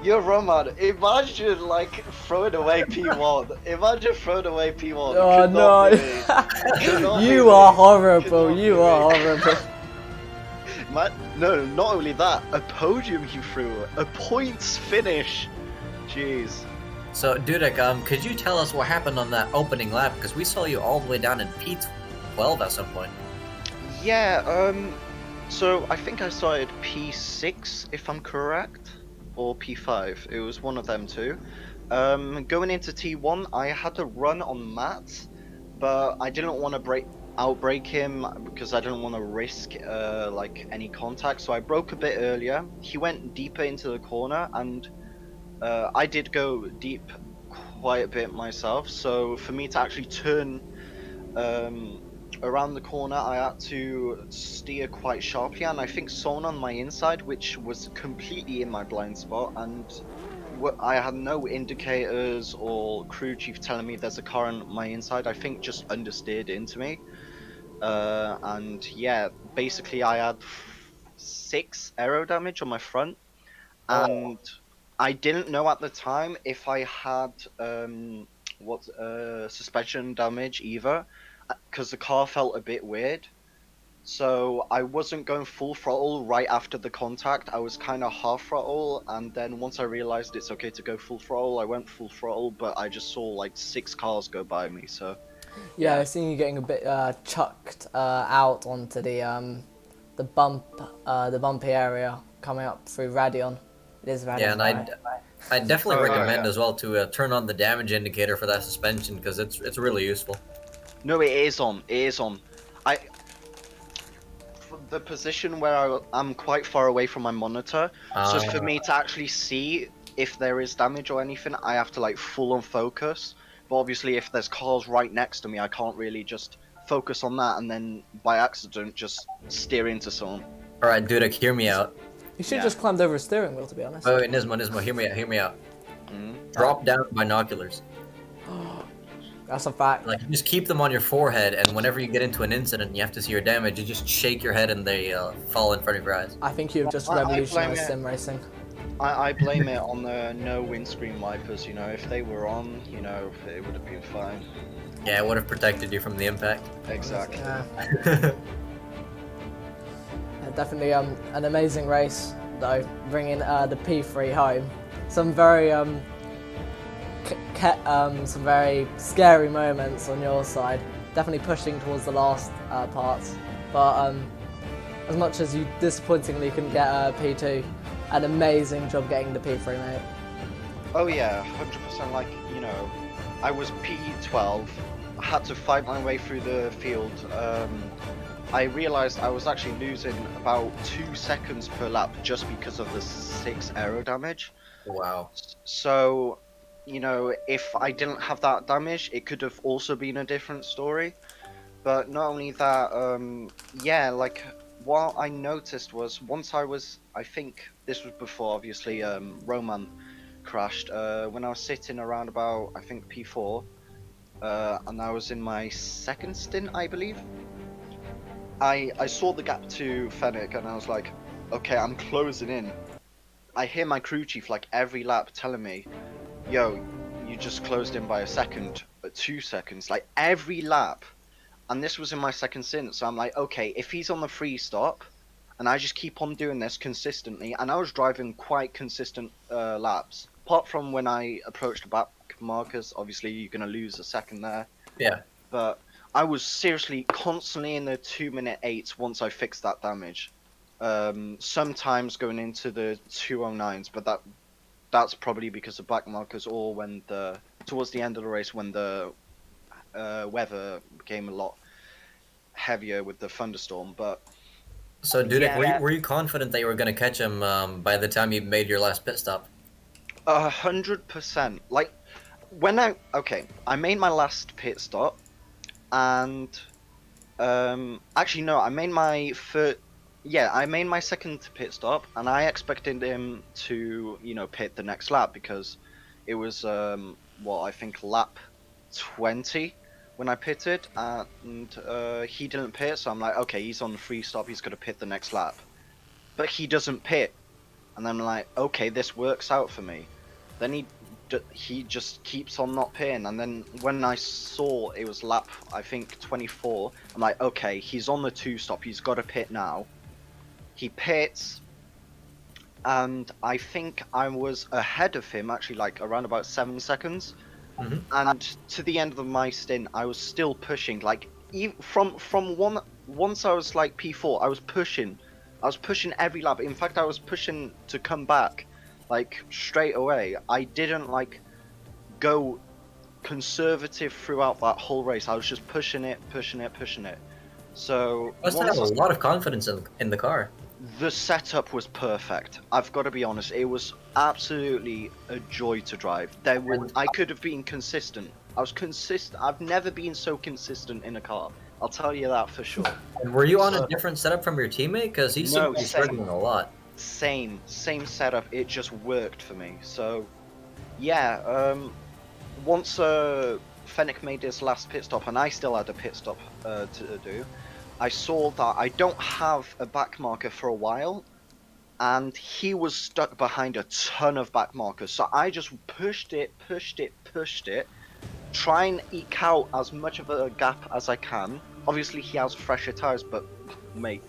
You're Roman. Imagine, like, throwing away P1. Imagine throwing away P1. Oh Could not no! be me. Could not be You me. are Could horrible. not be You me. are horrible. No, not only that, a podium he threw, a points finish. Jeez. So, Dudek, could you tell us what happened on that opening lap? Because we saw you all the way down in P12 at some point. Yeah, so I think I started P6, if I'm correct, or P5. It was one of them two. Going into T1, I had to run on Matt, but I didn't want to outbrake him because I didn't want to risk like any contact. So I broke a bit earlier. He went deeper into the corner, and I did go deep quite a bit myself. So for me to actually turn around the corner, I had to steer quite sharply, and I think Son on my inside, which was completely in my blind spot, and I had no indicators or crew chief telling me there's a car on my inside. I think just understeered into me. And yeah, basically I had 6 aero damage on my front, and I didn't know at the time if I had suspension damage either, because the car felt a bit weird. So I wasn't going full throttle right after the contact. I was kind of half throttle, and then once I realized it's okay to go full throttle, I went full throttle. But I just saw like 6 cars go by me. So Yeah, I've seen you getting a bit chucked out onto the bumpy area coming up through Radion. It is Radion. Yeah, and right? I definitely Oh, recommend yeah. as well to turn on the damage indicator for that suspension because it's really useful. no, it is on. It is on. I the position where I'm quite far away from my monitor, so for me to actually see if there is damage or anything, I have to like full on focus. But obviously, if there's cars right next to me, I can't really just focus on that and then by accident just steer into someone. All right, Dudek, hear me out. You should Yeah. just climbed over a steering wheel, to be honest. Oh, wait, Nismo, hear me out. Mm. Drop down binoculars. That's a fact. Like, you just keep them on your forehead, and whenever you get into an incident and you have to see your damage, you just shake your head and they fall in front of your eyes. I think you've just I blame revolutionized it. sim racing. I blame it on the no windscreen wipers. You know, if they were on, you know, it would have been fine. Yeah, it would have protected you from the impact. Exactly. Yeah. Definitely an amazing race, though, bringing the P3 home. Some very some very scary moments on your side. Definitely pushing towards the last parts, but as much as you disappointingly couldn't get P2, an amazing job getting the P3, mate. Oh yeah, 100%. Like, you know, I was P12. I had to fight my way through the field. I realized I was actually losing about 2 seconds per lap just because of the 6 aero damage. Wow. So, you know, if I didn't have that damage, it could have also been a different story. But not only that, yeah, like, what I noticed was once I think this was before, obviously, Roman crashed, when I was sitting around about, I think, P4, and I was in my 2nd stint, I believe. I saw the gap to Fennec, and I was like, okay, I'm closing in. I hear my crew chief, like, every lap telling me, yo, you just closed in by a second, 2 seconds, like, every lap. And this was in my 2nd stint, so I'm like, okay, if he's on the free stop, and I just keep on doing this consistently, and I was driving quite consistent laps, apart from when I approached the back markers, obviously you're going to lose a second there. Yeah. But I was seriously constantly in the 2-minute 8s once I fixed that damage. Sometimes going into the 209s, but that's probably because of back markers or when towards the end of the race when the weather became a lot heavier with the thunderstorm. But So, Dudek, yeah. were you confident that you were going to catch him by the time you made your last pit stop? 100%. Like when I made my last pit stop, and actually no, I made my I made my 2nd pit stop, and I expected him to, you know, pit the next lap because it was I think lap 20 when I pitted, and he didn't pit, so I'm like, okay, he's on the free stop, he's gonna pit the next lap, but he doesn't pit, and I'm like, okay, this works out for me. Then he just keeps on not pitting, and then when I saw it was lap, I think 24, I'm like, okay, he's on the 2 stop, he's got to pit now. He pits, and I think I was ahead of him, actually, like around about 7 seconds. Mhm. And to the end of my stint, I was still pushing. Like once I was like P4, I was pushing every lap. In fact, I was pushing to come back, like straight away. I didn't like go conservative throughout that whole race. I was just pushing it. So Must have a lot of confidence in the car. the setup was perfect. I've got to be honest. It was absolutely a joy to drive. I could have been consistent. I was consistent. I've never been so consistent in a car. I'll tell you that for sure. And were you on a different setup from your teammate? Because he seemed to be same. struggling a lot. Same setup. It just worked for me. So Yeah, once Fennec made his last pit stop, and I still had a pit stop to do, I saw that I don't have a back marker for a while, and he was stuck behind a ton of back markers. So I just pushed it, try and eke out as much of a gap as I can. Obviously, he has fresher tires, but mate,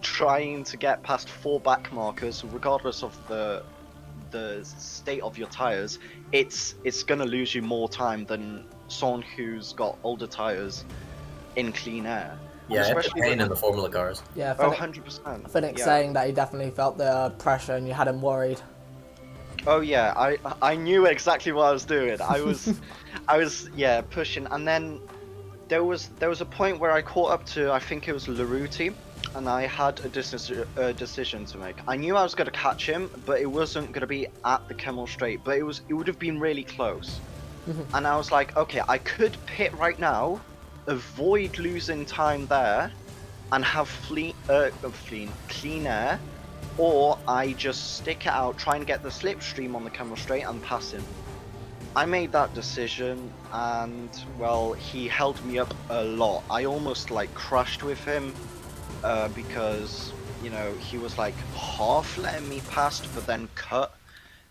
trying to get past 4 back markers, regardless of the state of your tires, it's gonna lose you more time than someone who's got older tires in clean air. Yeah, it's a Especially pain with, in the Formula cars. Yeah, oh, Finnick, 100%. Finnick Yeah. saying that he definitely felt the pressure and you had him worried. Oh yeah, I knew exactly what I was doing. I was yeah, pushing, and then there was a point where I caught up to, I think it was Laruti, and I had a decision to make. I knew I was going to catch him, but it wasn't going to be at the Kemmel Straight, but it would have been really close. And I was like, okay, I could pit right now, avoid losing time there, and have clean air, or I just stick it out, try and get the slipstream on the Kemmel Straight and pass him. I made that decision, and well, he held me up a lot. I almost like crashed with him because, you know, he was like half letting me past, but then cut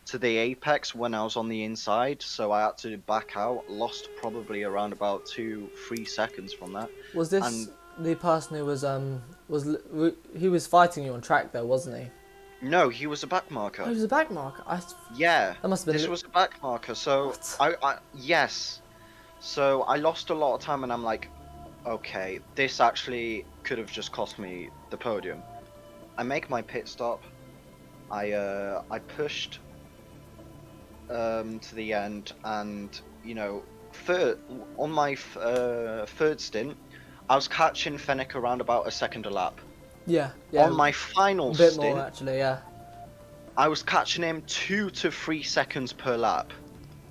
to the apex when I was on the inside, so I had to back out. Lost probably around about 2-3 seconds from that. Was this And the person who he was fighting you on track though, wasn't he? no, he was a back Oh, marker. he was a back marker. Yeah, That must have been this was a back marker. So What? yes, so I lost a lot of time, and I'm like, okay, this actually could have just cost me the podium. I make my pit stop. I pushed to the end, and you know, on my third stint, I was catching Fennec around about a second a lap. Yeah, yeah. On my final a bit stint, more actually, yeah. I was catching him 2 to 3 seconds per lap,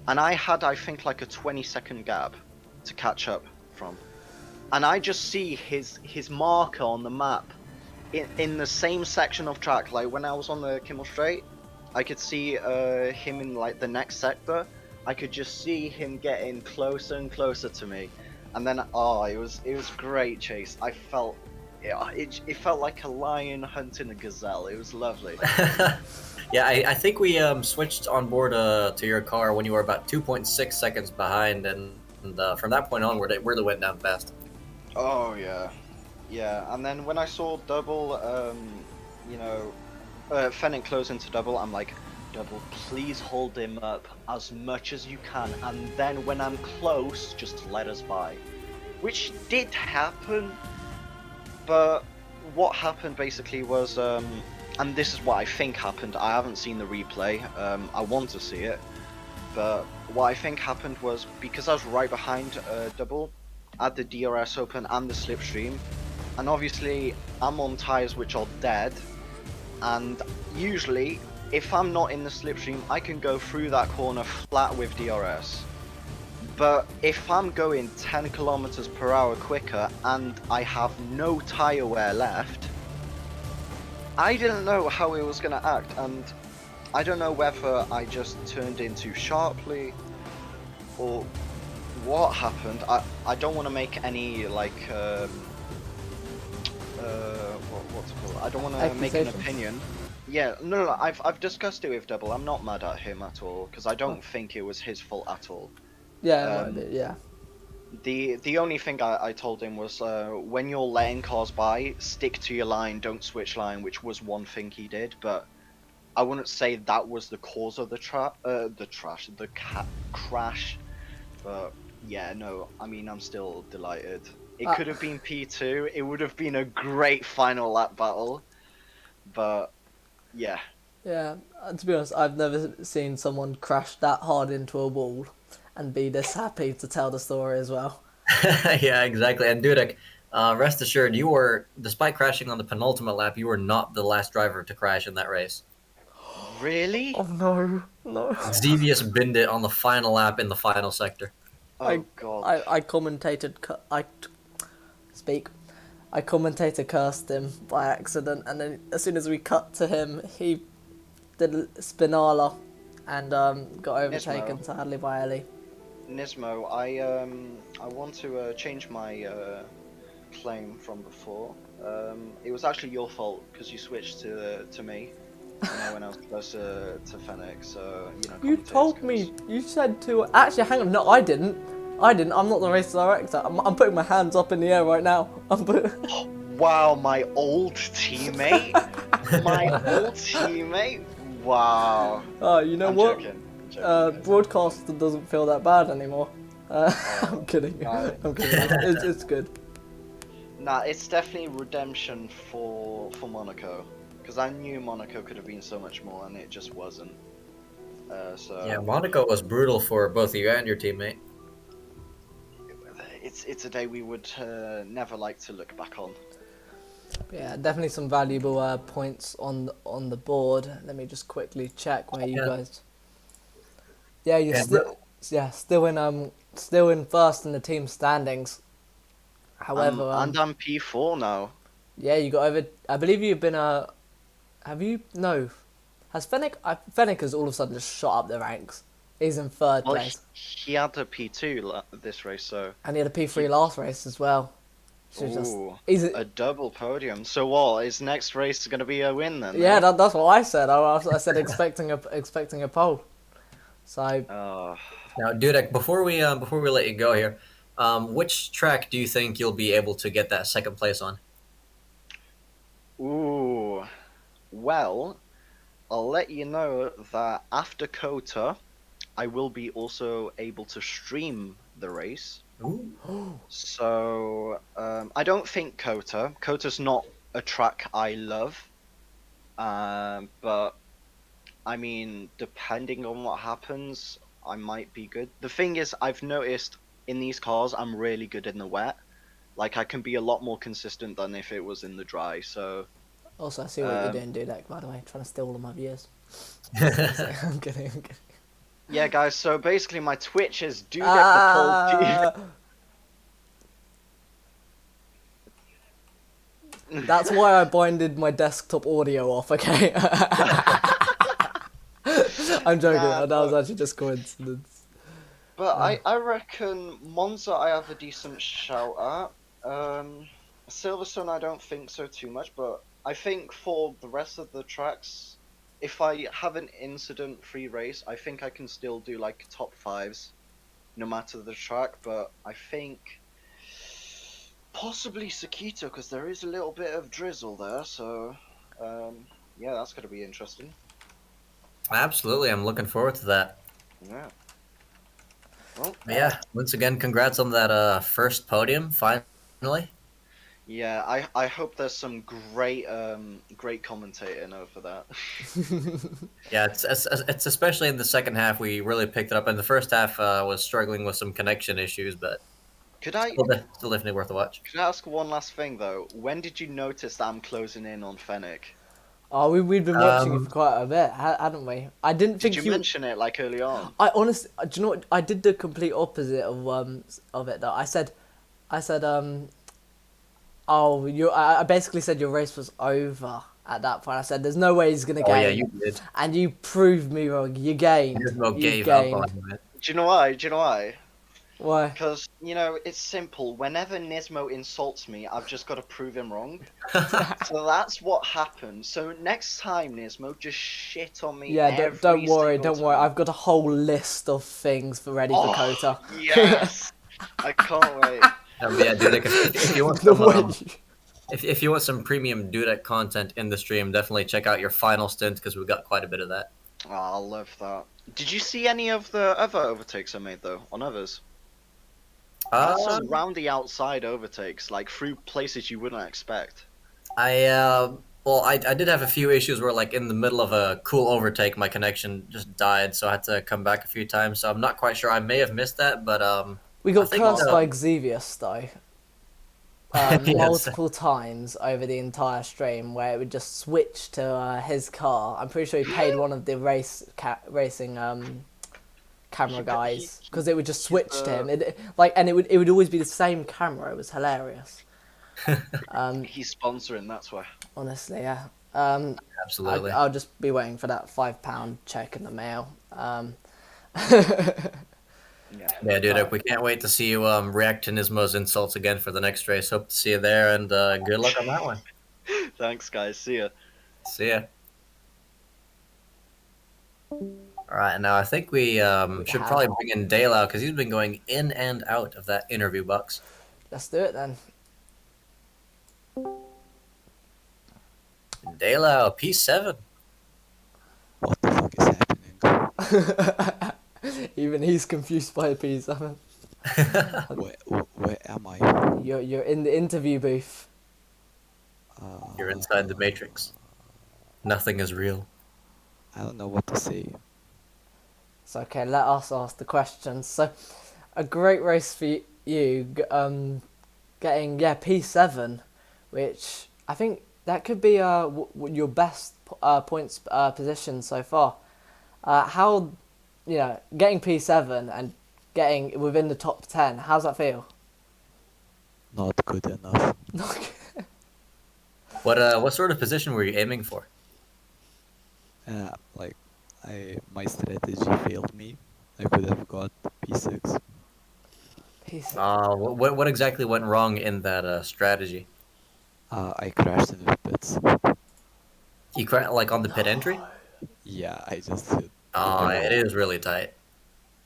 and I had, I think, like a 20-second gap to catch up from. And I just see his marker on the map in the same section of track. Like when I was on the Kimmel Straight, I could see him in like the next sector. I could just see him getting closer and closer to me, and then it was great chase. I felt it felt like a lion hunting a gazelle. It was lovely. Yeah, I think we switched on board to your car when you were about 2.6 seconds behind, and from that point onward, it really went down fast. Oh yeah, yeah. And then when I saw double, you know, Fennec close into double, I'm like, double, please hold him up as much as you can, and then when I'm close, just let us by. Which did happen, but what happened basically was, and this is what I think happened. I haven't seen the replay. I want to see it, but what I think happened was, because I was right behind double, I had the DRS open and the slipstream, and obviously I'm on tires which are dead, and usually if I'm not in the slipstream, I can go through that corner flat with DRS. But if I'm going 10 kilometers per hour quicker and I have no tire wear left, I didn't know how it was gonna act, and I don't know whether I just turned in too sharply or what happened. I don't want to make any like what's it called? I don't want to make an Accusations? opinion. Yeah, no, I've discussed it with Double. I'm not mad at him at all, because I don't think it was his fault at all. Yeah, Um, yeah. The only thing I told him was, when you're letting cars by, stick to your line, don't switch line, which was one thing he did, but I wouldn't say that was the cause of the crash. But yeah, no, I mean, I'm still delighted. It could have been P2. It would have been a great final lap battle, but yeah. Yeah, to be honest, I've never seen someone crash that hard into a wall and be this happy to tell the story as well. Yeah, exactly. And Dudek, rest assured, you were, despite crashing on the penultimate lap, you were not the last driver to crash in that race. Really? Oh no, no. Xevious binned it on the final lap in the final sector. Oh god. I commentated, I commentator cursed him by accident, and then as soon as we cut to him, he did a spinala and got overtaken Nismo. sadly by Ellie. Nismo, I want to change my claim from before. It was actually your fault because you switched to me. When I was closer to Fennec, so You commentators told me. You said to. Actually, hang on. No, I didn't. I'm not the race director. I'm putting my hands up in the air right now. Wow, my old teammate. My old teammate. Wow. Oh, you know I'm what? joking. I'm joking, guys. Broadcaster doesn't feel that bad anymore. Oh, I'm kidding. no. I'm kidding. It's good. Nah, it's definitely redemption for Monaco, because I knew Monaco could have been so much more, and it just wasn't. So Yeah, Monaco was brutal for both you and your teammate. it's a day we would never like to look back on. Yeah, definitely some valuable points on the board. Let me just quickly check where you Yeah. guys. Yeah, you're Yeah, still in first in the team standings. However, And I'm P4 now. yeah, you got over. I believe you've been Have you? No. Has Fennec? Fennec has all of a sudden just shot up the ranks. He's in third Well, place, he had a P2 this race, so and he had a P3 last race as well. So ooh, he's a double podium. So what? His next race is going to be a win then? yeah, eh? that's what I said. I said expecting a pole. So Oh, Now, Dudek, before we let you go here, which track do you think you'll be able to get that second place on? ooh. Well, I'll let you know that after Kota, I will be also able to stream the race. Ooh. So I don't think Kota. Kota's not a track I love, but I mean, depending on what happens, I might be good. The thing is, I've noticed in these cars, I'm really good in the wet. Like, I can be a lot more consistent than if it was in the dry. So also I see what you're doing, Dudek. By the way, trying to steal all of my viewers. I'm kidding. I'm kidding. yeah, guys. So basically, my Twitch is do get the poll. That's why I binded my desktop audio off. Okay. I'm joking. Nah, that was actually just coincidence. But I reckon Monza I have a decent shout at. Silverstone I don't think so too much, but I think for the rest of the tracks, if I have an incident-free race, I think I can still do like top fives, no matter the track. But I think possibly Sakita, because there is a little bit of drizzle there. So yeah, that's gonna be interesting. Absolutely, I'm looking forward to that. Yeah. Well, Yeah, once again, congrats on that first podium, finally. yeah, I hope there's some great commentating over that. Yeah, it's especially in the second half we really picked it up. In the first half, was struggling with some connection issues, but Could I still definitely worth a watch. ask one last thing though? When did you notice that I'm closing in on Fennec? Oh, we've been watching you for quite a bit, hadn't we? I didn't think Did you mention it like early on? I honestly, do you know what? I did the complete opposite of it though. I said, oh, I basically said your race was over at that point. I said, there's no way he's gonna gain. Oh yeah, you did. And you proved me wrong. You gained. Nismo You gave up gained. on it. Do you know why? Do you know why? Why? Because, it's simple. Whenever Nismo insults me, I've just got to prove him wrong. So that's what happened. So next time, Nismo, just shit on me. Yeah, don't worry, single don't worry. time. I've got a whole list of things ready for Kota. Yes! I can't wait. Yeah, Dudek, if you want The some, way if you want some premium Dudek content in the stream, definitely check out your final stint because we've got quite a bit of that. Oh, I love that. Did you see any of the other overtakes I made, though, on others? Some round the outside overtakes, like through places you wouldn't expect. I did have a few issues where, like, in the middle of a cool overtake, my connection just died, so I had to come back a few times. So I'm not quite sure. I may have missed that, but we got I think cursed so. by Xevious though. Yes. Multiple times over the entire stream where it would just switch to his car. I'm pretty sure he paid one of the racing camera guys because it would just switch to him. And it would always be the same camera. It was hilarious. He's sponsoring, that's why. Honestly, yeah. Absolutely. I'll just be waiting for that £5 check in the mail. Yeah, dude, we can't wait to see you react to Nismo's insults again for the next race. Hope to see you there, and good luck on that one. Thanks, guys. See ya. See ya. All right, now I think we should probably bring in Dale out because he's been going in and out of that interview box. Let's do it then. Dale out, P7. What the fuck is happening? Even he's confused by a P7. Where am I? You're in the interview booth. You're inside the Matrix. Nothing is real. I don't know what to say. It's okay, let us ask the questions. So, a great race for you, getting P7, which I think that could be your best points position so far. How, getting P7 and getting within the top 10, how's that feel? Not good enough. What sort of position were you aiming for? Like, my strategy failed me. I could have got P6. P6. What exactly went wrong in that strategy? I crashed in the pits. You like on the pit entry? Yeah, I just hit. Oh, it is really tight.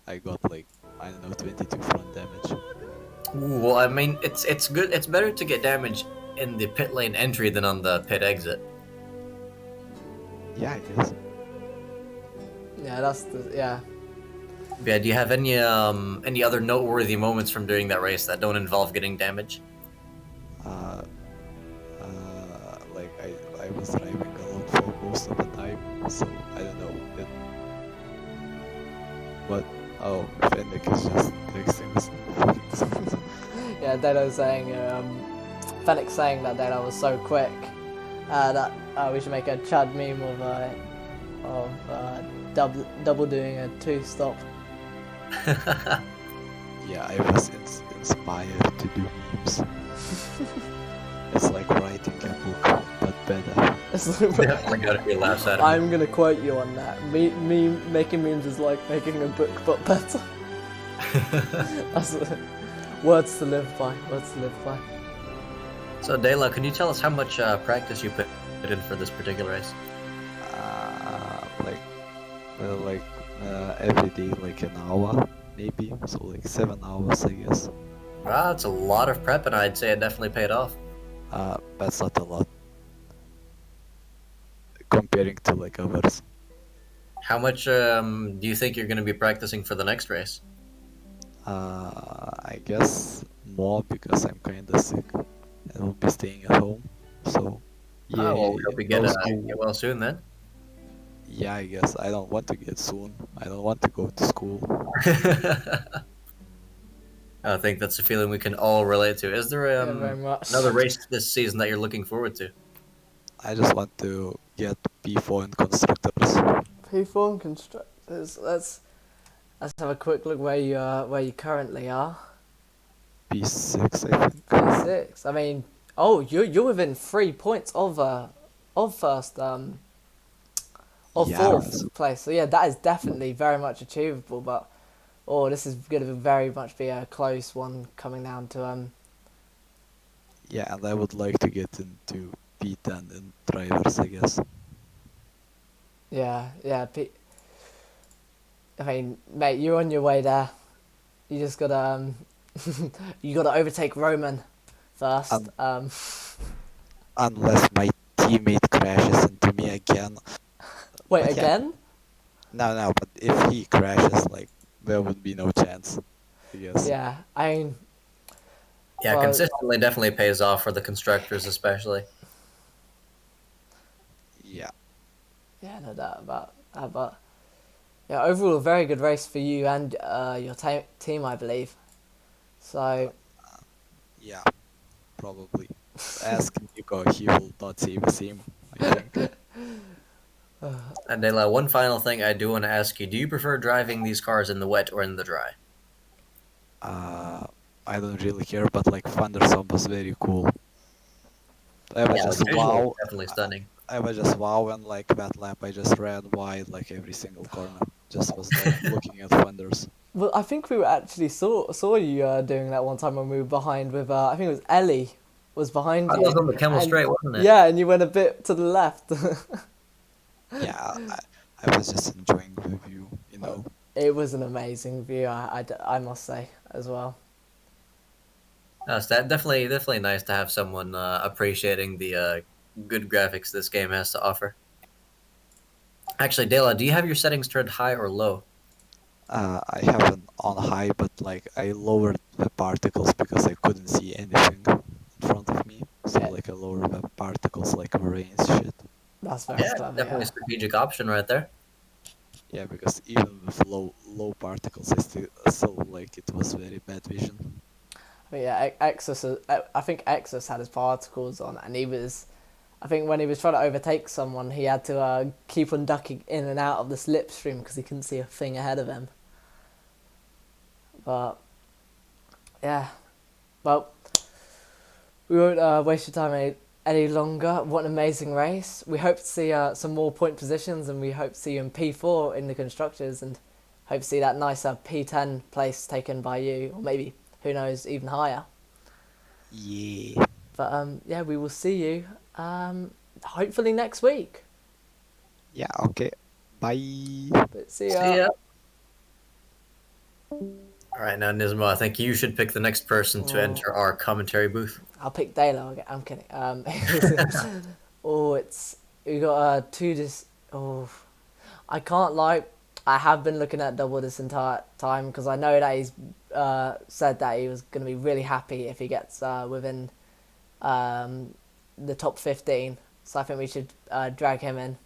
I got like, I don't know, 22 front damage. Ooh, well, I mean, it's good. It's better to get damage in the pit lane entry than on the pit exit. Yeah, it is. Yeah, that's yeah. Yeah. Do you have any other noteworthy moments from during that race that don't involve getting damage? Like I was driving alone for most of the time, so I don't know. But Fennec is just texting us. Yeah, Dado saying, Fennec saying that Dado was so quick that we should make a Chad meme of double doing a 2-stop. Yeah, I was inspired to do memes. It's like writing a book, but better. Definitely gotta be laughs at him. I'm gonna quote you on that. Me making memes is like making a book, but better. That's words to live by. Words to live by. So, Dela, can you tell us how much practice you put in for this particular race? Every day, like an hour, maybe. So like 7 hours, I guess. Wow, that's a lot of prep, and I'd say it definitely paid off. That's not a lot. Comparing to like others. How much do you think you're going to be practicing for the next race? I guess more because I'm kinda sick and will be staying at home. So yeah, Oh, well, we hope you get well soon then. yeah, I guess I don't want to get soon. I don't want to go to school. I think that's a feeling we can all relate to. Is there Yeah, very much. another race this season that you're looking forward to? I just want to get P4 in constructors. P4 and constructors. Let's have a quick look where you currently are. P6, I think. P6. I mean, you're within 3 points of first Yeah, fourth place. So yeah, that is definitely very much achievable. But this is going to very much be a close one coming down to Yeah, and I would like to get into P10 in drivers, I guess. Yeah. I mean, mate, you're on your way there. You just gotta you gotta overtake Roman first. Unless my teammate crashes into me again. Wait, But yeah. again? No, but if he crashes, like, there would be no chance, I guess. Yeah, I mean, Yeah, Well- consistently definitely pays off for the constructors, especially. Yeah. yeah, no doubt about that. But yeah, overall, a very good race for you and your team, I believe. So Yeah, probably. Ask Nico, he will not say the same, I think. And Dela, one final thing I do want to ask you: do you prefer driving these cars in the wet or in the dry? I don't really care, but like Thunderstorm was very cool. I was Yeah, just the visual is wow. definitely stunning. I was just wowing like that lap. I just ran wide like every single corner. Just was like looking at fenders. Well, I think we were actually saw you doing that one time when we were behind with I think it was Ellie was behind That you. was on the Camel and- Straight, wasn't it? Yeah, and you went a bit to the left. Yeah, I was just enjoying the view, you know. It was an amazing view, I must say as well. No, it's definitely nice to have someone appreciating the good graphics this game has to offer. Actually, Dela, do you have your settings turned high or low? I have an on high, but like I lowered the particles because I couldn't see anything in front of me. So Yeah. like I lowered the particles like rain shit. That's very Yeah, clever. definitely a strategic option right there. Yeah, because even with low particles, I still like it was very bad vision. But yeah, Exus. I think Exus had his particles on, and he was. I think when he was trying to overtake someone, he had to keep on ducking in and out of the slipstream because he couldn't see a thing ahead of him. But yeah, well, we won't waste your time any longer. What an amazing race! We hope to see some more point positions, and we hope to see you in P4 in the constructors, and hope to see that nice P10 place taken by you, or maybe who knows, even higher. Yeah. But yeah, we will see you hopefully next week. Yeah, okay. Bye. But see See ya. ya. All right, now Nismo, I think you should pick the next person to Oh. enter our commentary booth. I'll pick Dalo. I'm kidding. Oh, we got Oh, I can't lie. I have been looking at double this entire time because I know that he's said that he was going to be really happy if he gets within the top 15. So I think we should drag him in.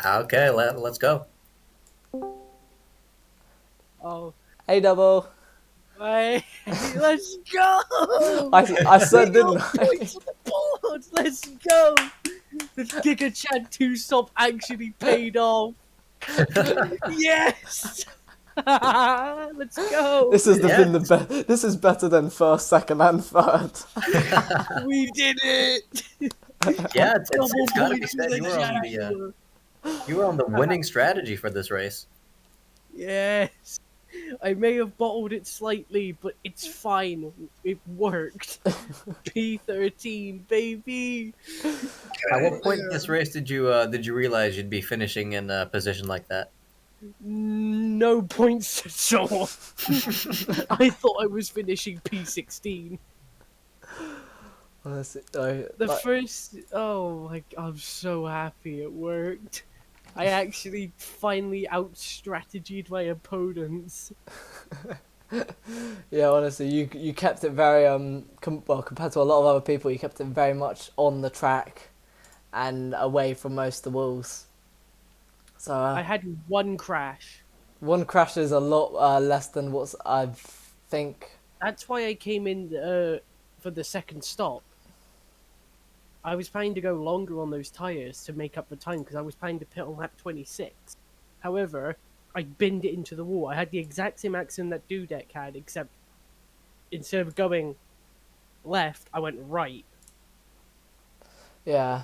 Okay, let's go. Oh, Hey, double. hey, let's go! I said, didn't I? Points on the board. Let's go! The Giga Chan 2-stop actually paid off. Yes! Let's go! This has Yeah. been the best. This is better than first, second, and third. We did it! Yeah, it's Double gotta be points said. for You the were on the Jaguar. you were on the winning strategy for this race. Yes. I may have bottled it slightly, but it's fine. It worked. P13, baby. At what point in this race did you realize you'd be finishing in a position like that? No points at all. I thought I was finishing P16. The first, oh my, I'm so happy it worked. I actually finally out-strategied my opponents. Yeah, honestly, you kept it very compared to a lot of other people, you kept it very much on the track and away from most of the walls. So I had one crash. one crash is a lot less than what I think. That's why I came in for the second stop. I was planning to go longer on those tyres to make up the time because I was planning to pit on lap 26. However, I binned it into the wall. I had the exact same accident that Dudek had, except instead of going left, I went right. Yeah,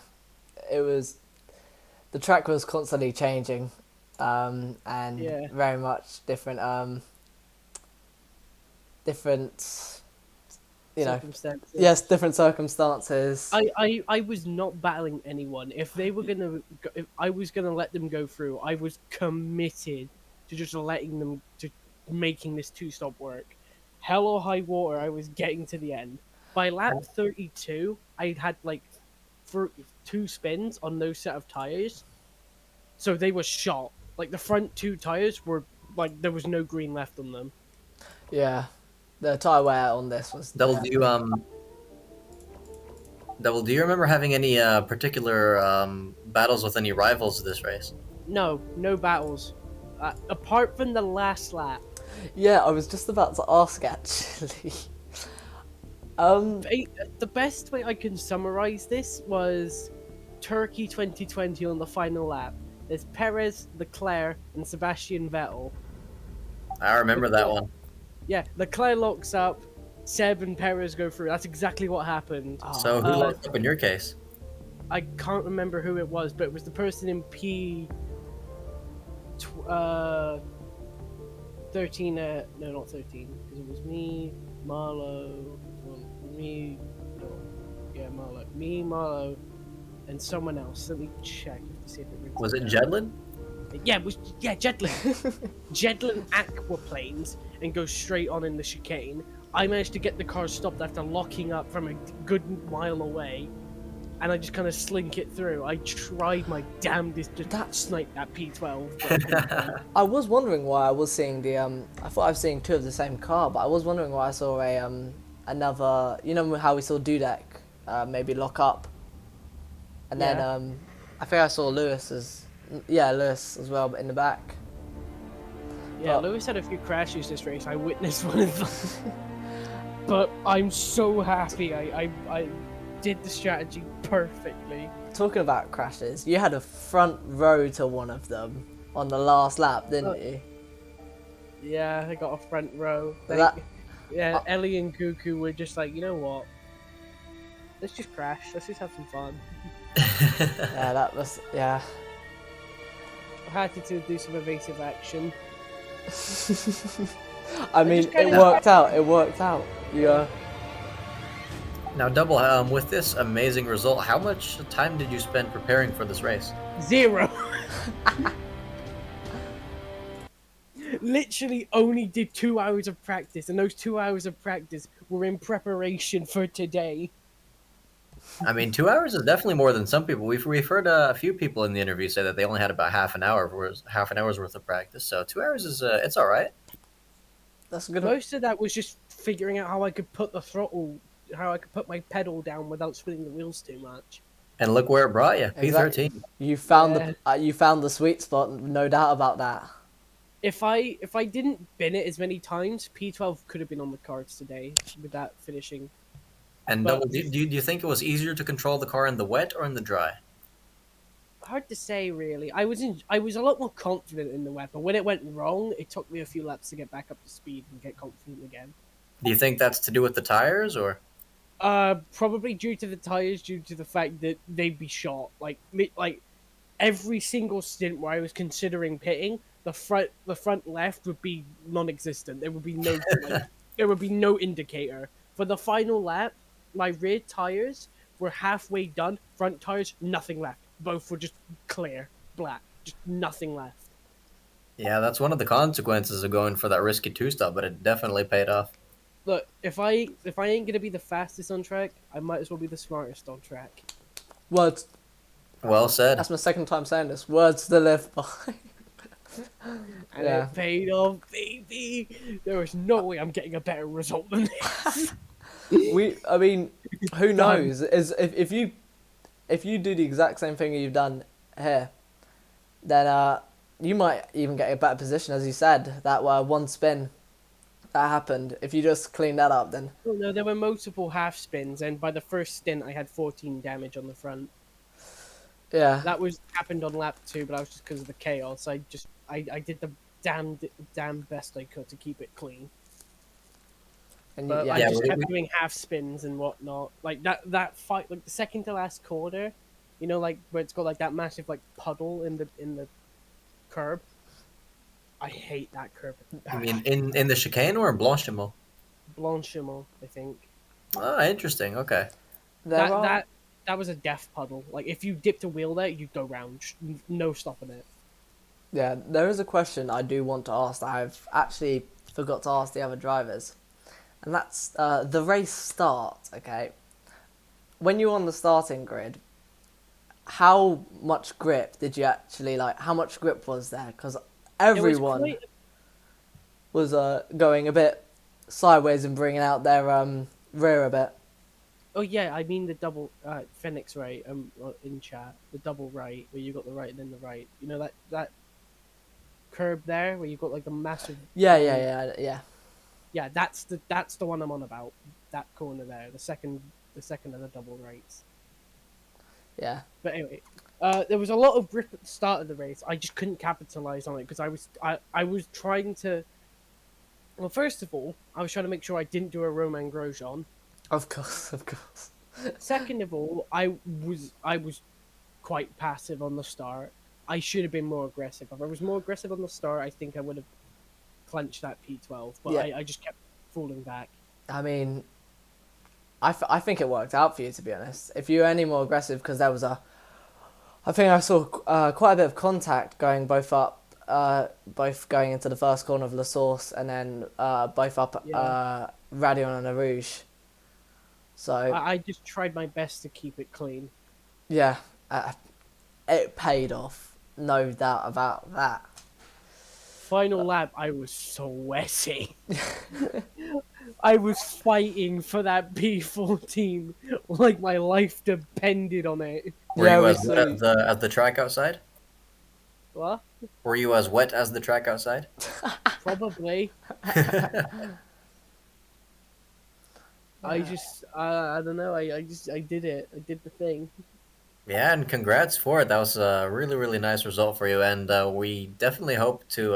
it was. The track was constantly changing, and Yeah. very much different. Different, you know. Circumstances. Yes, different circumstances. I was not battling anyone. If they were if I was gonna let them go through, I was committed to just letting them to making this 2-stop work. Hell or high water, I was getting to the end. By lap 32, I had like 2 spins on those set of tires, so they were shot. Like the front 2 tires were like there was no green left on them. Yeah, the tyre wear on this was. Double, do you remember having any particular battles with any rivals this race? No battles, apart from the last lap. Yeah, I was just about to ask actually. The best way I can summarize this was Turkey 2020 on the final lap. There's Perez, Leclerc, and Sebastian Vettel. I remember that one. Yeah, Leclerc locks up, Seb and Perez go through. That's exactly what happened. So who locked up in your case? I can't remember who it was, but it was the person in P. 13. No, not 13, because it was me, Marlo. Well, me. No, yeah, Marlo. Me, Marlo, and someone else. Let me check to see if it rings. Was a it bell. Jedlin? Yeah, it was Jedlin. Jedlin aquaplanes and goes straight on in the chicane. I managed to get the car stopped after locking up from a good mile away, and I just kind of slink it through. I tried my damnedest to snipe that P12. But I couldn't do it. I was wondering why I was seeing the I thought I was seeing two of the same car, but I was wondering why I saw a another. You know how we saw Dudek maybe lock up, and then Yeah. I think I saw Lewis as well, but in the back. Yeah, But- Lewis had a few crashes this race. I witnessed one of them. But I'm so happy I did the strategy perfectly. Talking about crashes, you had a front row to one of them on the last lap, didn't you? Yeah, I got a front row. That- Ellie and Cuckoo were just like, you know what? Let's just crash. Let's just have some fun. Yeah, that was yeah. I had to do some evasive action. I mean, just kinda- it worked out. It worked out. Yeah. Now, Double, with this amazing result, how much time did you spend preparing for this race? 0. Literally only did 2 hours of practice, and those 2 hours of practice were in preparation for today. I mean, 2 hours is definitely more than some people. We've heard a few people in the interview say that they only had about half an hour's worth of practice. So 2 hours is it's all right. That's a good. Most of that was just figuring out how I could put how I could put my pedal down without spinning the wheels too much. And look where it brought you. Exactly. P13. You found Yeah. you found the sweet spot, no doubt about that. If I didn't bin it as many times, P12 could have been on the cards today with that finishing. And But- Double, do you think it was easier to control the car in the wet or in the dry? Hard to say, really. I was a lot more confident in the web, but when it went wrong, it took me a few laps to get back up to speed and get confident again. Do you think that's to do with the tires or? Probably due to the tires, due to the fact that they'd be shot. Like every single stint where I was considering pitting, the front left would be non-existent. There would be no there would be no indicator. For the final lap, my rear tires were halfway done. Front tires, nothing left. Both were just clear, black, just nothing left. Yeah, that's one of the consequences of going for that risky two-stop, but it definitely paid off. Look, if I ain't gonna be the fastest on track, I might as well be the smartest on track. Words. Well said. That's my second time saying this. Words to live by. And Yeah. it paid off, baby. There is no way I'm getting a better result than this. I mean, who Done. knows? Is if you do the exact same thing you've done here, then you might even get a better position, as you said. That one spin that happened. If you just clean that up, then Oh, no, there were multiple half spins, and by the first stint, I had 14 damage on the front. yeah. That happened on lap 2, but I was just because of the chaos. I did the damn best I could to keep it clean. And But yeah, I Yeah, just we- kept doing half spins and whatnot. Like that fight, like the second to last corner, you know, like where it's got like that massive like puddle in the curb. I hate that curb. I mean, in the chicane or in Blanchimont? Blanchimont, I think. Ah, interesting. Okay. That was a death puddle. Like if you dipped a wheel there, you'd go round. No stopping it. Yeah, there is a question I do want to ask that I've actually forgot to ask the other drivers. And that's the race start, okay? When you were on the starting grid, how much grip did you actually, how much grip was there? Because everyone was going a bit sideways and bringing out their rear a bit. Oh yeah, I mean the double Phoenix right in chat, the double right where you got the right and then the right. You know that curb there where you got like the massive. Yeah. Yeah, that's the one I'm on about. That corner there, the second of the double rights. Yeah. But anyway, there was a lot of grip at the start of the race. I just couldn't capitalize on it because I was trying to. Well, first of all, I was trying to make sure I didn't do a Romain Grosjean. Of course. Second of all, I was quite passive on the start. I should have been more aggressive. If I was more aggressive on the start, I think I would have clenched that P12. But Yeah. I just kept falling back. I mean, I think it worked out for you, to be honest. If you were any more aggressive, because there was I think I saw quite a bit of contact going both going into the first corner of La Source and then both up Radion and Arouge. So I just tried my best to keep it clean. yeah, it paid off, no doubt about that. Final lap, I was sweaty. I was fighting for that P14 like my life depended on it. Were Yeah, you we as wet at the track outside? What? Were you as wet as the track outside? Probably. I just, I don't know. I did it. I did the thing. Yeah, and congrats for it. That was a really, really nice result for you. And we definitely hope to,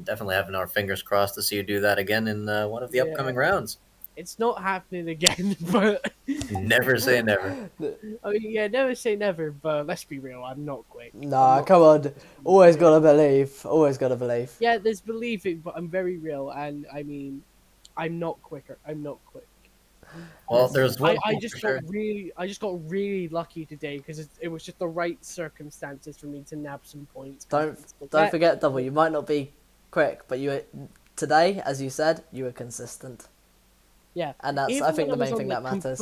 definitely having our fingers crossed to see you do that again in one of the upcoming rounds. It's not happening again, but Never say never. I mean, yeah, never say never. But let's be real, I'm not quick. Nah, come on. Always gotta believe. Always gotta believe. Yeah, there's believing, but I'm very real, and I mean, I'm not quicker. I'm not quick. Well, there's one I thing just for got sure. I just got really lucky today because it was just the right circumstances for me to nab some points. Don't forget, Double. You might not be quick, but you today, as you said, you were consistent. Yeah, And that's, I think, the main thing that matters.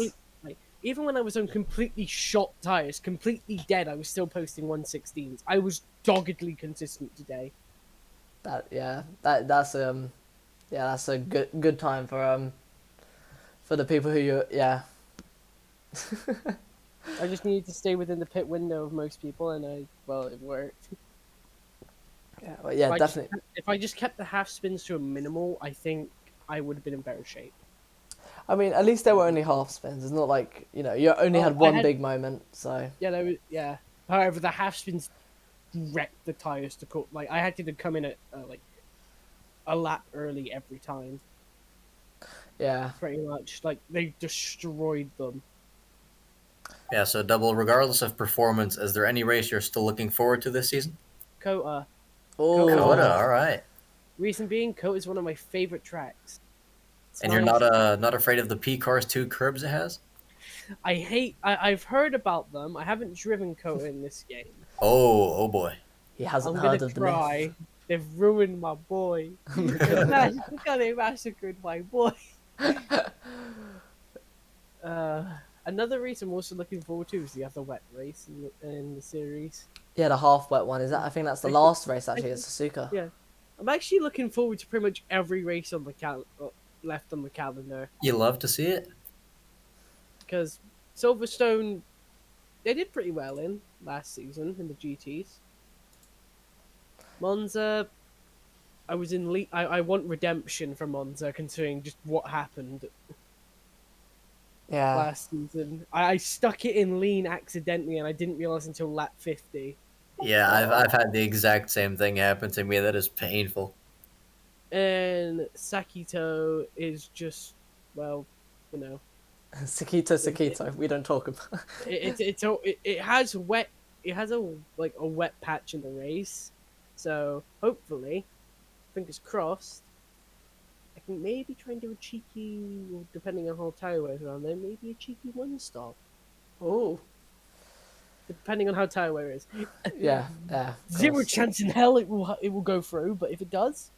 Even when I was on completely shot tires, completely dead, I was still posting 116s. I was doggedly consistent today. That's a good time for the people who I just needed to stay within the pit window of most people, and it worked. Yeah, well, yeah, definitely. If I just kept the half spins to a minimal, I think I would have been in better shape. I mean, at least there were only half spins. It's not like, you only had one big moment, so... Yeah. However, the half spins wrecked the tires to cut. Like, I had to come in at, a lap early every time. Yeah. Pretty much. Like, they destroyed them. Yeah, so Double, regardless of performance, is there any race you're still looking forward to this season? Kota. Oh, Kota, all right. Reason being, Kota is one of my favorite tracks. And you're not afraid of the P-Cars 2 curbs it has? I've heard about them. I haven't driven Kota in this game. Oh boy. he hasn't I'm heard gonna of the cry. myth. They've ruined my boy. They massacred my boy. Another race I'm also looking forward to is the other wet race in the series. Yeah, the half wet one. I think that's the last race, actually, at Suzuka. Yeah. I'm actually looking forward to pretty much every race on the left on the calendar. You love to see it? Because Silverstone, they did pretty well in last season in the GTs. Monza, I want redemption from Monza, considering just what happened Yeah. last season. I stuck it in lean accidentally, and I didn't realize until lap 50. Yeah, I've had the exact same thing happen to me. That is painful. And Sakito is just, Sakito. We don't talk about. it has wet. It has a wet patch in the race, so hopefully, fingers crossed, I can maybe try and do a cheeky, depending on how tire wear is around there, maybe a cheeky one stop. Oh. Depending on how tire wear is. Yeah. Zero chance in hell it will go through, but if it does,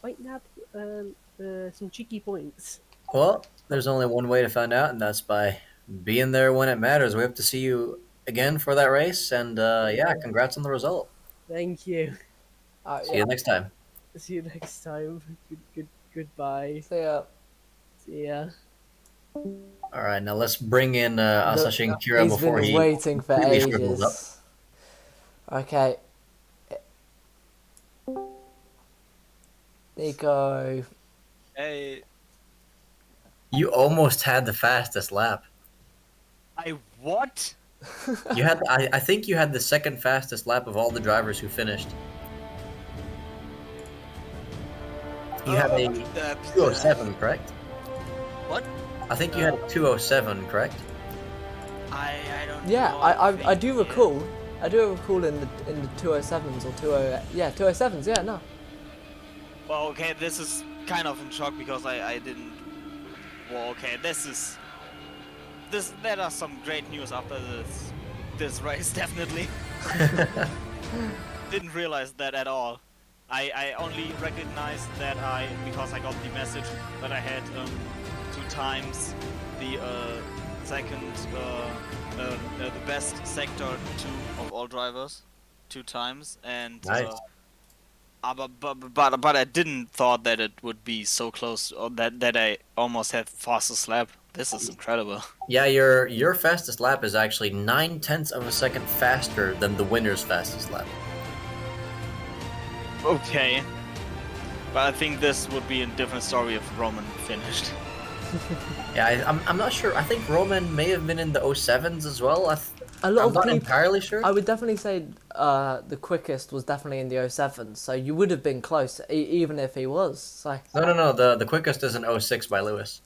might nab some cheeky points. Well, there's only one way to find out, and that's by being there when it matters. We hope to see you again for that race, and congrats on the result. Thank you. See you next time. See you next time. Goodbye. See ya. See ya. All right, now let's bring in Asashi and Kira He's before been he waiting for completely shrivels up. ages. Okay. Nico. Hey, You almost had the fastest lap. I what? You had, I think you had the second fastest lap of all the drivers who finished. You had a 207, correct? What? I think you had a 207, correct? I don't Yeah, know. I do think, recall. I do recall in the 207s or 207s. Yeah, no. Well, okay, this is kind of in shock because I didn't. Well, okay, there are some great news after this race, definitely. Didn't realize that at all. I only recognized that because I got the message that I had 2 times the second the best sector 2 of all drivers, 2 times, and Nice. but I didn't thought that it would be so close, or that I almost had fastest lap. This is incredible. Yeah, your fastest lap is actually 9/10 of a second faster than the winner's fastest lap. Okay, but I think this would be a different story if Roman finished. Yeah, I'm not sure. I think Roman may have been in the 07s as well. A lot I'm of not people. entirely sure. I would definitely say the quickest was definitely in the 07s. So you would have been close, even if he was. So No. The quickest is an 06 by Lewis.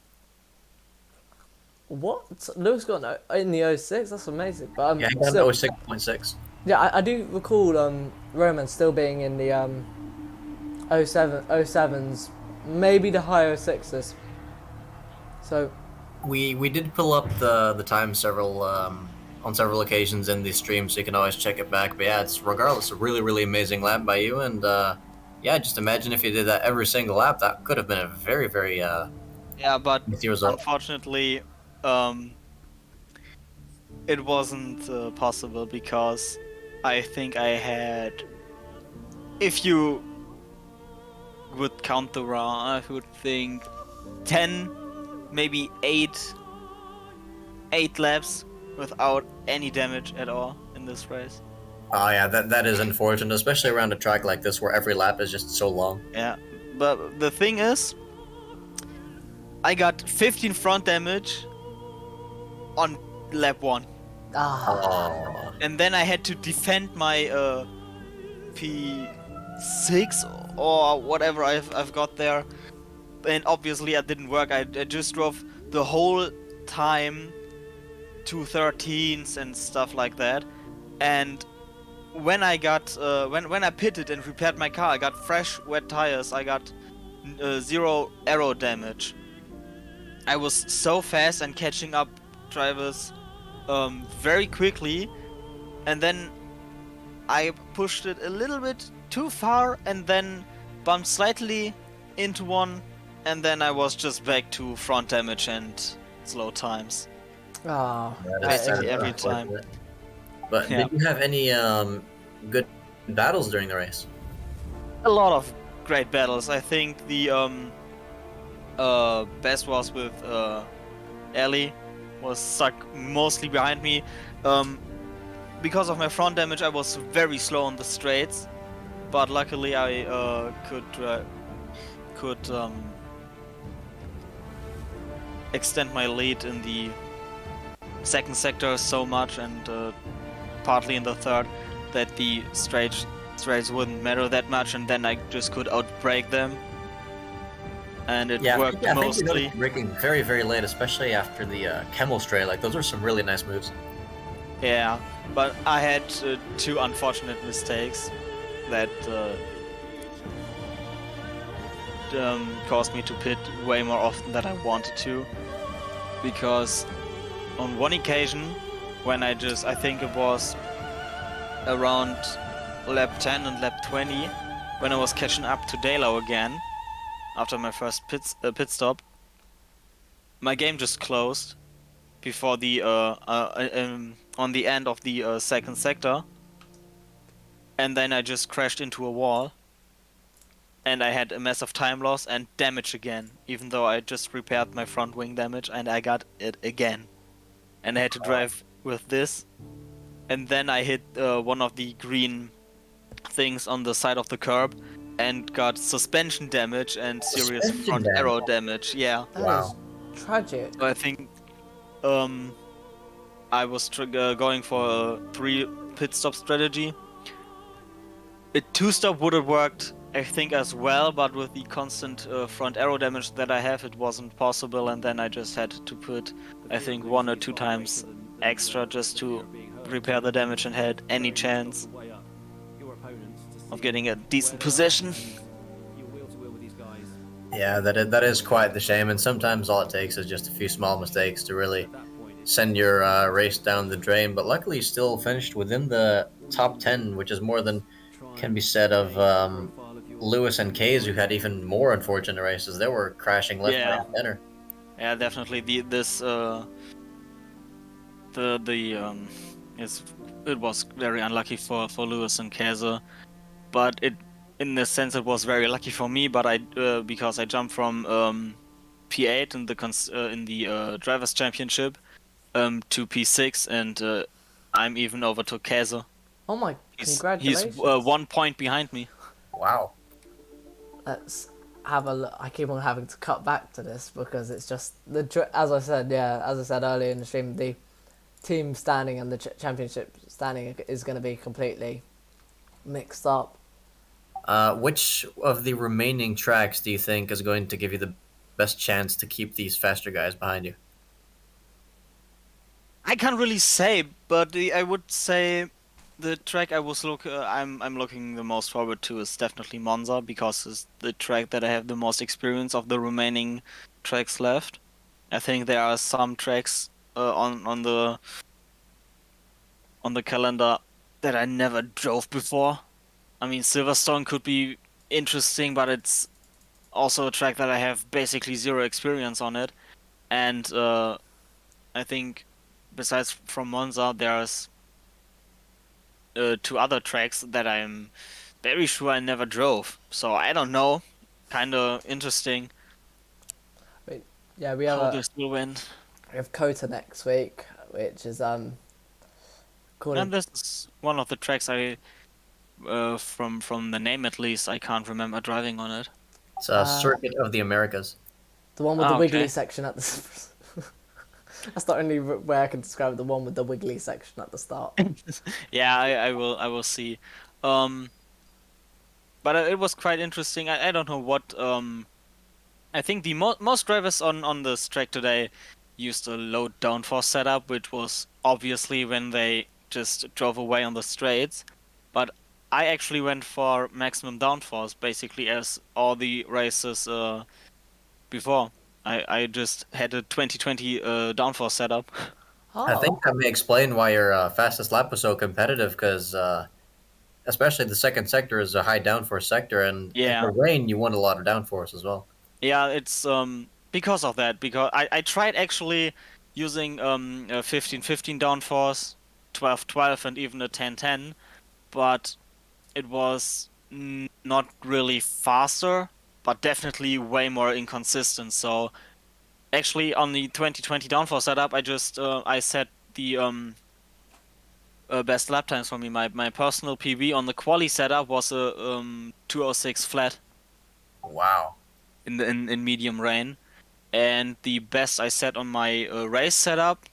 what? Lewis got in the 06. That's amazing. But Yeah, he got still, an 06.6. yeah, I do recall Roman still being in the 07s, maybe the high 06s. So We did pull up the time on several occasions in the stream, so you can always check it back. But yeah, it's regardless a really amazing lap by you, and yeah, just imagine if you did that every single lap. That could have been a very Yeah, but easy result. unfortunately, it wasn't possible because I think I had, if you would count the round, I would think 10, maybe 8 laps without any damage at all in this race. Oh yeah, that is unfortunate, especially around a track like this where every lap is just so long. Yeah, but the thing is, I got 15 front damage on lap 1. Oh. And then I had to defend my P6 or whatever I've got there, and obviously it didn't work. I just drove the whole time 213s and stuff like that, and when I got when I pitted and repaired my car, I got fresh wet tires. I got 0 aero damage. I was so fast and catching up drivers very quickly, and then I pushed it a little bit too far and then bumped slightly into one, and then I was just back to front damage and slow times. ah, Basically every time. But Yeah. did you have any good battles during the race? A lot of great battles. I think the best was with Ellie, was stuck mostly behind me. Because of my front damage, I was very slow on the straights, but luckily I could extend my lead in the second sector so much, and partly in the third, that the straights wouldn't matter that much, and then I just could outbrake them, and it worked I think you mostly. noticed braking very late, especially after the camel straight. Like those are some really nice moves. Yeah, but I had 2 unfortunate mistakes that caused me to pit way more often than I wanted to. Because on one occasion, when I think it was around lap 10 and lap 20, when I was catching up to Dalo again, after my first pit stop, my game just closed before the on the end of the second sector, and then I just crashed into a wall, and I had a massive time loss and damage again, even though I just repaired my front wing damage, and I got it again, and I had to drive with this, and then I hit one of the green things on the side of the curb and got suspension damage and serious Suspension front damage? aero damage. Yeah. that Wow. is tragic. I think I was going for a 3 pit stop strategy. A 2 stop would have worked I think as well, but with the constant front arrow damage that I have, it wasn't possible, and then I just had to put, I think, 1 or 2 times extra just to repair the damage and had any chance of getting a decent position. Yeah, that is quite the shame, and sometimes all it takes is just a few small mistakes to really send your race down the drain. But luckily, you still finished within the top 10, which is more than can be said of Lewis and Kays, who had even more unfortunate races. They were crashing left, Yeah. right, and center. Yeah, definitely. It was very unlucky for Lewis and Kaiser, but in this sense it was very lucky for me. But because I jumped from P8 in the drivers' championship to P6, and I'm even overtook Kaiser. Oh my! He's Congratulations. 1 point behind me. Wow. Let's have a look. I keep on having to cut back to this because it's just as I said earlier in the stream, the team standing and the championship standing is going to be completely mixed up. Which of the remaining tracks do you think is going to give you the best chance to keep these faster guys behind you? I can't really say, but I would say the track I'm looking the most forward to is definitely Monza, because it's the track that I have the most experience of the remaining tracks left. I think there are some tracks on the calendar that I never drove before. I mean, Silverstone could be interesting, but it's also a track that I have basically zero experience on it. And I think besides from Monza, there's 2 other tracks that I'm very sure I never drove. So I don't know. Kind of interesting Yeah, we how have this will win. we have Kota next week, which is according. And this is one of the tracks I, from the name at least, I can't remember driving on it. It's a Circuit of the Americas. The one with the wiggly Okay. section at the. That's the only way I can describe it, the one with the wiggly section at the start. Yeah, I will see. But it was quite interesting. I don't know what. I think the most drivers on this track today used a low downforce setup, which was obviously when they just drove away on the straights. But I actually went for maximum downforce, basically, as all the races before. I just had a 2020 downforce setup. I think that may explain why your fastest lap was so competitive, because especially the second sector is a high downforce sector, and in Yeah. the rain you want a lot of downforce as well. Yeah, it's because of that. Because I tried actually using 15-15 downforce, 12-12, and even a 10-10, but it was not really faster, but definitely way more inconsistent. So actually on the 2020 downforce setup, I set the best lap times for me. My personal PB on the quali setup was a 206 flat Wow. in medium rain. And the best I set on my race setup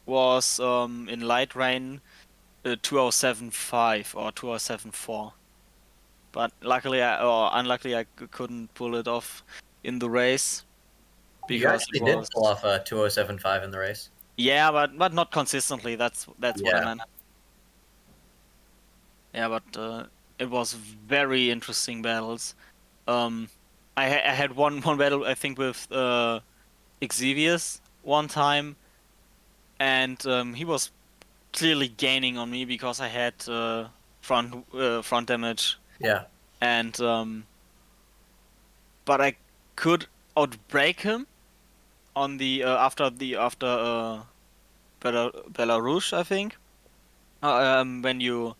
was in light rain 2075 or 2074. But luckily, unluckily, I couldn't pull it off in the race. You Because actually it did was... pull off a 2075 in the race. Yeah, but not consistently. That's what I Yeah. meant. Yeah, but it was very interesting battles. I had one battle, I think, with Xevious one time, and he was clearly gaining on me because I had front damage, Yeah. and but I could outbrake him on the after Belarus, I think, when you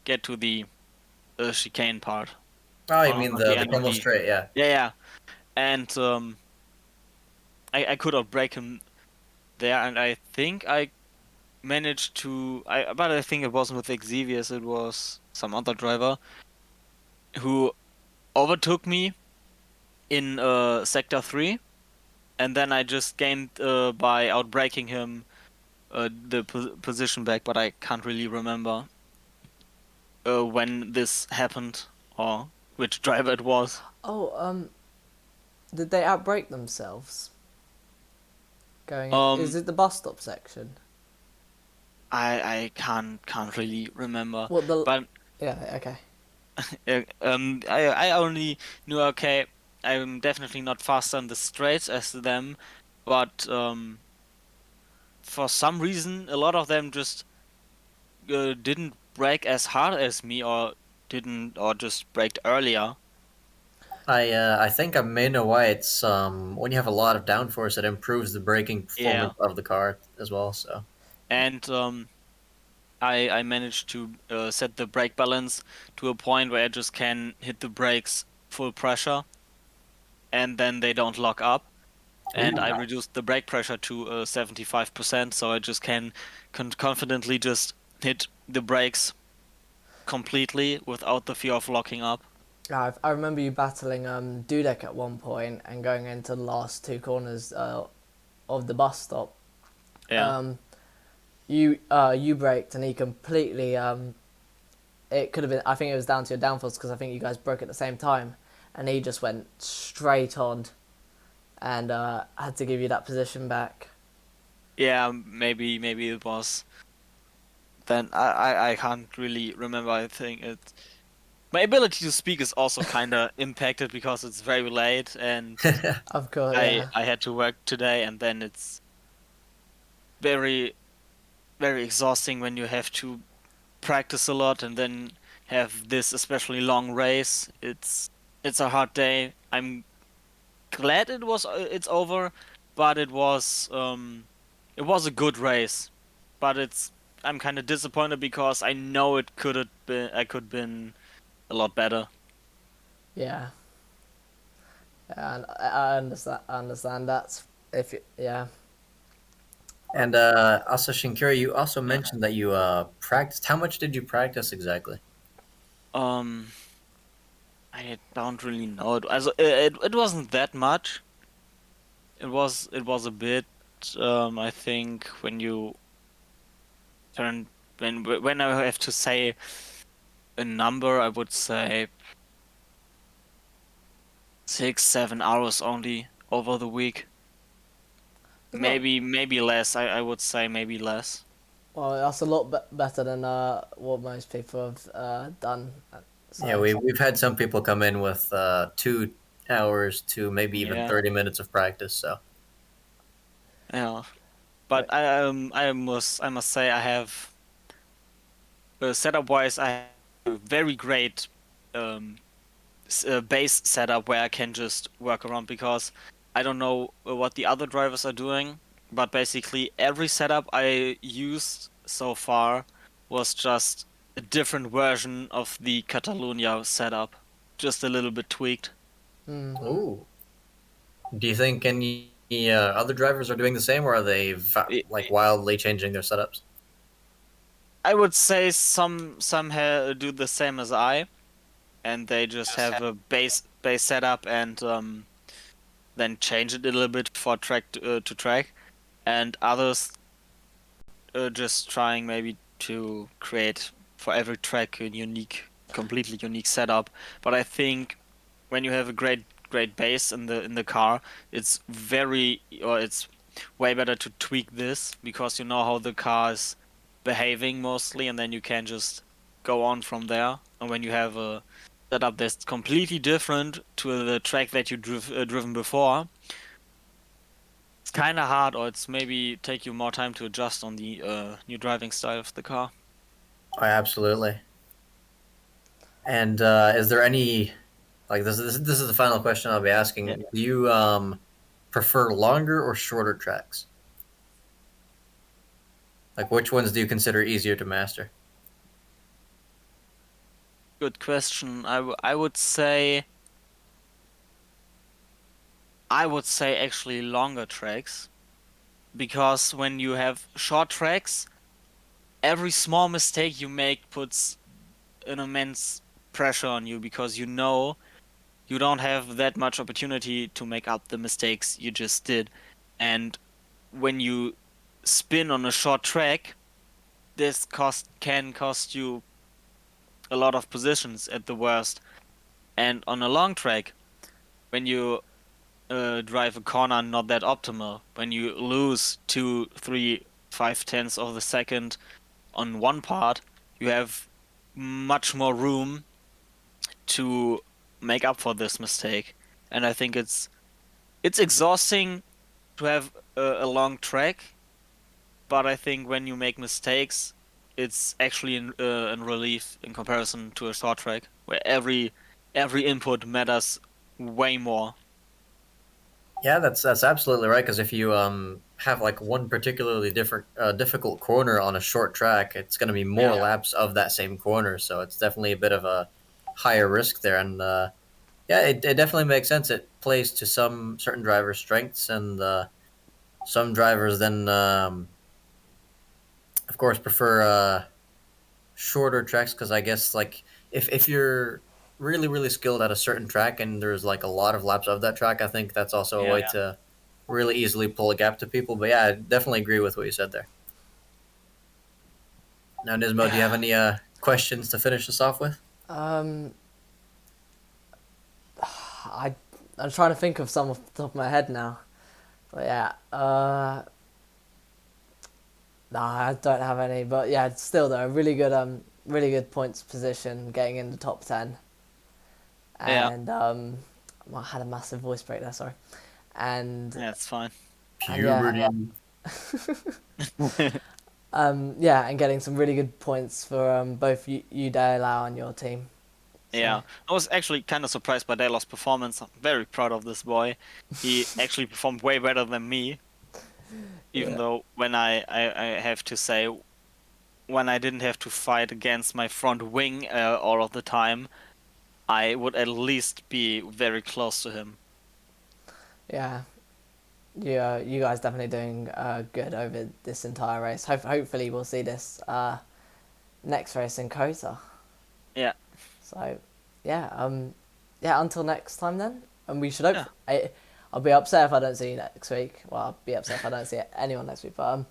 get to the chicane part. Oh, you On mean the the end of Kimmel the- straight? Yeah. Yeah, and I could outbrake him there, and I think I managed to. But I think it wasn't with Xevious, it was some other driver who overtook me in sector 3, and then I just gained by outbraking him the position back, but I can't really remember when this happened or which driver it was. Oh, did they outbrake themselves? Is Um, it the bus stop section? I can't really remember, What the? but Yeah, okay. I only knew, okay, I'm definitely not faster on the straights as them, but for some reason a lot of them just didn't brake as hard as me, or didn't, or just braked earlier. I think I may know why. It's when you have a lot of downforce, it improves the braking Yeah, performance of the car as well. So and I managed to set the brake balance to a point where I just can hit the brakes full pressure, and then they don't lock up. And I reduced the brake pressure to 75%, so I just can confidently just hit the brakes completely without the fear of locking up. I remember you battling Dudek at one point and going into the last two corners of the bus stop. Yeah. Um, you braked and he completely it could have been, I think it was down to your downforce because I think you guys broke at the same time, and he just went straight on and had to give you that position back. Yeah, maybe it was. Then I can't really remember. I think my ability to speak is also kind of impacted because it's very late and Of course, I yeah. I had to work today, and then it's very very exhausting when you have to practice a lot and then have this especially long race. It's a hard day. I'm glad it's over, but it was a good race. But I'm kind of disappointed because I know it could have been I could been a lot better. Yeah. Yeah, and I understand. I understand. That's if you, yeah. and also Shinkira, you also mentioned that you practiced. How much did you practice exactly? Um, I don't really know. It wasn't that much. It was a bit. I think turn when I have to say a number, I would say 6, 7 hours only over the week. It's not Maybe less. I would say maybe less. well. That's a lot better than what most people have done. Yeah, So we've had some people come in with 2 hours to maybe even Yeah, 30 minutes of practice. So yeah. But I must say I have setup wise I have a very great um base setup where I can just work around, because I don't know what the other drivers are doing, but basically every setup I used so far was just a different version of the Catalonia setup, just a little bit tweaked. mm, ooh. Do you think any other drivers are doing the same, or are they like wildly changing their setups? I would say some do the same as I, and they just have a base setup and then change it a little bit for track to track, and others just trying maybe to create for every track a completely unique setup. But I think when you have a great base in the car, it's way better to tweak this, because you know how the car is behaving mostly, and then you can just go on from there. And when you have a setup that's completely different to the track that you driven before, it's kind of hard, or it's maybe take you more time to adjust on the new driving style of the car. Oh, absolutely. And is there any like this is the final question I'll be asking. Yeah. Do you prefer longer or shorter tracks? Like which ones do you consider easier to master? Good question. I would say actually longer tracks, because when you have short tracks, every small mistake you make puts an immense pressure on you, because you know you don't have that much opportunity to make up the mistakes you just did. And when you spin on a short track, this can cost you a lot of positions at the worst. And on a long track, when you drive a corner not that optimal, when you lose 2, 3, 5 tenths of the second on one part, you have much more room to make up for this mistake. And I think it's exhausting to have a long track, but I think when you make mistakes, it's actually in relief in comparison to a short track where every input matters way more. Yeah, that's absolutely right. Because if you have like one particularly difficult corner on a short track, it's going to be more Yeah. laps of that same corner. So it's definitely a bit of a higher risk there. And yeah, it definitely makes sense. It plays to some certain drivers' strengths, and some drivers then, of course, prefer shorter tracks. Because I guess like if you're really skilled at a certain track and there's like a lot of laps of that track, I think that's also a Yeah. way to really easily pull a gap to people. But yeah, I definitely agree with what you said there. Now, Nismo, do you have any questions to finish us off with? Um, I'm trying to think of some off the top of my head now, but yeah, no, I don't have any. But yeah, still though, really good points position, getting in the top 10, Yeah. and I had a massive voice break there. Sorry, and Yeah, it's fine. and yeah, yeah, and getting some really good points for both you, Dale, and your team. So, Yeah, I was actually kind of surprised by Daylo's performance. I'm very proud of this boy. He actually performed way better than me, even Yeah. though when I have to say, when I didn't have to fight against my front wing all of the time, I would at least be very close to him. Yeah, you guys definitely doing good over this entire race. Hopefully we'll see this next race in Kota. Yeah. So, yeah, yeah. Until next time then, and we should hope. Yeah. I'll be upset if I don't see you next week. Well, I'll be upset if I don't see anyone next week. But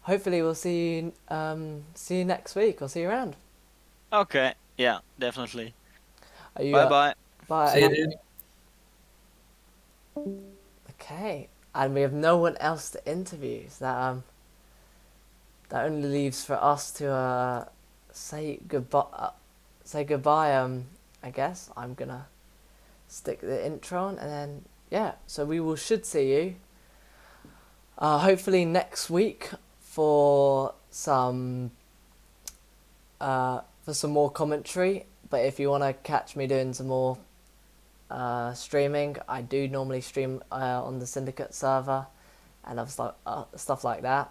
hopefully we'll see you next week or see you around. Okay. Yeah, definitely. Are you, Bye bye. bye. See you, dude. Okay, and we have no one else to interview. So that only leaves for us to say goodbye. Say goodbye. I guess I'm gonna stick the intro on, and then yeah. So we should see you. Hopefully next week for some more commentary. But if you want to catch me doing some more streaming, I do normally stream on the Syndicate server and stuff like that.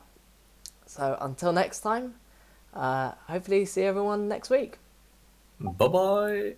So until next time, hopefully see everyone next week. Bye bye.